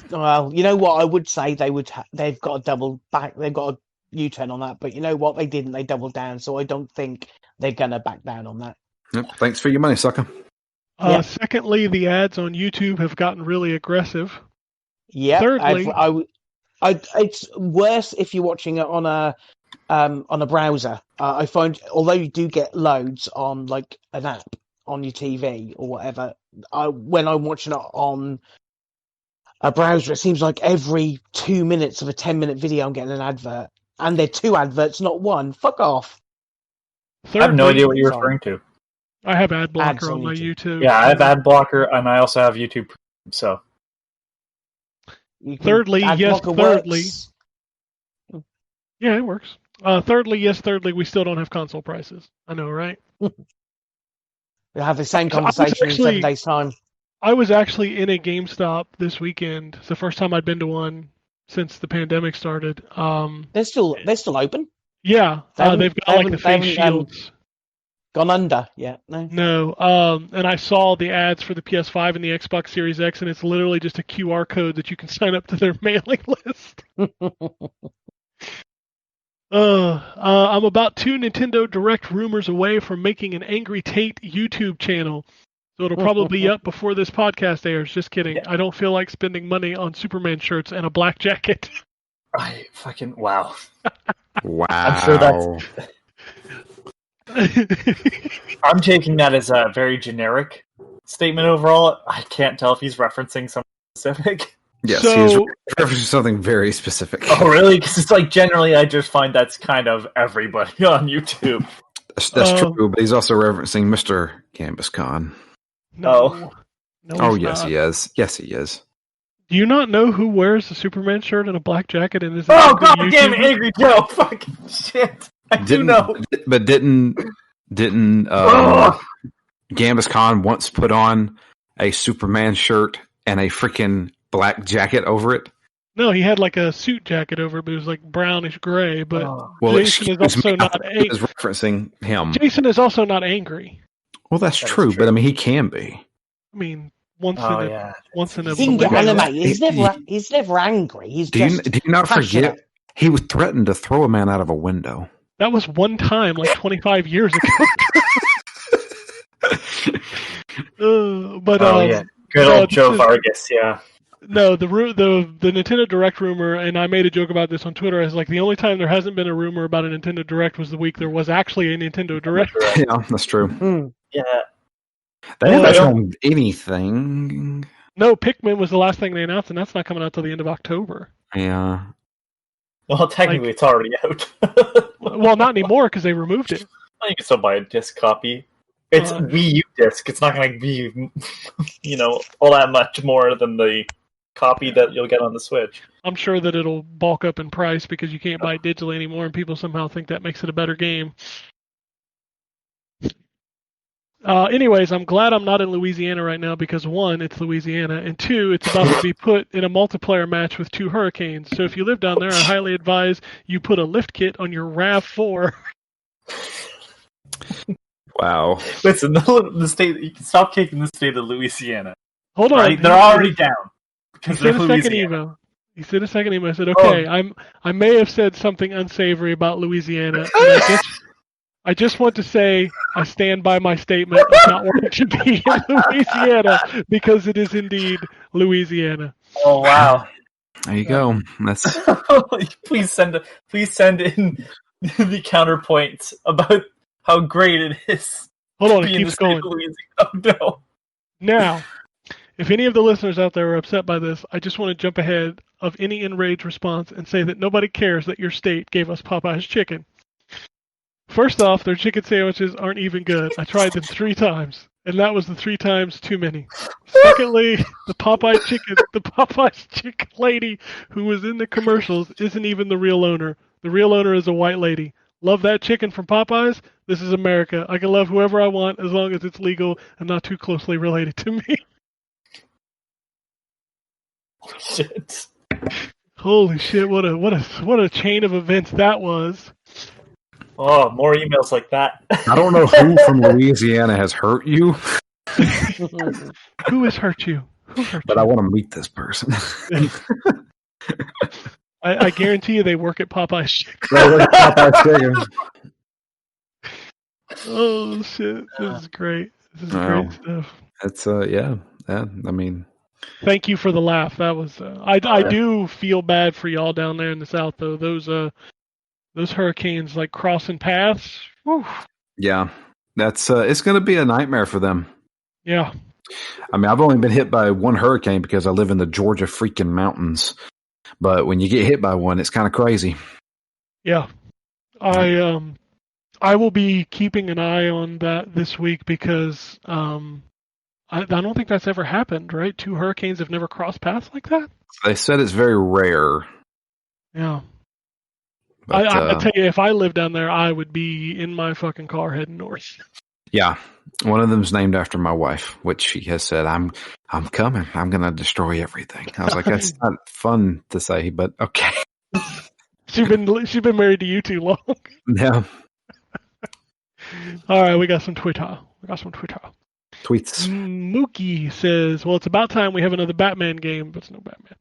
Well, you know what? I would say they've got a double back. They've got a U-turn on that, but you know what? They didn't. They doubled down, so I don't think they're gonna back down on that. Yep. Thanks for your money, sucker. Secondly, the ads on YouTube have gotten really aggressive. Yeah. Thirdly, it's worse if you're watching it on a browser. I find, although you do get loads on like an app on your TV or whatever, when I'm watching it on a browser, it seems like every 2 minutes of a 10-minute video I'm getting an advert. And they're two adverts, not one. Fuck off. I have no idea what you're referring to. I have ad blocker on my YouTube. Yeah, I have ad blocker, and I also have YouTube. So, thirdly, yes. Thirdly, yeah, it works. Thirdly, we still don't have console prices. I know, right? We'll have the same conversation in 7 days' time. I was actually in a GameStop this weekend. It's the first time I'd been to one since the pandemic started. They're still open. Yeah, they've got like the face shields. gone under yet. No. No. And I saw the ads for the PS5 and the Xbox Series X, and it's literally just a QR code that you can sign up to their mailing list. I'm about 2 Nintendo Direct rumors away from making an Angry Tate YouTube channel. So it'll probably be up before this podcast airs. Just kidding. I don't feel like spending money on Superman shirts and a black jacket. I fucking wow. Wow. I'm sure I'm taking that as a very generic statement overall. I can't tell if he's referencing something specific. Yes, So- he's referencing something very specific. Oh, really? Because it's like generally, I just find that's kind of everybody on YouTube. That's true, but he's also referencing Mr. Gambus Khan. No. No, Oh, he's yes, not. he is. Yes, he is. Do you not know who wears a Superman shirt and a black jacket and is an Oh, angry god damn it, YouTuber? Angry Joe! Fucking shit! I do know. But didn't Gambus Khan once put on a Superman shirt and a freaking black jacket over it? No, he had like a suit jacket over it, but it was like brownish gray. But Well, Jason is excuse also me, not I was referencing him. Jason is also not angry. Well, that's That is true, true. but I mean, he can be. I mean, once Oh, in a yeah. He can get Well, animated. He's never angry. He's Do just you not passionate. forget? He was threatened to throw a man out of a window. That was one time, like 25 years ago. But Oh, yeah. Good no, old Joe this is- Vargas, yeah. No, the Nintendo Direct rumor, and I made a joke about this on Twitter, as like the only time there hasn't been a rumor about a Nintendo Direct was the week there was actually a Nintendo Direct. Yeah, that's true. Yeah. They Well, haven't I shown anything. No, Pikmin was the last thing they announced, and that's not coming out till the end of October. Yeah. Well, technically, it's already out. Well, not anymore because they removed it. Well, you can still buy a disc copy. It's Wii U disc. It's not going to be, all that much more than the copy that you'll get on the Switch. I'm sure that it'll bulk up in price because you can't buy it digitally anymore, and people somehow think that makes it a better game. Anyways, I'm glad I'm not in Louisiana right now because 1, it's Louisiana, and 2, it's about to be put in a multiplayer match with 2 hurricanes. So if you live down there, I highly advise you put a lift kit on your RAV4. Wow. Listen, the state. You can stop kicking the state of Louisiana. Hold on, Right? They're already down He because sent they're a second Louisiana. email. He sent a second email. I said, "Okay, I may have said something unsavory about Louisiana. And I just want to say I stand by my statement of not wanting to be in Louisiana because it is indeed Louisiana." Oh wow! There you go. That's please send in the counterpoints about how great it is. Hold on, to it be in the keeps state of going. Louisiana. Oh, no. Now, if any of the listeners out there are upset by this, I just want to jump ahead of any enraged response and say that nobody cares that your state gave us Popeye's chicken. First off, their chicken sandwiches aren't even good. I tried them 3 times, and that was the 3 times too many. Secondly, the Popeye's chicken lady who was in the commercials isn't even the real owner. The real owner is a white lady. Love that chicken from Popeyes? This is America. I can love whoever I want as long as it's legal and not too closely related to me. Shit. Holy shit! What a chain of events that was. Oh, more emails like that. I don't know who from Louisiana has hurt you, Who has hurt you? Who hurt but you? I want to meet this person. I guarantee you they work at Popeye's chicken. Oh shit! This is great. This is Wow. great stuff. It's yeah. I mean, Thank you for the laugh. That was. I do feel bad for y'all down there in the south though. Those hurricanes like crossing paths. Whew. yeah. That's it's going to be a nightmare for them. Yeah. I mean, I've only been hit by one hurricane because I live in the Georgia freaking mountains. But when you get hit by one, it's kind of crazy. Yeah. I will be keeping an eye on that this week because I don't think that's ever happened, right? 2 hurricanes have never crossed paths like that. They said it's very rare. Yeah. But, I tell you, if I lived down there, I would be in my fucking car heading north. yeah, one of them's named after my wife, which she has said, "I'm coming. I'm going to destroy everything." I was like, "That's not fun to say, but okay." She's been married to you too long. Yeah. All right, we got some Twitter. Tweets. Mookie says, well, it's about time we have another Batman game, but it's no Batman.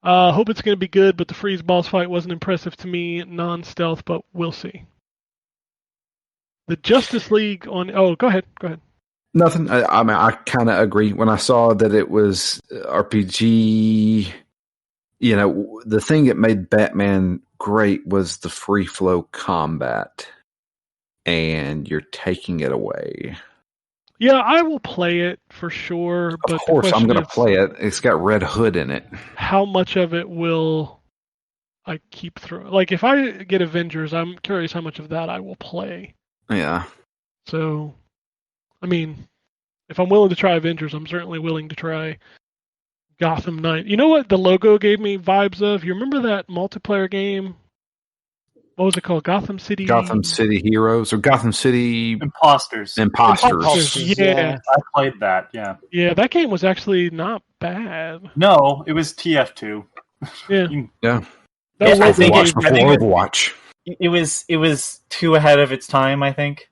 Hope it's going to be good, but the freeze boss fight wasn't impressive to me. Non-stealth, but we'll see. The Justice League on... Oh, go ahead. Nothing. I mean, I kind of agree. When I saw that it was RPG, the thing that made Batman great was the free flow combat, and you're taking it away. Yeah, I will play it for sure. But of course, I'm going to play it. It's got Red Hood in it. How much of it will I keep throwing? Like, if I get Avengers, I'm curious how much of that I will play. Yeah. So, I mean, if I'm willing to try Avengers, I'm certainly willing to try Gotham Knights. You know what the logo gave me vibes of? You remember that multiplayer game? What was it called? Gotham City Heroes or Gotham City Imposters. Yeah. I played that, yeah. Yeah, that game was actually not bad. No, it was TF2. Yeah. Yeah. I think Overwatch. It was too ahead of its time, I think.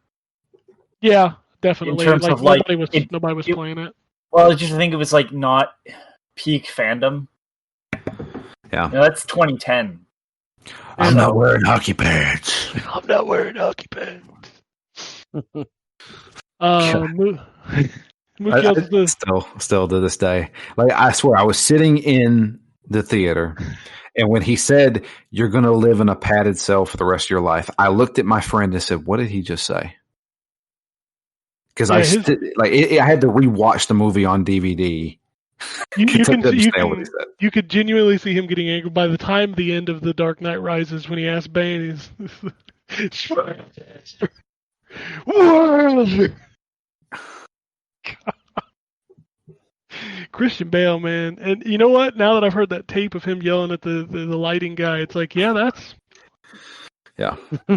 Yeah, definitely. In terms of nobody was playing it. Well, I just think it was not peak fandom. Yeah. That's 2010. I'm not wearing hockey pants. Still to this day. I swear, I was sitting in the theater, and when he said, "You're going to live in a padded cell for the rest of your life," I looked at my friend and said, "What did he just say?" Because I had to rewatch the movie on DVD. You could genuinely see him getting angry by the time the end of The Dark Knight Rises when he asked Bane, Christian Bale, man. And you know what? Now that I've heard that tape of him yelling at the lighting guy, it's like, that's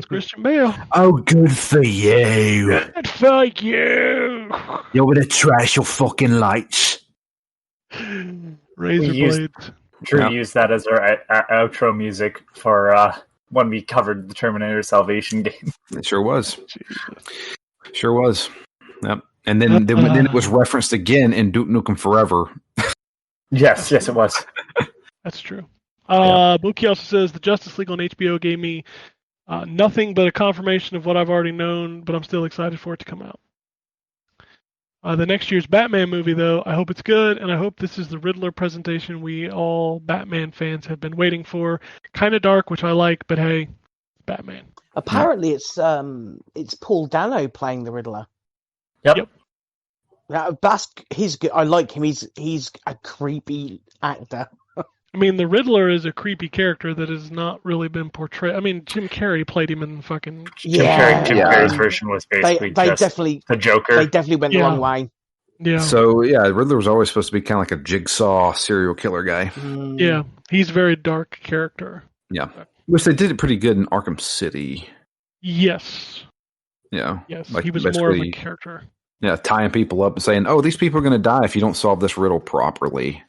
Christian Bale. Oh, good for you. Good for you. You're going to trash your fucking lights. Razor blades. Drew used that as our outro music for when we covered the Terminator Salvation game. It sure was. Sure was. Yep. And then it was referenced again in Duke Nukem Forever. Yes, it was. That's true. Mookie also says the Justice League on HBO gave me nothing but a confirmation of what I've already known, but I'm still excited for it to come out. The next year's Batman movie, though, I hope it's good, and I hope this is the Riddler presentation we all Batman fans have been waiting for. Kind of dark, which I like, but hey, Batman. Apparently, it's Paul Dano playing the Riddler. Yep. He's good. I like him. He's a creepy actor. I mean, the Riddler is a creepy character that has not really been portrayed. I mean, Jim Carrey played him in fucking... Jim Carrey's version was basically the Joker. They definitely went the wrong way. Yeah. So, Riddler was always supposed to be kind of like a jigsaw serial killer guy. Yeah, he's a very dark character. Yeah. Which they did it pretty good in Arkham City. Yes. Yeah. Yes, he was more of a character. Yeah, tying people up and saying, "Oh, these people are going to die if you don't solve this riddle properly."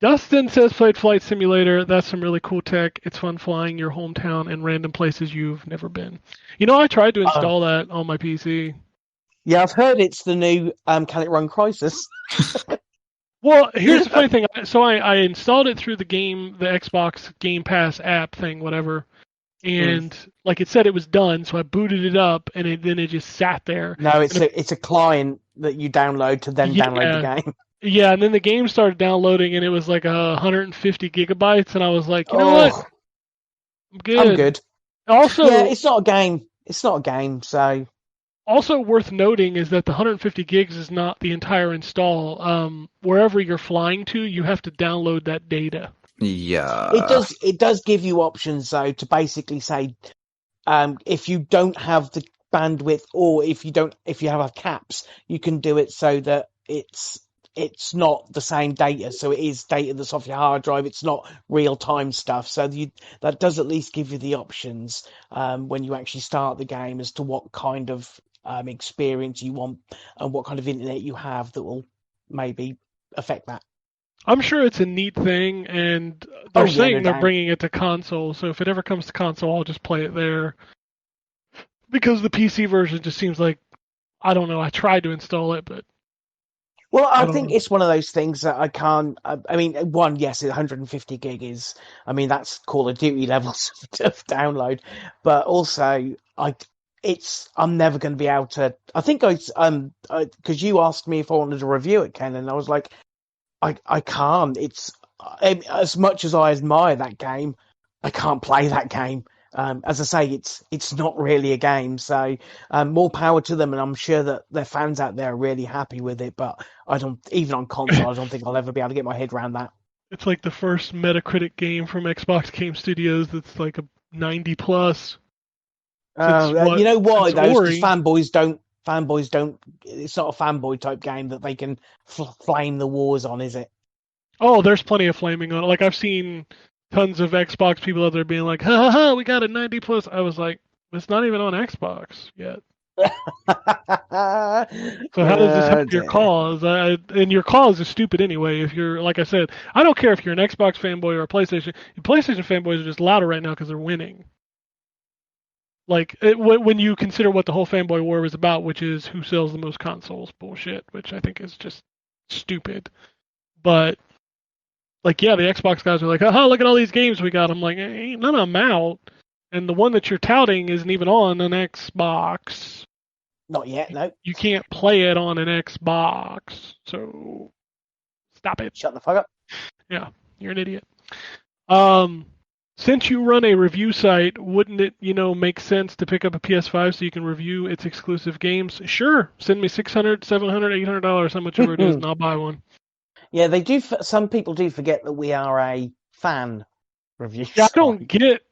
Dustin says played Flight Simulator. That's some really cool tech. It's fun flying your hometown and random places you've never been. I tried to install that on my PC. Yeah, I've heard it's the new Can It Run Crisis. Well, here's the funny thing. So I installed it through the Xbox Game Pass app thing, whatever. And like it said it was done, so I booted it up, and then it just sat there. No, it's a client that you download to then download the game. Yeah, and then the game started downloading, and it was like 150 gigabytes, and I was like, you know what? I'm good. Also, it's not a game. It's not a game, so... Also worth noting is that the 150 gigs is not the entire install. Wherever you're flying to, you have to download that data. Yeah. It does give you options, though, to basically say, if you don't have the bandwidth, or if you have caps, you can do it so that it's not the same data. So it is data that's off your hard drive. It's not real time stuff. So that does at least give you the options when you actually start the game as to what kind of experience you want and what kind of internet you have that will maybe affect that. I'm sure it's a neat thing, and Oh, they're yeah, saying no they're doubt. bringing it to console. So if it ever comes to console, I'll just play it there. Because the PC version just seems like, I don't know. I tried to install it, but Well, I I don't think know. it's one of those things that I can't. I mean, one, yes, 150 gig is. I mean, that's Call of Duty levels of download, but also, I'm never going to be able to. I think because you asked me if I wanted to review it, Ken, and I was like, I can't. As much as I admire that game, I can't play that game. As I say, it's not really a game. So more power to them, and I'm sure that their fans out there are really happy with it. But I don't, even on console, I don't think I'll ever be able to get my head around that. It's like the first Metacritic game from Xbox Game Studios that's like a 90 plus. Since You know why Since though? Because Ori. fanboys don't. It's not a fanboy type game that they can flame the wars on, is it? Oh, there's plenty of flaming on it. Like I've seen tons of Xbox people out there being like, "Ha ha ha, we got a 90 plus." I was like, "It's not even on Xbox yet." So how does this help your Dear. cause? And your cause is stupid anyway. If you're, like I said, I don't care if you're an Xbox fanboy or a PlayStation. PlayStation fanboys are just louder right now because they're winning. Like when you consider what the whole fanboy war was about, which is who sells the most consoles bullshit, which I think is just stupid. But like, yeah, the Xbox guys are like, oh, look at all these games we got. I'm like, ain't none of them out. And the one that you're touting isn't even on an Xbox. Not yet, no. You can't play it on an Xbox. So stop it. Shut the fuck up. Yeah, you're an idiot. Since you run a review site, wouldn't it, make sense to pick up a PS5 so you can review its exclusive games? Sure. Send me $600, $700, $800, how much ever it is, and I'll buy one. Yeah, they do. Some people do forget that we are a fan review. Yeah, I site. don't get.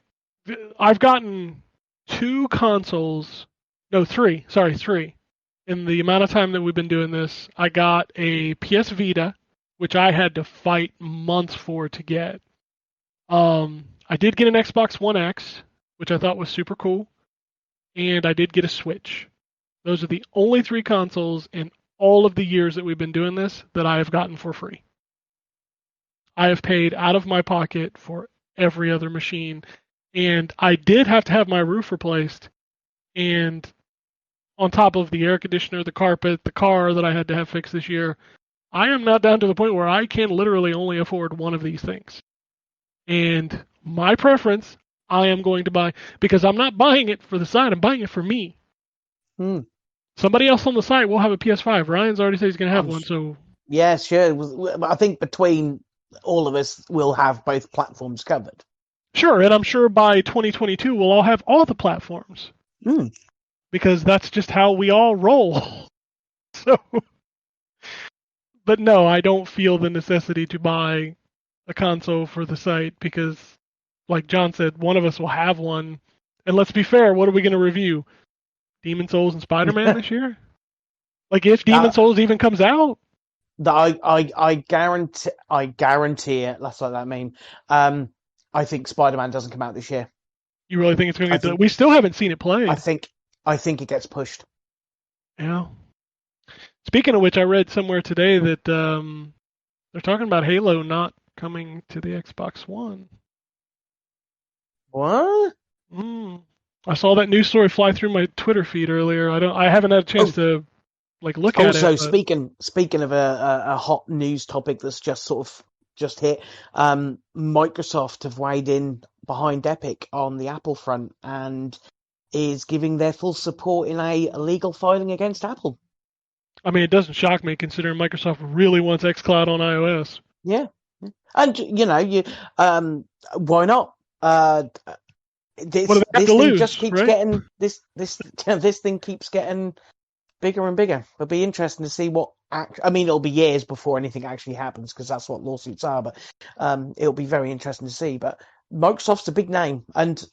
I've gotten 2 consoles. No, 3. Sorry, 3. In the amount of time that we've been doing this, I got a PS Vita, which I had to fight months for to get. I did get an Xbox One X, which I thought was super cool, and I did get a Switch. Those are the only 3 consoles in all of the years that we've been doing this that I have gotten for free. I have paid out of my pocket for every other machine, and I did have to have my roof replaced, and on top of the air conditioner, the carpet, the car that I had to have fixed this year, I am now down to the point where I can literally only afford one of these things. And my preference, I am going to buy, because I'm not buying it for the site, I'm buying it for me. Somebody else on the site will have a PS5. Ryan's already said he's going to have one, so... Yeah, sure. I think between all of us, we'll have both platforms covered. Sure, and I'm sure by 2022, we'll all have all the platforms. Because that's just how we all roll. So... But no, I don't feel the necessity to buy a console for the site because, like John said, one of us will have one. And let's be fair, what are we going to review? Demon Souls and Spider-Man this year? Like, if Demon Souls even comes out? I guarantee it. That's like that meme. I think Spider-Man doesn't come out this year. You really think it's going to get... We still haven't seen it play. I think it gets pushed. Yeah. Speaking of which, I read somewhere today that they're talking about Halo not coming to the Xbox One. What? I saw that news story fly through my Twitter feed earlier. I haven't had a chance to look at it. Also, speaking of a hot news topic that's just hit, Microsoft have weighed in behind Epic on the Apple front and is giving their full support in a legal filing against Apple. I mean, it doesn't shock me considering Microsoft really wants xCloud on iOS. Yeah, and why not? This thing just keeps getting this thing keeps getting bigger and bigger. It'll be interesting to see what. I mean, it'll be years before anything actually happens because that's what lawsuits are. But it'll be very interesting to see. But Microsoft's a big name, and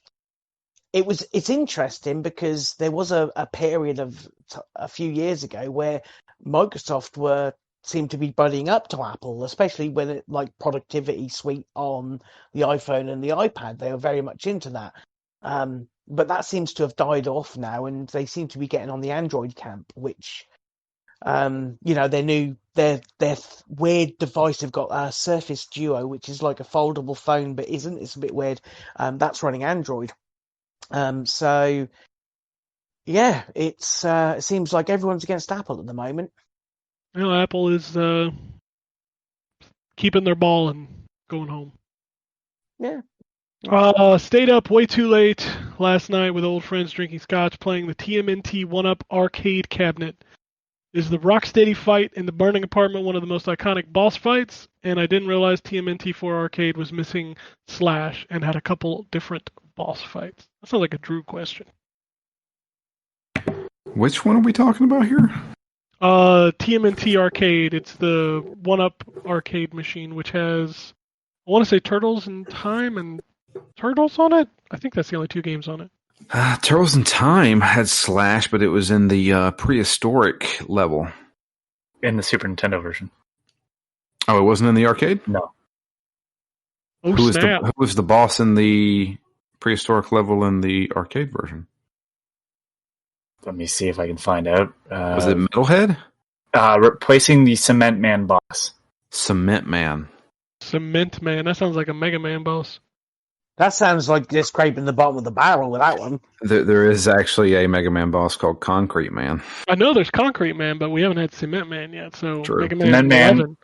it's interesting because there was a period of a few years ago where Microsoft seemed to be buddying up to Apple, especially when it like productivity suite on the iPhone and the iPad. They were very much into that. But that seems to have died off now, and they seem to be getting on the Android camp, which, their new their weird device. They've got a Surface Duo, which is like a foldable phone, but isn't. It's a bit weird. That's running Android. So yeah, it seems like everyone's against Apple at the moment. Apple is keeping their ball and going home. Yeah. Stayed up way too late last night with old friends drinking scotch, playing the TMNT 1-Up arcade cabinet. Is the Rocksteady fight in the burning apartment one of the most iconic boss fights? And I didn't realize TMNT 4 arcade was missing Slash and had a couple different boss fights. That sounds like a Drew question. Which one are we talking about here? TMNT arcade. It's the 1-Up arcade machine, which has, I want to say, Turtles in Time and Turtles on it. I think that's the only 2 games on it. Turtles in Time had Slash, but it was in the prehistoric level. In the Super Nintendo version. Oh, it wasn't in the arcade? No. Oh, Who snap. was the boss in the prehistoric level in the arcade version? Let me see if I can find out. Was it Metalhead? Replacing the Cement Man boss. Cement Man. Cement Man. That sounds like a Mega Man boss. That sounds like just scraping the bottom of the barrel with that one. There is actually a Mega Man boss called Concrete Man. I know there's Concrete Man, but we haven't had Cement Man yet. So True. Mega Man Cement Man 11.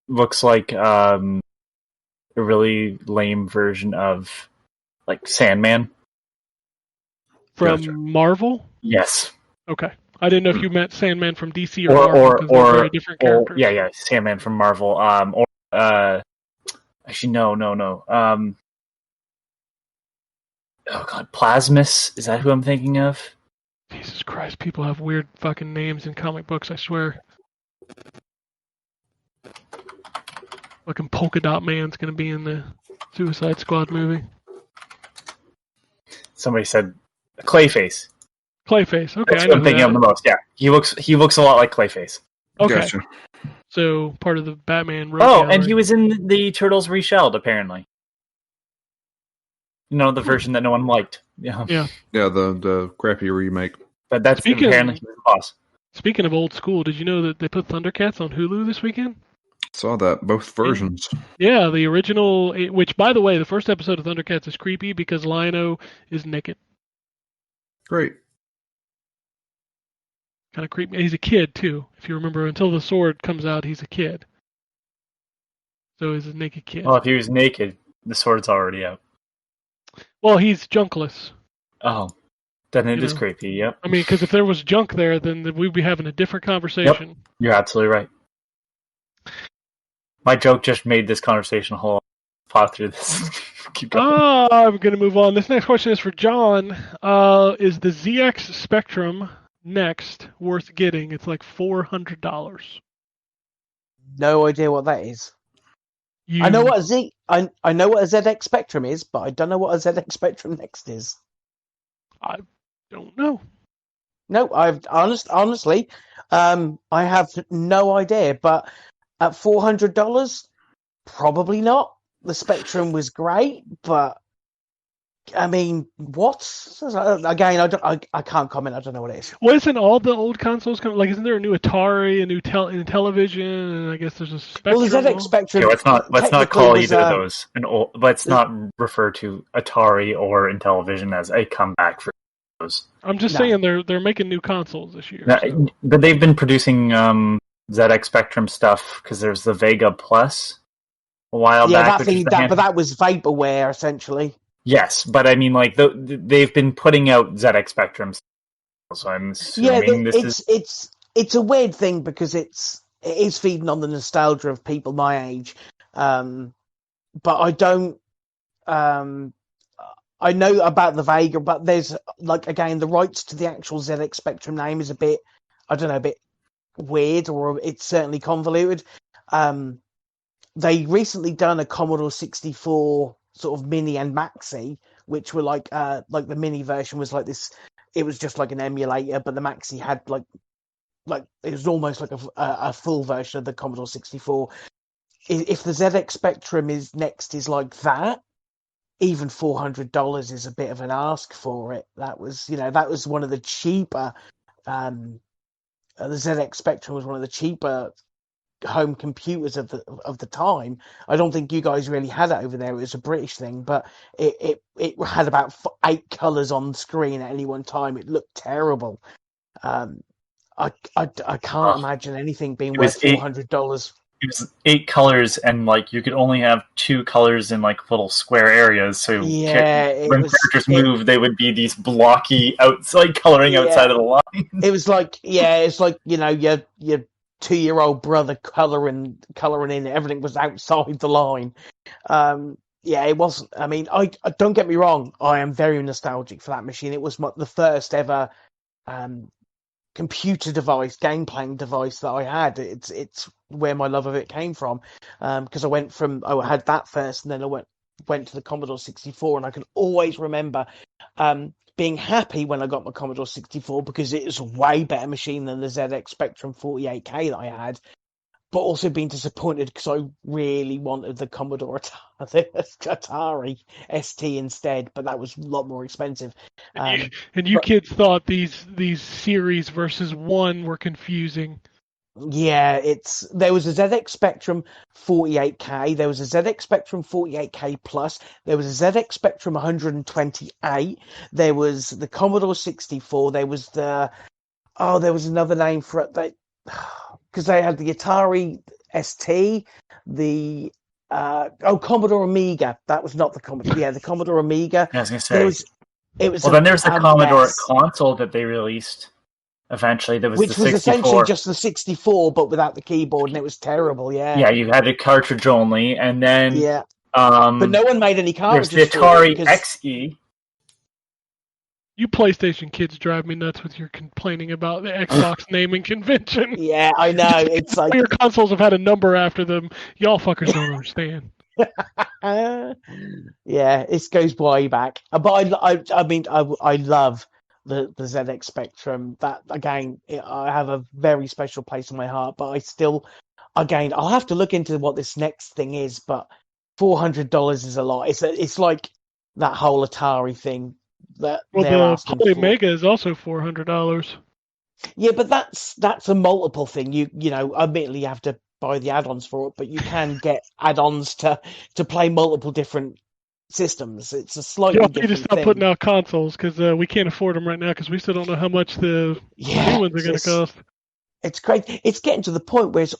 looks like a really lame version of like Sandman. From Gotcha. Marvel? Yes. Okay. I didn't know if you meant Sandman from DC or Marvel, because they're very different characters. yeah, Sandman from Marvel. Actually, no. Oh god, Plasmus, is that who I'm thinking of? Jesus Christ, people have weird fucking names in comic books, I swear. Fucking Polka Dot Man's gonna be in the Suicide Squad movie. Somebody said Clayface. Clayface, okay. That's I what know I'm thinking that. of the most. Yeah, he looks a lot like Clayface. Okay, Gotcha. so part of the Batman road Oh, gallery. and he was in the Turtles Reshelled, apparently. You know, the version that no one liked. Yeah, Yeah. Yeah, the crappy remake. but that's Speaking- apparently he was the boss. Speaking of old school, did you know that they put Thundercats on Hulu this weekend? Saw that, both versions. Yeah, the original, which, by the way, the first episode of Thundercats is creepy because Lion-O is naked. Great. Kind of creepy. He's a kid, too. If you remember, until the sword comes out, he's a kid. So he's a naked kid. Well, if he was naked, the sword's already out. Well, he's junkless. Oh, then it You is know. creepy. Yep, I mean, because if there was junk there, then we'd be having a different conversation. you're absolutely right. My joke just made this conversation a whole lot. Pot through this. Keep going. I'm going to move on. This next question is for John. Is the ZX Spectrum next worth getting? It's like $400. No idea what that is. I know what I know what a ZX Spectrum is, but I don't know what a ZX Spectrum Next is. I don't know. No, honestly, I have no idea. But at $400, probably not. The Spectrum was great, but I mean, what? Again, I can't comment. I don't know what it is. Well, isn't all the old consoles coming? Like, isn't there a new Atari, a new Intellivision, and I guess there's a Spectrum? Well, the ZX Spectrum. Okay, let's not technically call was, either of those an old. Let's not refer to Atari or Intellivision as a comeback for those. I'm just No. saying they're making new consoles this year. No, so. but they've been producing ZX Spectrum stuff because there's the Vega Plus a while Yeah, back. that thing, but that was vaporware essentially. Yes, but I mean, like they've been putting out ZX Spectrums, so I'm assuming It's a weird thing because it is feeding on the nostalgia of people my age, but I don't. I know about the Vega, but there's like again the rights to the actual ZX Spectrum name is a bit, I don't know, a bit weird, or it's certainly convoluted. They recently done a Commodore 64 sort of mini and maxi, which were like the mini version was like this. It was just like an emulator, but the maxi had like it was almost like a full version of the Commodore 64. If the ZX Spectrum is like that, even $400 is a bit of an ask for it. That was one of the cheaper. The ZX Spectrum was one of the cheaper home computers of the time. I don't think you guys really had it over there. It was a British thing, but it had about 8 colours on the screen at any one time. It looked terrible. I can't imagine anything being It worth was $400. It was 8 colors, and like you could only have 2 colors in like little square areas. So when characters move, they would be these blocky outside coloring outside of the line. It was like it's like your 2-year-old brother coloring in. Everything was outside the line. It wasn't. I mean, I don't get me wrong. I am very nostalgic for that machine. It was the first ever computer device, game playing device that I had. It's where my love of it came from, because I had that first, and then I went to the Commodore 64, and I can always remember being happy when I got my Commodore 64 because it was a way better machine than the ZX Spectrum 48K that I had, but also being disappointed because I really wanted the Commodore Atari ST instead, but that was a lot more expensive. And you kids thought these series versus one were confusing. Yeah, there was a ZX Spectrum 48K, there was a ZX Spectrum 48K Plus, there was a ZX Spectrum 128, there was the Commodore 64, there was there was another name for it, because they had the Atari ST, the Commodore Amiga. That was not the Commodore. Yeah, the Commodore Amiga. I was going to say. It was. Well, then there's the Commodore console that they released. Eventually, there was which the 64. was essentially just the 64, but without the keyboard, and it was terrible. Yeah. Yeah, you had the cartridge only, and then but no one made any cartridges. There's the Atari XE. You PlayStation kids drive me nuts with your complaining about the Xbox naming convention. Yeah, I know. It's like your consoles have had a number after them. Y'all fuckers don't understand. Yeah, it goes way back. But I love the ZX Spectrum. That again, I have a very special place in my heart. But I'll have to look into what this next thing is. But $400 is a lot. It's like that whole Atari thing. The Poly Mega is also $400. Yeah, but that's a multiple thing. Admittedly you have to buy the add-ons for it, but you can get add-ons to play multiple different systems. It's a slightly different thing. You just stop putting out consoles because we can't afford them right now because we still don't know how much the new ones are going to cost. It's great. It's getting to the point where it's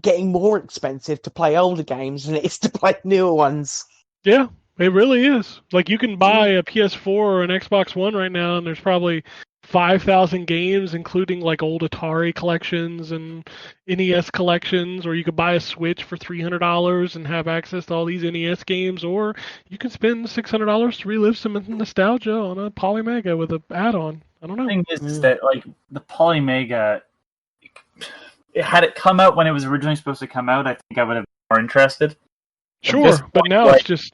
getting more expensive to play older games than it is to play newer ones. Yeah. It really is. Like, you can buy a PS4 or an Xbox One right now, and there's probably 5,000 games, including, like, old Atari collections and NES collections, or you could buy a Switch for $300 and have access to all these NES games, or you can spend $600 to relive some nostalgia on a Polymega with an add-on. I don't know. The thing is that, like, the Polymega, had it come out when it was originally supposed to come out, I think I would have been more interested. Sure, but now it's just...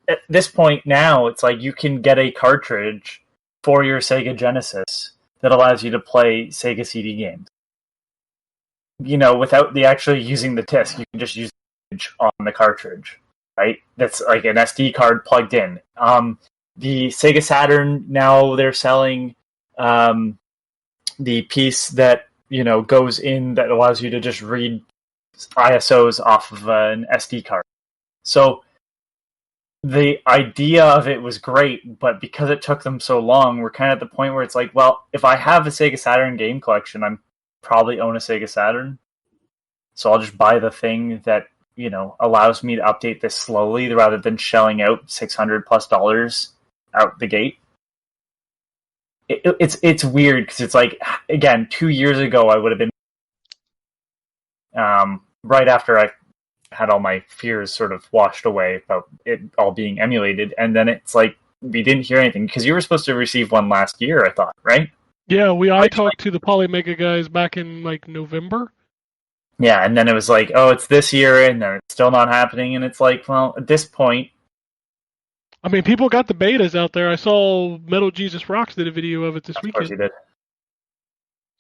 At this point now, it's like you can get a cartridge for your Sega Genesis that allows you to play Sega CD games. Without actually using the disc, you can just use the on the cartridge, right? That's like an SD card plugged in. The Sega Saturn, now they're selling the piece that, goes in that allows you to just read ISOs off of an SD card. So the idea of it was great, but because it took them so long, we're kind of at the point where it's like, well, if I have a Sega Saturn game collection, I'm probably own a Sega Saturn. So I'll just buy the thing that, allows me to update this slowly rather than shelling out $600+ out the gate. It's weird because it's like, again, 2 years ago, I would have been right after I had all my fears sort of washed away about it all being emulated, and then it's like we didn't hear anything because you were supposed to receive one last year, I thought, right? Yeah, I talked to the Polymega guys back in like November. Yeah, and then it was like, oh, it's this year, and then it's still not happening, and it's like, well, at this point, I mean, people got the betas out there. I saw Metal Jesus Rocks did a video of it this weekend. Of course he did.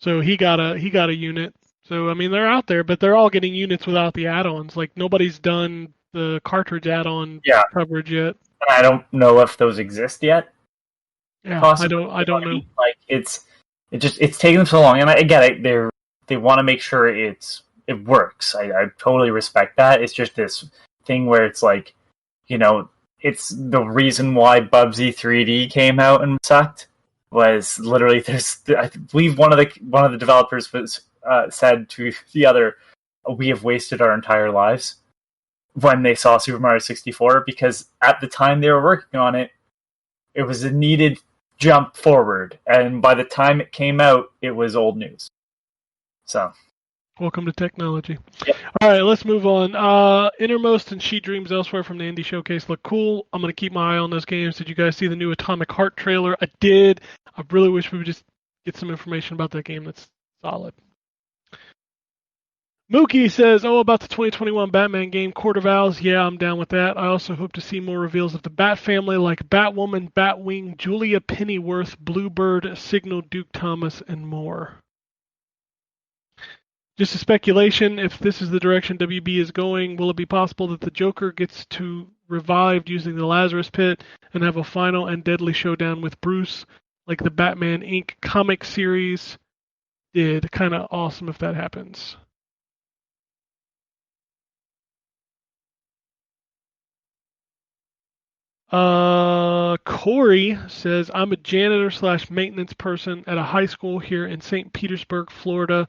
So he got a unit. So, I mean, they're out there, but they're all getting units without the add-ons. Like, nobody's done the cartridge add-on coverage yet. I don't know if those exist yet. Yeah, Possibly. I don't know. Like, it's taking them so long, and I get it. They want to make sure it's it works. I totally respect that. It's just this thing where it's like, it's the reason why Bubsy 3D came out and sucked was literally I believe one of the developers was said to the other, "We have wasted our entire lives," when they saw Super Mario 64, because at the time they were working on it, it was a needed jump forward, and by the time it came out, it was old news. So, welcome to technology. Yep. All right, let's move on. Innermost and She Dreams Elsewhere from the Indie Showcase look cool. I'm going to keep my eye on those games. Did you guys see the new Atomic Heart trailer? I did. I really wish we would just get some information about that game that's solid. Mookie says, about the 2021 Batman game, Court of Owls. Yeah, I'm down with that. I also hope to see more reveals of the Bat family like Batwoman, Batwing, Julia Pennyworth, Bluebird, Signal, Duke Thomas, and more. Just a speculation, if this is the direction WB is going, will it be possible that the Joker gets to revived using the Lazarus Pit and have a final and deadly showdown with Bruce, like the Batman Inc. comic series did? Kind of awesome if that happens. Corey says, I'm a janitor / maintenance person at a high school here in St. Petersburg, Florida.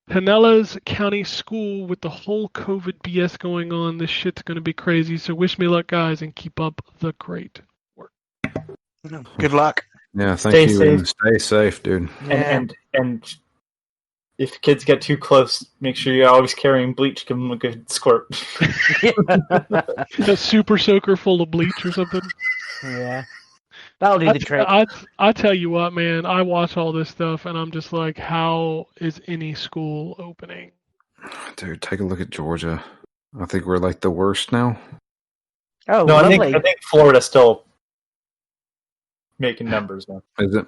Pinellas County School, with the whole COVID BS going on, this shit's going to be crazy. So wish me luck, guys, and keep up the great work. Good luck. Yeah, thank Stay you. safe. And stay safe, dude. And if kids get too close, make sure you're always carrying bleach. Give them a good squirt. A super soaker full of bleach or something. Yeah. That'll do the trick. I tell you what, man, I watch all this stuff and I'm just like, how is any school opening? Dude, take a look at Georgia. I think we're like the worst now. Oh, No, lovely. I think Florida's still making numbers now. Is it?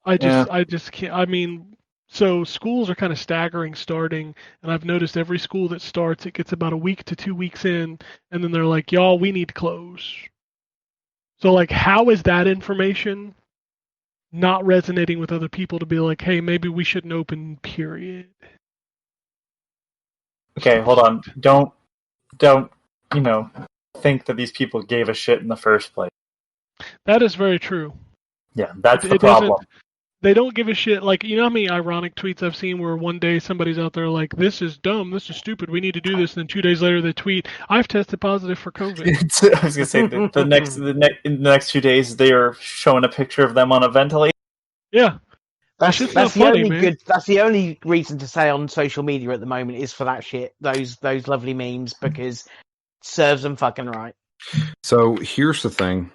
I just can't. I mean, so schools are kind of staggering starting, and I've noticed every school that starts, it gets about a week to 2 weeks in, and then they're like, y'all, we need to close. So, like, how is that information not resonating with other people to be like, hey, maybe we shouldn't open, period? Okay, hold on. Don't think that these people gave a shit in the first place. That is very true. Yeah, that's the It problem. doesn't- They don't give a shit. Like, you know how many ironic tweets I've seen where one day somebody's out there like, this is dumb, this is stupid, we need to do this, and then 2 days later they tweet, I've tested positive for COVID. I was gonna say in the next 2 days they are showing a picture of them on a ventilator. Yeah. That's shit's the not funny, only man. good. That's the only reason to say on social media at the moment is for that shit. Those lovely memes, because it serves them fucking right. So here's the thing,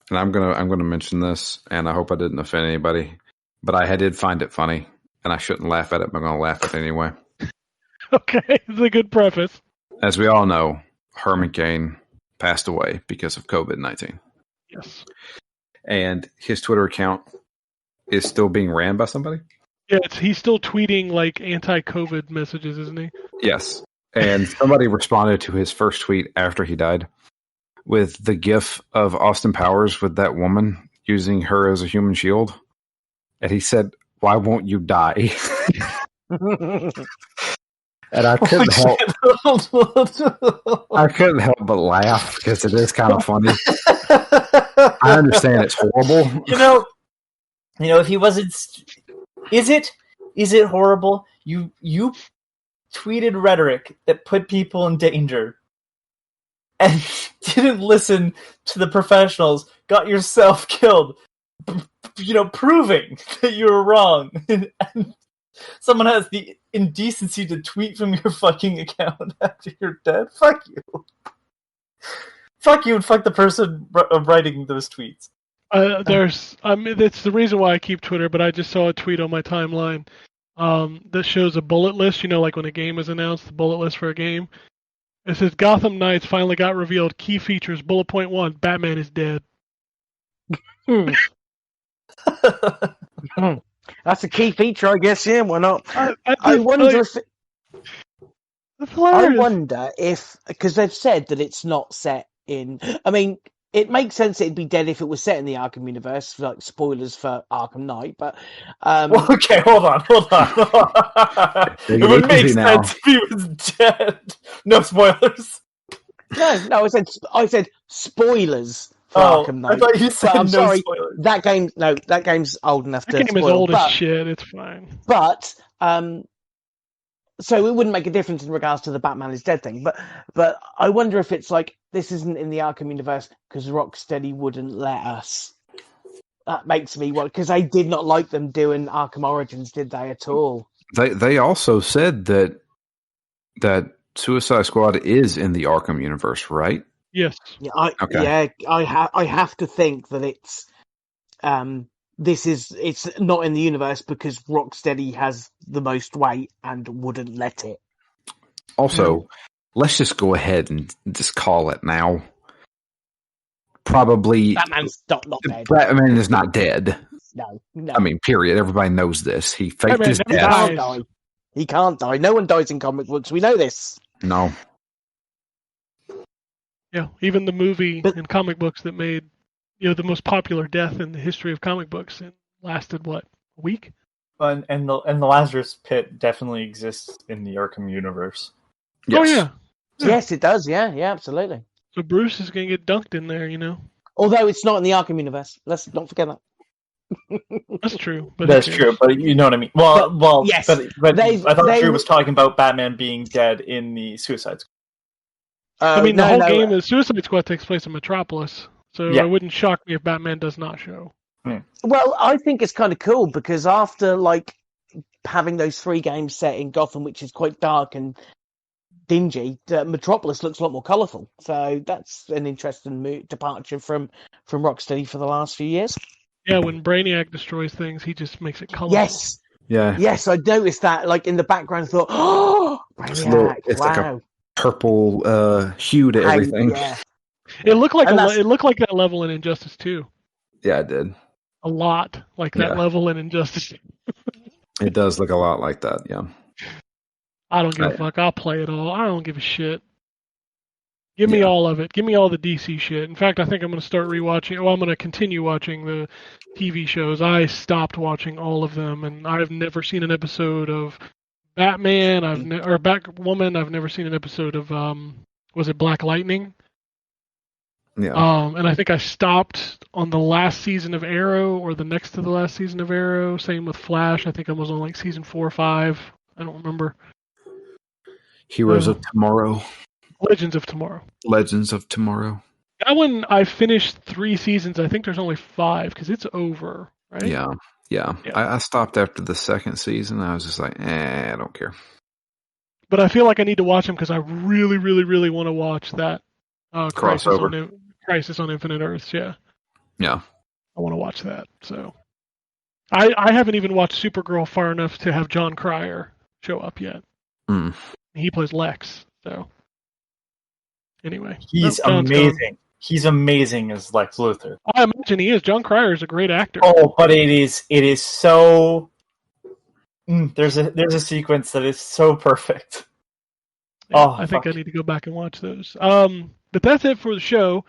and I'm gonna mention this, and I hope I didn't offend anybody, but I did find it funny, and I shouldn't laugh at it, but I'm gonna laugh at it anyway. Okay, it's a good preface. As we all know, Herman Cain passed away because of COVID-19, Yes. and his Twitter account is still being ran by somebody. Yeah, he's still tweeting like anti-COVID messages, isn't he? Yes. And somebody responded to his first tweet after he died with the gif of Austin Powers with that woman using her as a human shield. And he said, "Why won't you die?" And I couldn't help but laugh because it is kind of funny. I understand it's horrible. If he wasn't, is it horrible? You tweeted rhetoric that put people in danger and didn't listen to the professionals, got yourself killed, proving that you were wrong. And someone has the indecency to tweet from your fucking account after you're dead. Fuck you. Fuck you and fuck the person writing those tweets. That's the reason why I keep Twitter, but I just saw a tweet on my timeline that shows a bullet list, like when a game is announced, the bullet list for a game. It says Gotham Knights finally got revealed. Key features, bullet point 1, Batman is dead. That's a key feature, I guess. Yeah, why not? I wonder if, because they've said that it's not set in. I mean, it makes sense it'd be dead if it was set in the Arkham universe, like spoilers for Arkham Knight, but Well, okay, hold on. Take It would it make easy now. sense if he was dead. No spoilers. no, I said spoilers for Oh, Arkham I Knight. thought you said But I'm no sorry, spoilers. that game's old enough That to game is spoil. old but, as shit. It's fine. But so it wouldn't make a difference in regards to the Batman is dead thing. But I wonder if it's like this isn't in the Arkham universe because Rocksteady wouldn't let us. That makes me want because they did not like them doing Arkham Origins, did they at all? They also said that Suicide Squad is in the Arkham universe, right? Yes. Yeah, Okay. I have to think that it's it's not in the universe because Rocksteady has the most weight and wouldn't let it. Also, let's just go ahead and just call it now. Probably Batman's not dead. Batman is not dead. No. I mean, period. Everybody knows this. He faked Batman his never death. dies. He can't die. He can't die. No one dies in comic books. We know this. No. Yeah. Even the movie But- and comic books that made the most popular death in the history of comic books, it lasted what, a week? And the Lazarus Pit definitely exists in the Arkham universe. Yes. Oh yeah. Yes, it does. Yeah, absolutely. So Bruce is gonna get dunked in there, Although it's not in the Arkham universe. Let's not forget that. That's true. But That's who true, cares? but you know what I mean. Well, yes, but they- I thought they- Drew was talking about Batman being dead in the Suicide Squad. I mean, the no, whole no, game is Suicide Squad takes place in Metropolis, so Yeah. it wouldn't shock me if Batman does not show. Well, I think it's kind of cool because after like having those 3 games set in Gotham, which is quite dark and dingy, Metropolis looks a lot more colourful. So that's an interesting departure from Rocksteady for the last few years. Yeah, when Brainiac destroys things, he just makes it colorful. Yes, Yeah. yes, I noticed that. Like in the background, I thought, oh, Brainiac, It's like wow. Purple hue to everything. Yeah. It looked like And that's- it looked like that level in Injustice 2. Yeah, it did. A lot like that Yeah. level in Injustice. It does look a lot like that. Yeah. I don't give a Right. fuck. I'll play it all. I don't give a shit. Give me Yeah. all of it. Give me all the DC shit. In fact, I think I'm going to start rewatching. Well, I'm going to continue watching the TV shows. I stopped watching all of them, and I've never seen an episode of Batman. Or Batwoman. I've never seen an episode of was it Black Lightning? Yeah. And I think I stopped on the last season of Arrow or the next to the last season of Arrow. Same with Flash. I think I was on like season 4 or 5. I don't remember. Heroes of Tomorrow. Legends of Tomorrow. Legends of Tomorrow. That one I finished 3 seasons. I think there's only 5 because it's over, right? Yeah. Yeah. Yeah. I stopped after the second season. I was just like, I don't care. But I feel like I need to watch them because I really, really, really want to watch that Crossover. Crisis on Infinite Earths. Yeah, Yeah. I want to watch that. So I haven't even watched Supergirl far enough to have John Cryer show up yet. Mm. He plays Lex. So anyway, He's John's gone. amazing. He's amazing as Lex Luthor. I imagine he is. John Cryer is a great actor. Oh, but it is so. There's a sequence that is so perfect. Yeah, Oh, I think fuck. I need to go back and watch those. But that's it for the show.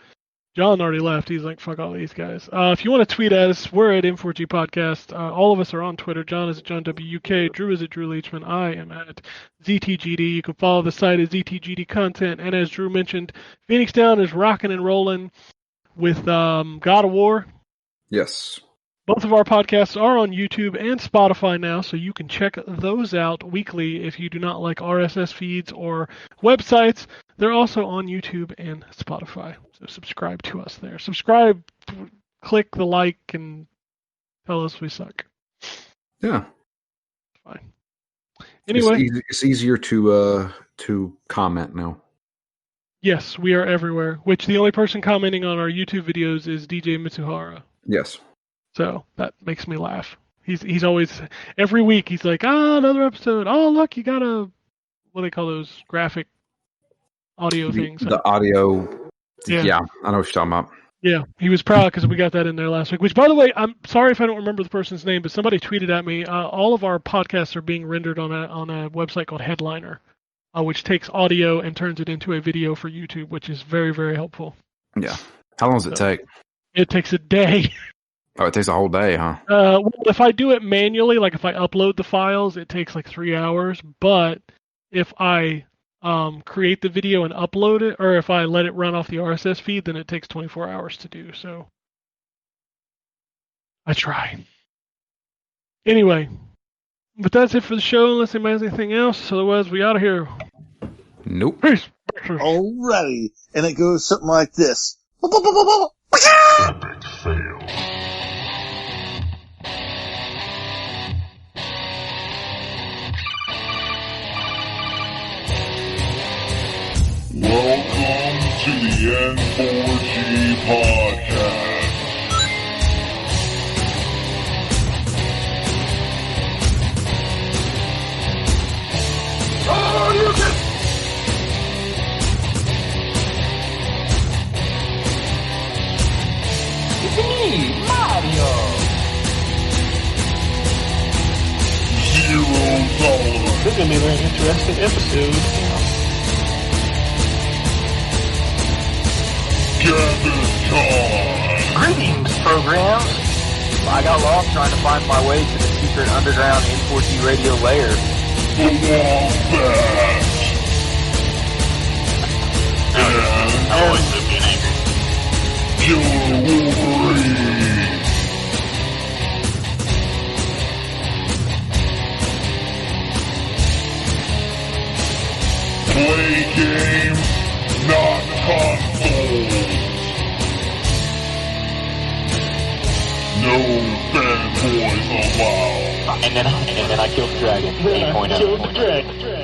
John already left. He's like, fuck all these guys. If you want to tweet at us, we're at N4G Podcast. All of us are on Twitter. John is at John WK. Drew is at Drew Leachman. I am at ZTGD. You can follow the site at ZTGD Content. And as Drew mentioned, Phoenix Down is rocking and rolling with God of War. Yes. Both of our podcasts are on YouTube and Spotify now, so you can check those out weekly if you do not like RSS feeds or websites. They're also on YouTube and Spotify, so subscribe to us there. Subscribe, click the like, and tell us we suck. Yeah. Fine. Anyway, It's easier to comment now. yes, we are everywhere, which the only person commenting on our YouTube videos is DJ Mitsuhara. Yes. So that makes me laugh. He's always, every week he's like, another episode. Oh, look, you got what do they call those graphic audio things? The audio. Yeah. Yeah. I know what you're talking about. Yeah, he was proud because we got that in there last week. Which, by the way, I'm sorry if I don't remember the person's name, but somebody tweeted at me. All of our podcasts are being rendered on a website called Headliner, which takes audio and turns it into a video for YouTube, which is very, very helpful. Yeah. How long does it take? It takes a day. Oh, it takes a whole day, huh? Well, if I do it manually, like if I upload the files, it takes like 3 hours. But if I create the video and upload it, or if I let it run off the RSS feed, then it takes 24 hours to do. So I try. Anyway, but that's it for the show. Unless anybody has anything else, otherwise we out of here. Nope. Peace. Alrighty. And it goes something like this. Epic fail. Welcome to the N4G podcast. It's me, Mario! $0. This is going to be a very interesting episode. Gather time. Greetings, programs! I got lost trying to find my way to the secret underground N4G Radio lair. The Wombat. And Killer Wolverine. Play games, not consoles. No fanboys allowed. And then I killed the dragon. 8.0. Killed the dragon.